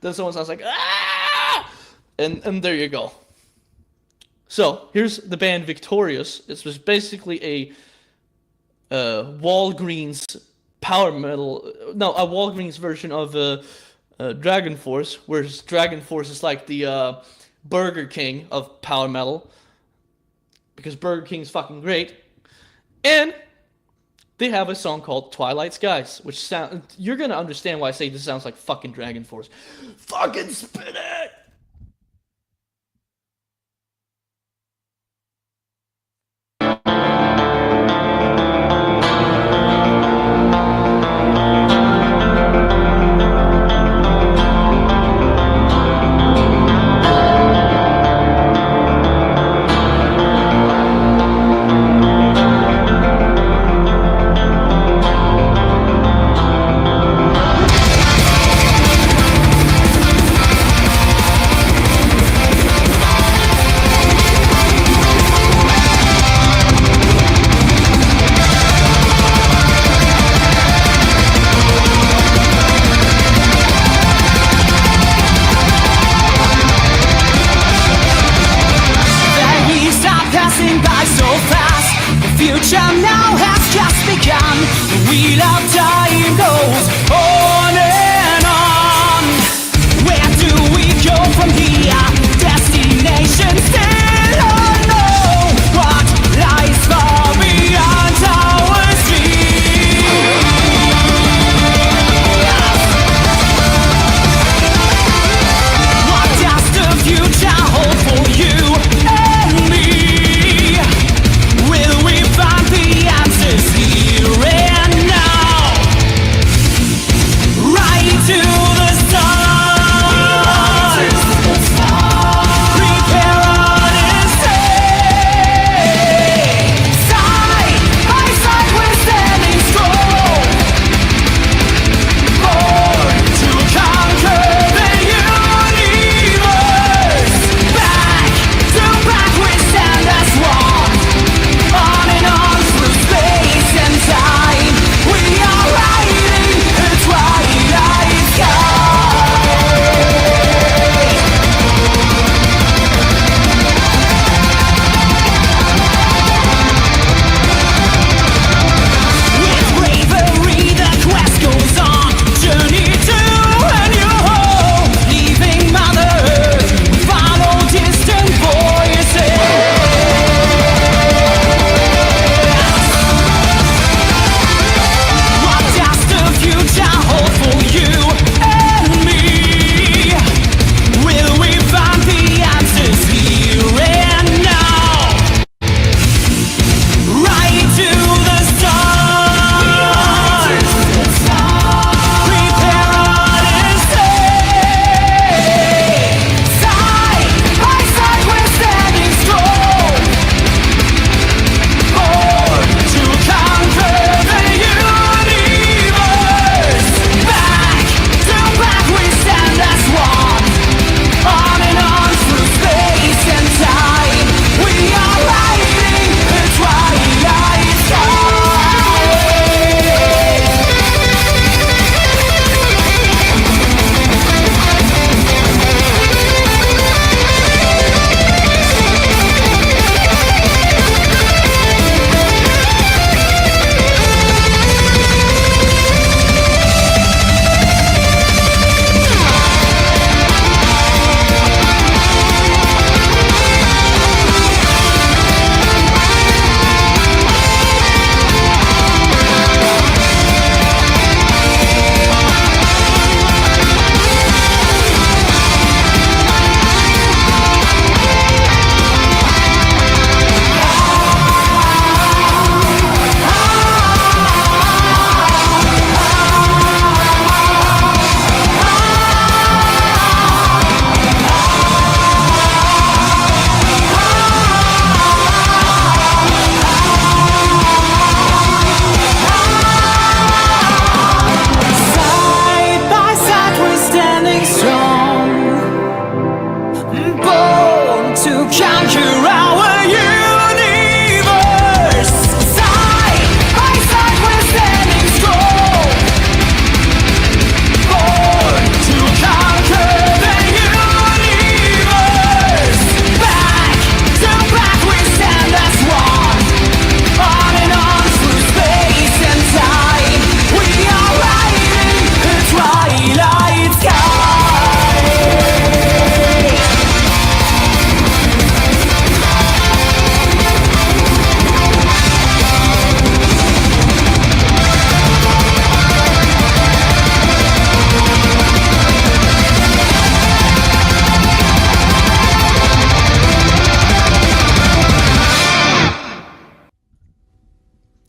than someone sounds like ah! And there you go. So here's the band Victorious. This was basically a Walgreens power metal, no, a Walgreens version of Dragon Force, whereas Dragon Force is like the Burger King of power metal, because Burger King's fucking great. And they have a song called Twilight Skies, which you're gonna understand why I say this sounds like fucking Dragon Force. Fucking spin it!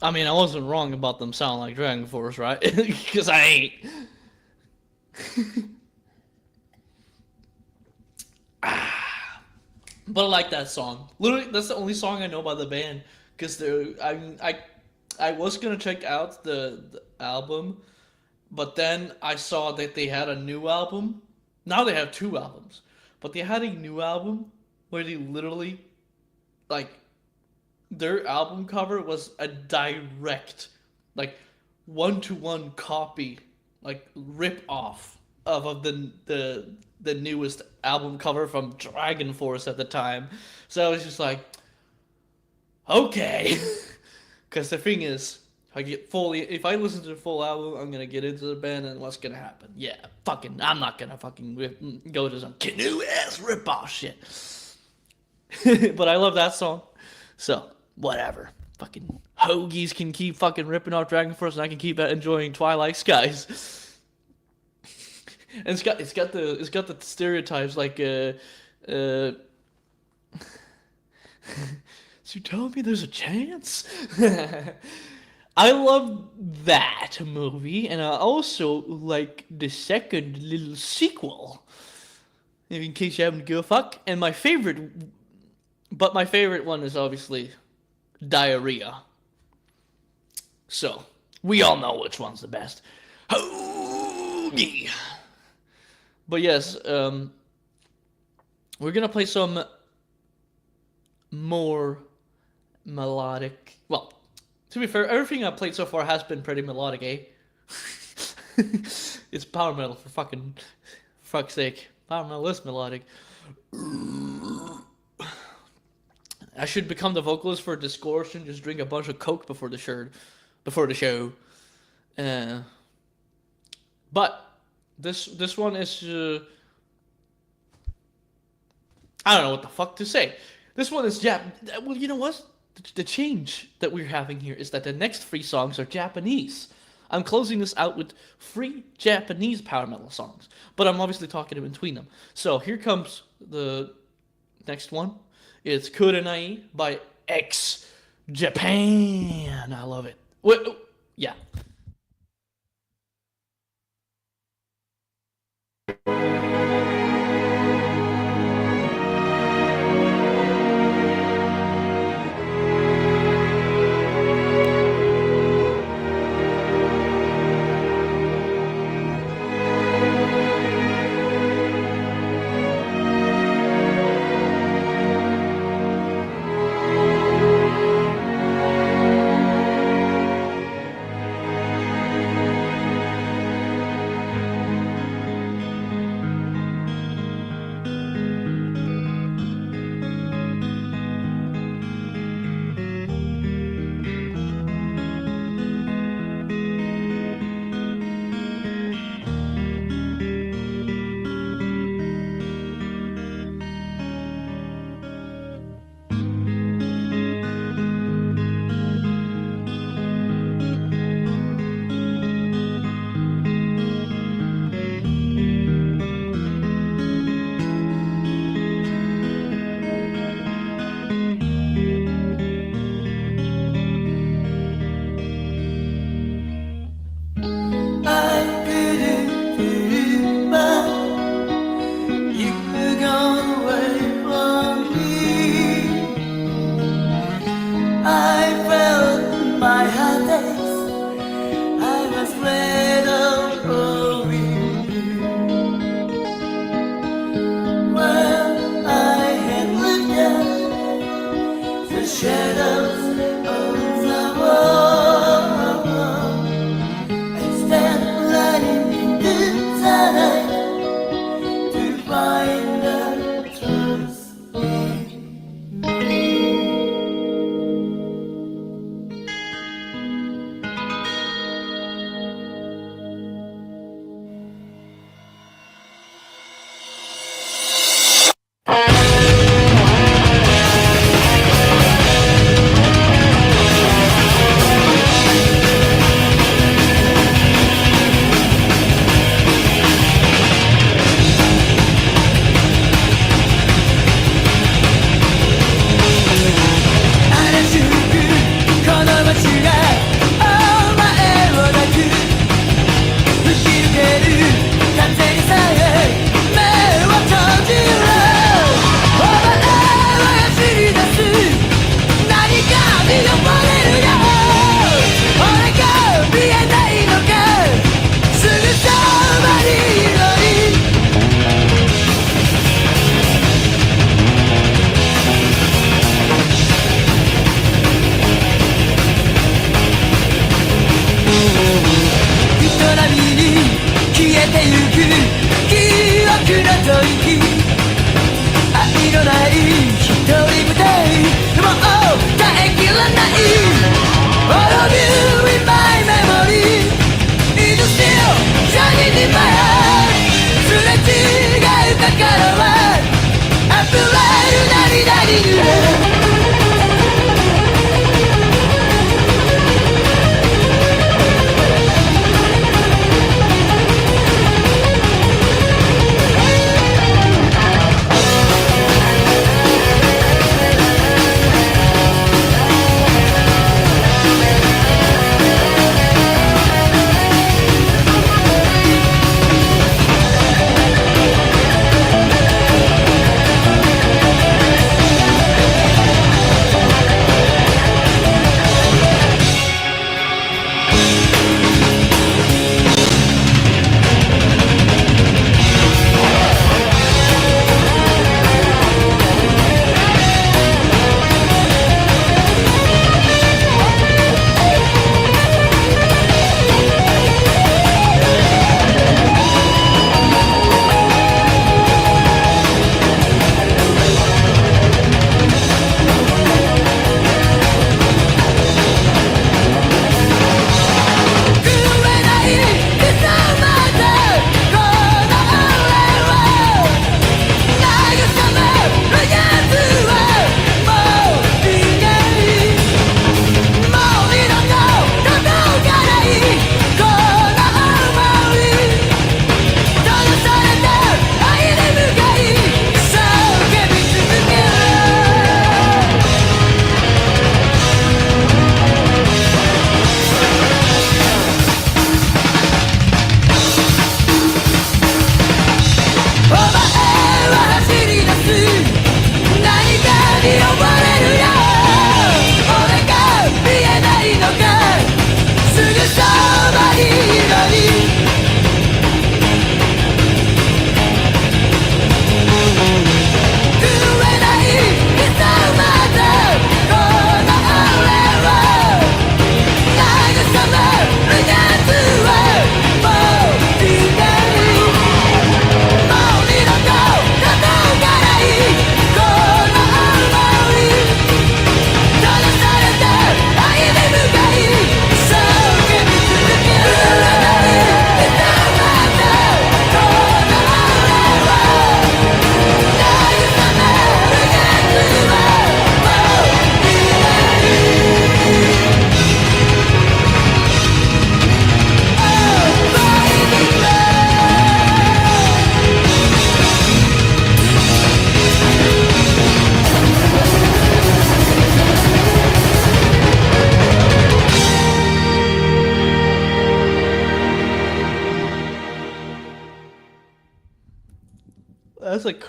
I mean, I wasn't wrong about them sounding like Dragon Force, right? Because I ain't. But I like that song. Literally, that's the only song I know by the band. Because I was gonna check out the album, but then I saw that they had a new album. Now they have two albums, but they had a new album where they literally, like, their album cover was a direct, like, one-to-one copy, like, rip off of the newest album cover from Dragon Force at the time. So I was just like, okay. Because the thing is, if I listen to the full album, I'm gonna get into the band, and what's gonna happen? Yeah, I'm not gonna go to some canoe ass rip off shit. But I love that song, so whatever. Fucking hoagies can keep fucking ripping off Dragon Force, and I can keep enjoying Twilight Skies. And it's got the stereotypes like so you telling me there's a chance? I love that movie, and I also like the second little sequel. In case you haven't give a fuck. And my favorite one is obviously Diarrhea. So, we all know which one's the best. Hoagie! But yes, we're gonna play some more melodic. Well, to be fair, everything I've played so far has been pretty melodic, eh? It's power metal for fuck's sake. Power metal is melodic. I should become the vocalist for Discourse and just drink a bunch of Coke before the show. But this one is I don't know what the fuck to say. This one is well, you know what? The change that we're having here is that the next 3 songs are Japanese. I'm closing this out with 3 Japanese power metal songs, but I'm obviously talking in between them. So here comes the next one. It's Kurenai by X Japan. I love it. Yeah. てゆく記憶の吐息愛のない一人舞台もう耐えきれない All of you in my memory Is still shining in my heart すれ違う心は溢れる涙に濡れ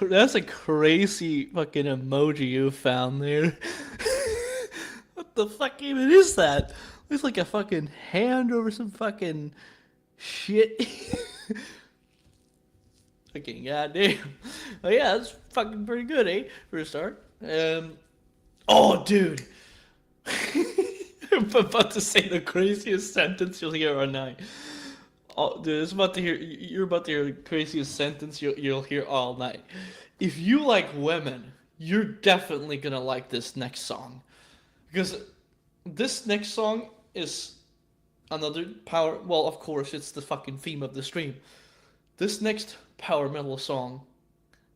That's a crazy fucking emoji you found there. What the fuck even is that? Looks like a fucking hand over some fucking shit. Fucking goddamn. Oh yeah, that's fucking pretty good, eh? For a start. Oh, dude. I'm about to say the craziest sentence you'll hear all night. Oh, dude, you're about to hear the craziest sentence you'll hear all night. If you like women, you're definitely gonna like this next song. Because this next song is another power, well, of course, it's the fucking theme of the stream. This next power metal song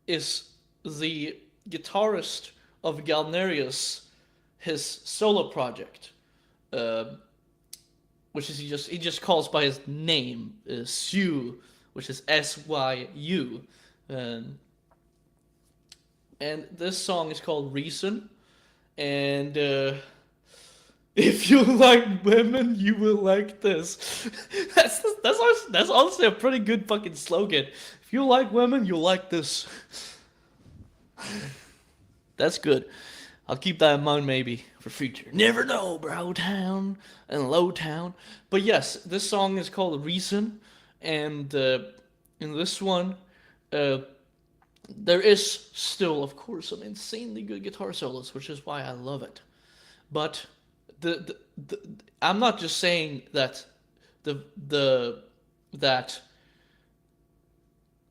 is the guitarist of Galnerius, his solo project. Which is he just calls by his name, Syu, which is SYU. And this song is called Reason. And if you like women, you will like this. That's honestly a pretty good fucking slogan. If you like women, you'll like this. That's good. I'll keep that in mind maybe for future. Never know, bro town and low town. But yes, this song is called Reason, and in this one, there is still, of course, some insanely good guitar solos, which is why I love it. But I'm not just saying that that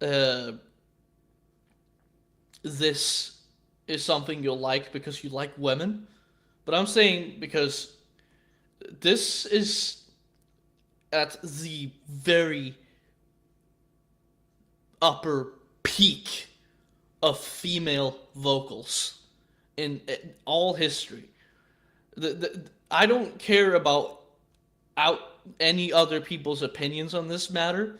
uh, this is something you'll like because you like women, but I'm saying because this is at the very upper peak of female vocals in all history. I don't care about any other people's opinions on this matter.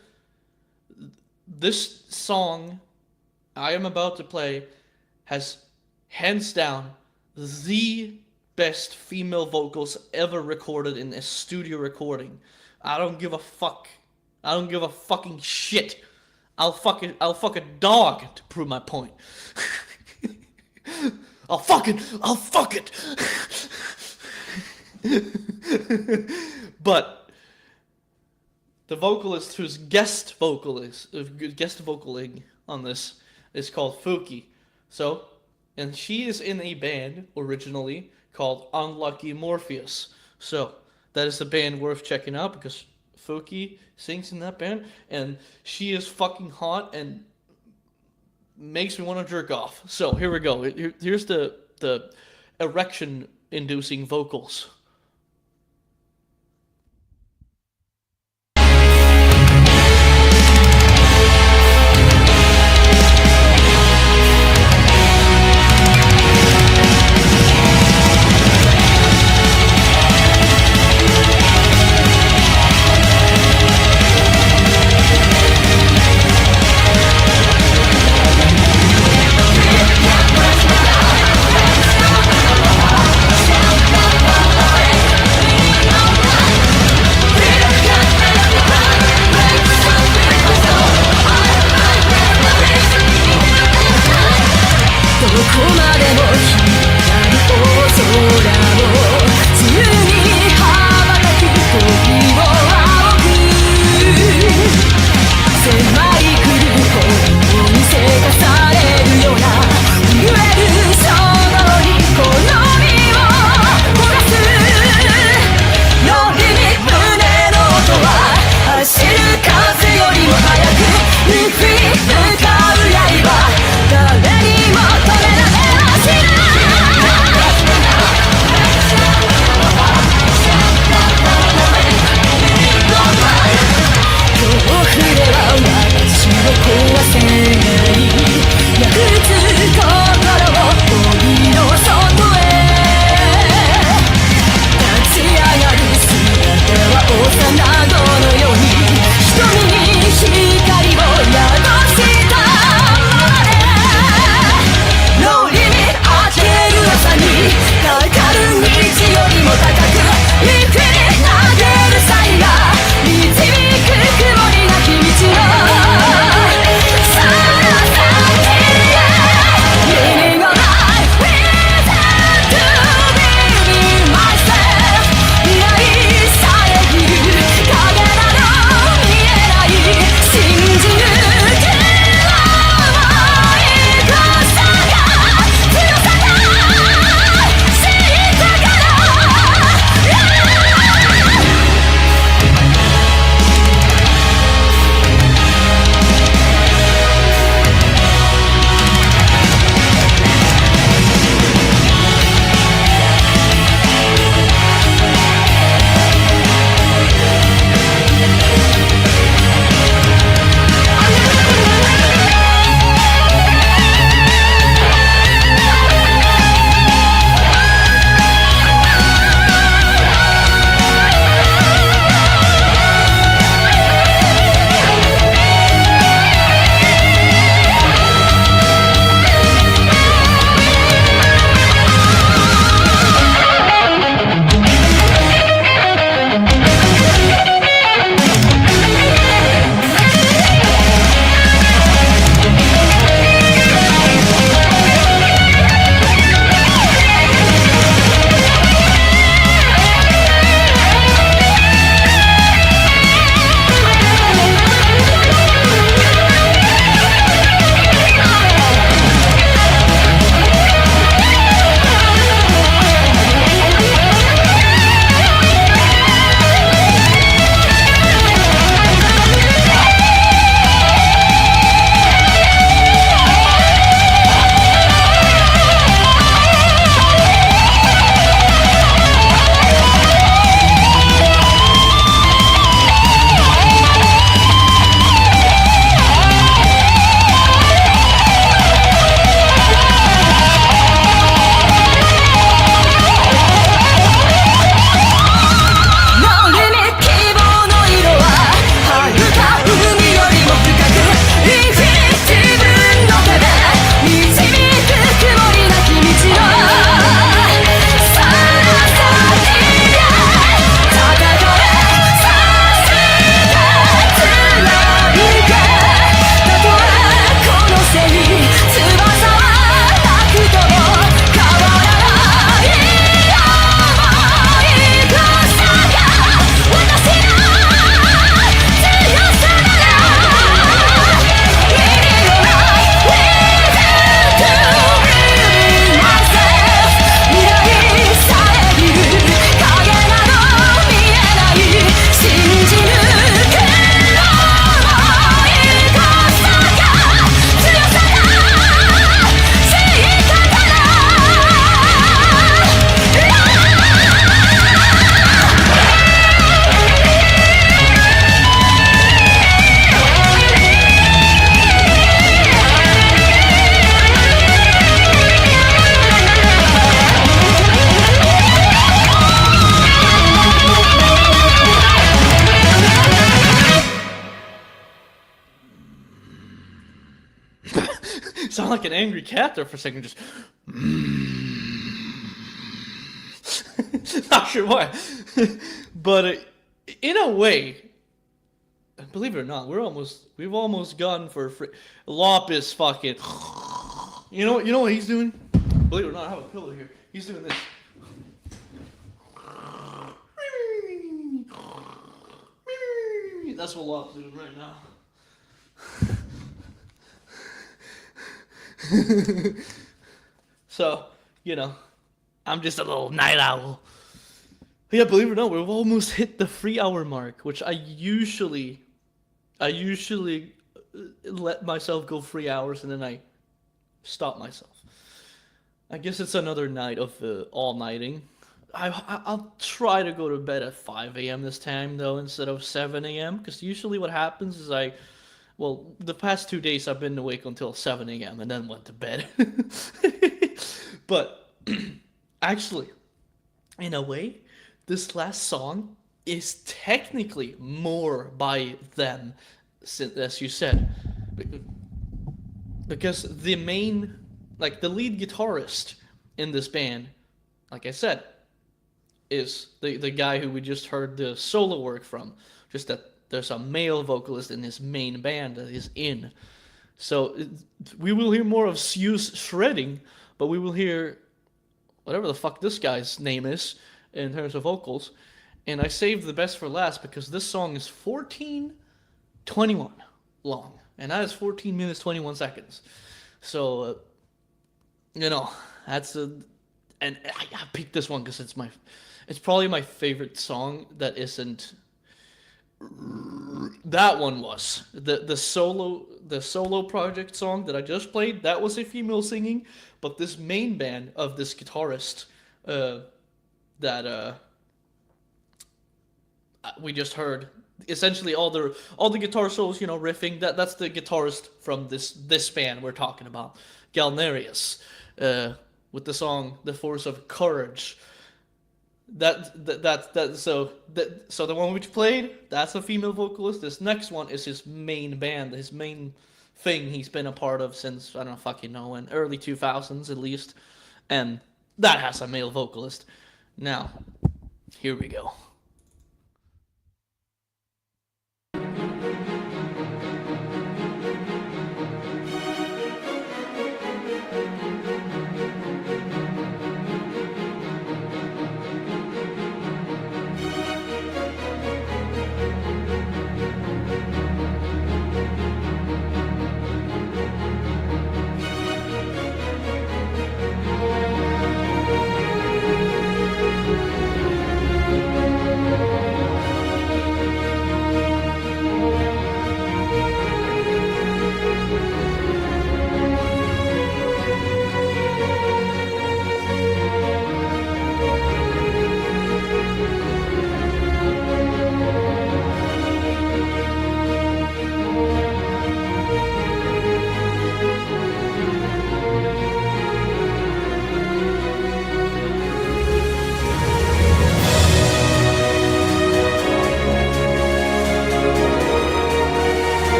This song I am about to play has hands down the best female vocals ever recorded in a studio recording. I don't give a fuck. I don't give a fucking shit. I'll fuck a dog to prove my point. I'll fuck it. But the vocalist who's guest vocaling on this is called Fuki. So, and she is in a band originally called Unlucky Morpheus. So, that is a band worth checking out because Fuki sings in that band and she is fucking hot and makes me want to jerk off. So, here we go. Here's the erection inducing vocals. We'll sound like an angry cat there for a second. Just not sure why, but in a way, believe it or not, we've almost gone for free. Lop is fucking. You know what he's doing? Believe it or not, I have a pillow here. He's doing this. That's what Lop's doing right now. So, I'm just a little night owl. Yeah, believe it or not, we've almost hit the 3-hour mark, which I usually let myself go 3 hours and then I stop myself. I guess it's another night of all-nighting. I'll try to go to bed at 5 a.m. this time, though, instead of 7 a.m., because usually what happens is the past 2 days I've been awake until 7 a.m. and then went to bed. But, actually, in a way, this last song is technically more by them, as you said. Because the main, the lead guitarist in this band, like I said, is the guy who we just heard the solo work from. Just that there's a male vocalist in his main band that is in. So we will hear more of Sue's shredding, but we will hear whatever the fuck this guy's name is in terms of vocals. And I saved the best for last because this song is 14:21 long. And that is 14 minutes, 21 seconds. So, that's and I picked this one because it's probably my favorite song that isn't. That one was the solo project song that I just played. That was a female singing, but this main band of this guitarist that we just heard, essentially all the guitar solos, riffing. That's the guitarist from this band we're talking about, Galnerius, with the song "The Force of Courage." So the one we played, that's a female vocalist. This next one is his main band, his main thing he's been a part of since, I don't fucking know, in early 2000s at least. And that has a male vocalist. Now, here we go.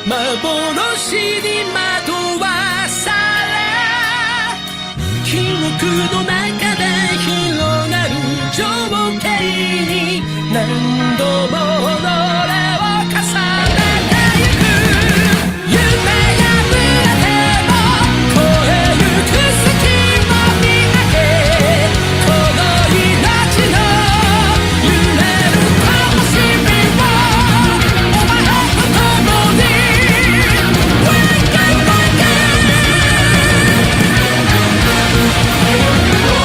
幻に惑わされ記憶の中で広がる情景に何度も己を重ねてゆく夢破れても越えゆく隙を見上げこの命の揺れる魂をお前と共に Wake up, wake up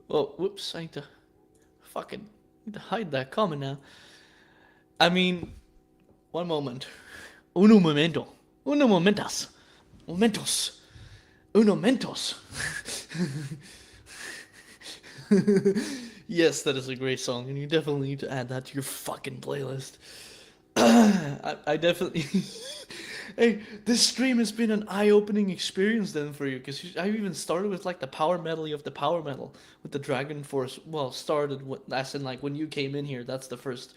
Well, whoops, I need to hide that comment now. I mean, one moment. Uno momento. Uno momentas. Momentos. Uno mentos. Yes, that is a great song, and you definitely need to add that to your fucking playlist. I definitely. Hey, this stream has been an eye-opening experience then for you, because I even started with like the power medley of the power metal with the Dragon Force. Well, as in like when you came in here, that's the first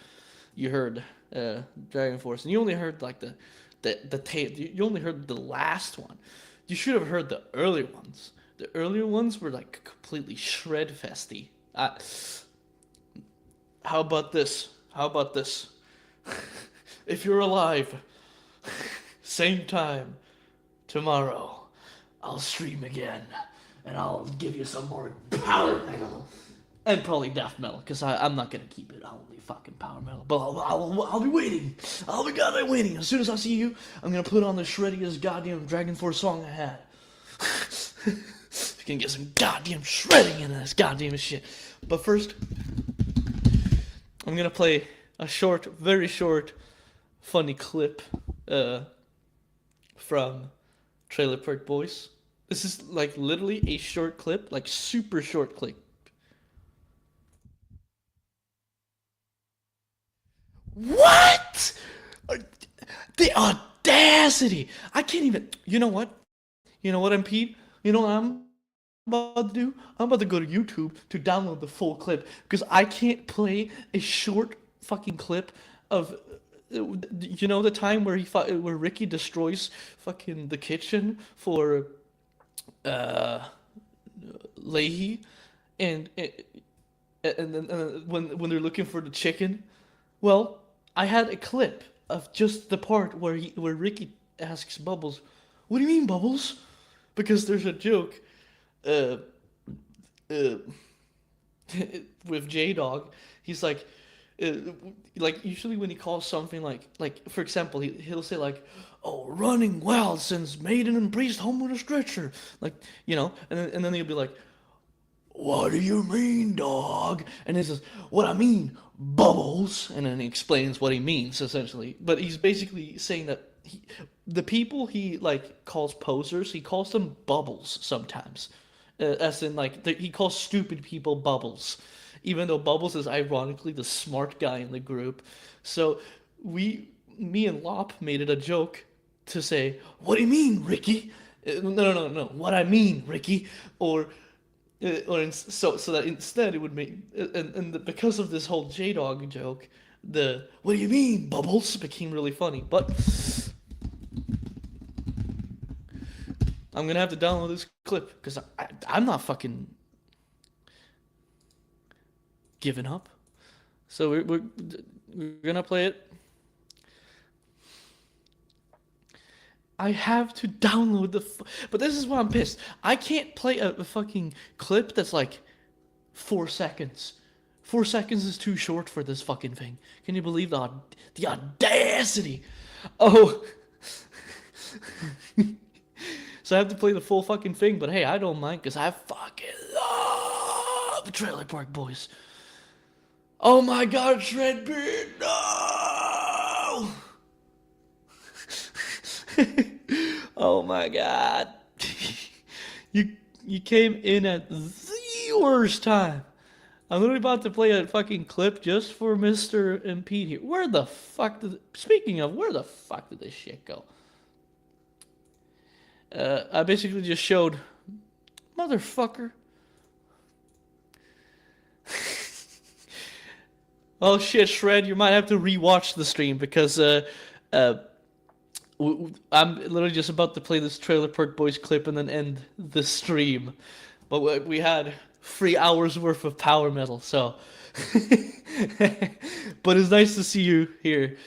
you heard Dragon Force, and you only heard like the tape. You only heard the last one. You should have heard the earlier ones. The earlier ones were like completely shred festy. How about this? How about this? If you're alive, same time tomorrow, I'll stream again, and I'll give you some more power metal, and probably death metal, because I'm not gonna keep it only fucking power metal. But I'll be waiting. I'll be goddamn waiting. As soon as I see you, I'm gonna put on the shreddiest goddamn Dragon Force song I had. You can get some goddamn shredding in this goddamn shit. But first, I'm gonna play a short, very short, funny clip from Trailer Park Boys. This is like literally a short clip, like super short clip. What? The audacity! I can't even. You know what? You know what, MP? You know what I'm about to do? I'm about to go to YouTube to download the full clip, because I can't play a short fucking clip of, you know, the time where where Ricky destroys fucking the kitchen for Leahy, and then when they're looking for the chicken. Well, I had a clip of just the part where Ricky asks Bubbles, "What do you mean, Bubbles?" Because there's a joke with J-Dog. He's like usually when he calls something like for example, he'll say like, "Oh, running wild since maiden and priest home with a stretcher," like, you know, and then he'll be like, "What do you mean, dog?" And he says, "What I mean, Bubbles," and then he explains what he means essentially. But he's basically saying that the people he like calls posers, he calls them Bubbles sometimes, as in like he calls stupid people Bubbles, even though Bubbles is ironically the smart guy in the group. So me and Lop made it a joke to say, "What do you mean, Ricky?" No. What I mean, Ricky, so that instead it would make because of this whole J-Dog joke, the "What do you mean, Bubbles?" became really funny. But I'm gonna have to download this clip because I'm not fucking giving up. So we're gonna play it. I have to download but this is why I'm pissed. I can't play a fucking clip that's like 4 seconds. 4 seconds is too short for this fucking thing. Can you believe the audacity? Oh. So I have to play the full fucking thing, but hey, I don't mind because I fucking love the Trailer Park Boys. Oh my god, Shredbeard, no! Oh my god. You came in at the worst time. I'm literally about to play a fucking clip just for Mr. and Pete here. Where the fuck speaking of, where the fuck did this shit go? I basically just showed, motherfucker. Oh shit, Shred, you might have to rewatch the stream because I'm literally just about to play this Trailer Park Boys clip and then end the stream. But we had 3 hours worth of power metal, so. But it's nice to see you here.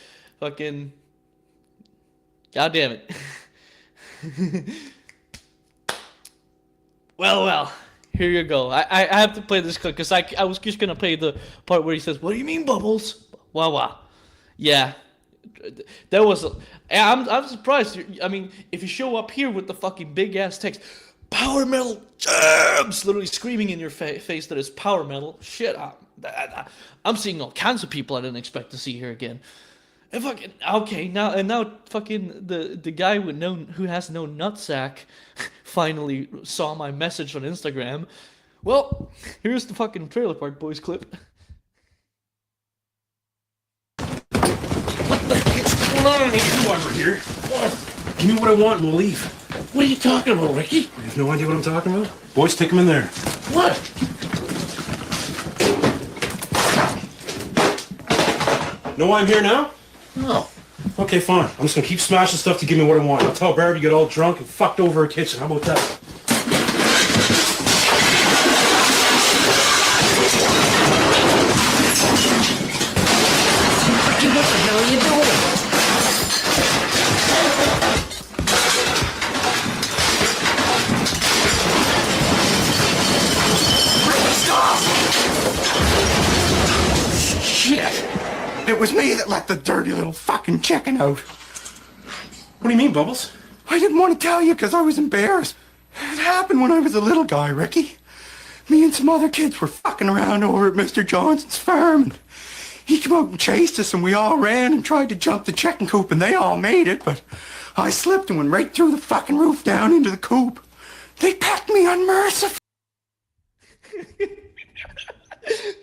Fucking. God damn it. Well, here you go. I have to play this clip because I was just gonna play the part where he says, "What do you mean, Bubbles?" Wow. Yeah, that was. I'm surprised. I mean, if you show up here with the fucking big ass text, power metal Jamz, literally screaming in your face that it's power metal. Shit, I'm seeing all kinds of people I didn't expect to see here again. And fucking okay, now fucking the guy who has no nutsack finally saw my message on Instagram. Well, here's the fucking Trailer Park Boys clip. Hold on, you over here. Give me what I want and we'll leave. What are you talking about, Ricky? You have no idea what I'm talking about? Boys, take him in there. What? Know why I'm here now? No. Okay, fine. I'm just gonna keep smashing stuff to give me what I want. I'll tell Barb you get all drunk and fucked over her kitchen. How about that? Ricky, what the hell are you doing? Shit! It was me that let the dirty little fucking chicken out. What do you mean, Bubbles? I didn't want to tell you because I was embarrassed. It happened when I was a little guy, Ricky. Me and some other kids were fucking around over at Mr. Johnson's farm. And he came out and chased us and we all ran and tried to jump the chicken coop and they all made it, but I slipped and went right through the fucking roof down into the coop. They pecked me unmercifully.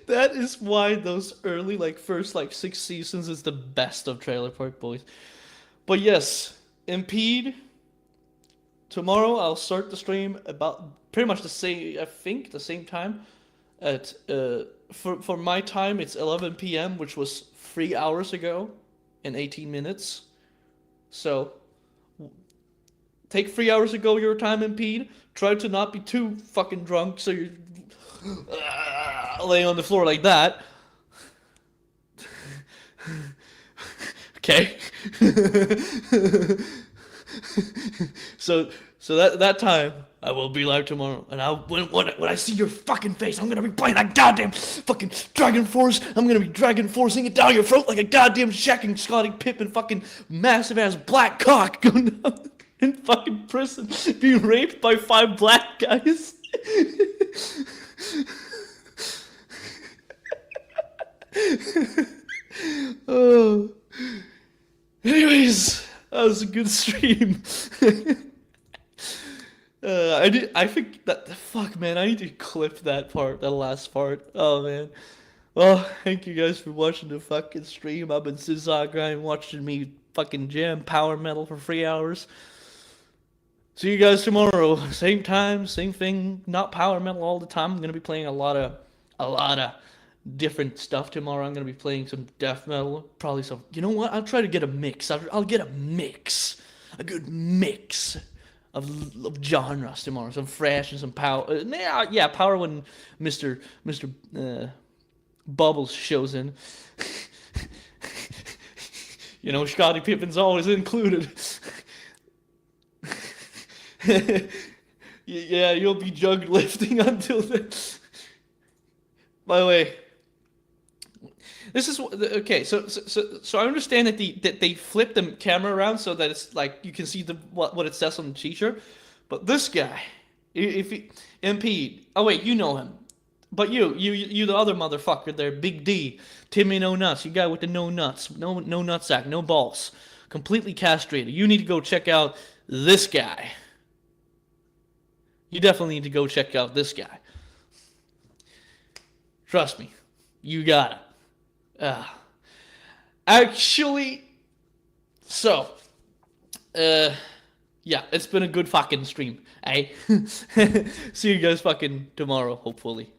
That is why those early, first 6 seasons is the best of Trailer Park Boys. But yes, Impede. Tomorrow I'll start the stream about pretty much the same time. At for my time it's 11 p.m., which was 3 hours ago and 18 minutes. So take 3 hours ago your time, Impede. Try to not be too fucking drunk so you're laying on the floor like that. Okay. so that time I will be live tomorrow, and when I see your fucking face, I'm gonna be playing that goddamn fucking Dragon Force. I'm gonna be Dragon Forcing it down your throat like a goddamn Shaq and Scottie Pippen fucking massive ass black cock going down in fucking prison, being raped by 5 black guys. Oh. Anyways, that was a good stream. I think that fuck, man. I need to clip that last part. Oh man. Well, thank you guys for watching the fucking stream. I've been Sizagra watching me fucking jam power metal for 3 hours. See you guys tomorrow. Same time, same thing. Not power metal all the time. I'm gonna be playing a lot of different stuff tomorrow. I'm gonna be playing some death metal, probably some. You know what? I'll try to get a mix. I'll get a good mix of genres tomorrow. Some fresh and some power. Yeah, power when Mr. Bubbles shows in. You know, Scottie Pippen's always included. Yeah, you'll be jug lifting until then. By the way, this is okay. So I understand that they flip the camera around so that it's like you can see what it says on the t-shirt. But this guy, if he Impede. Oh wait, you know him. But you the other motherfucker there, Big D, Timmy No Nuts, you guy with the no nuts, no nutsack, no balls, completely castrated. You need to go check out this guy. You definitely need to go check out this guy. Trust me, you got it. Actually, so, yeah, it's been a good fucking stream, eh? See you guys fucking tomorrow, hopefully.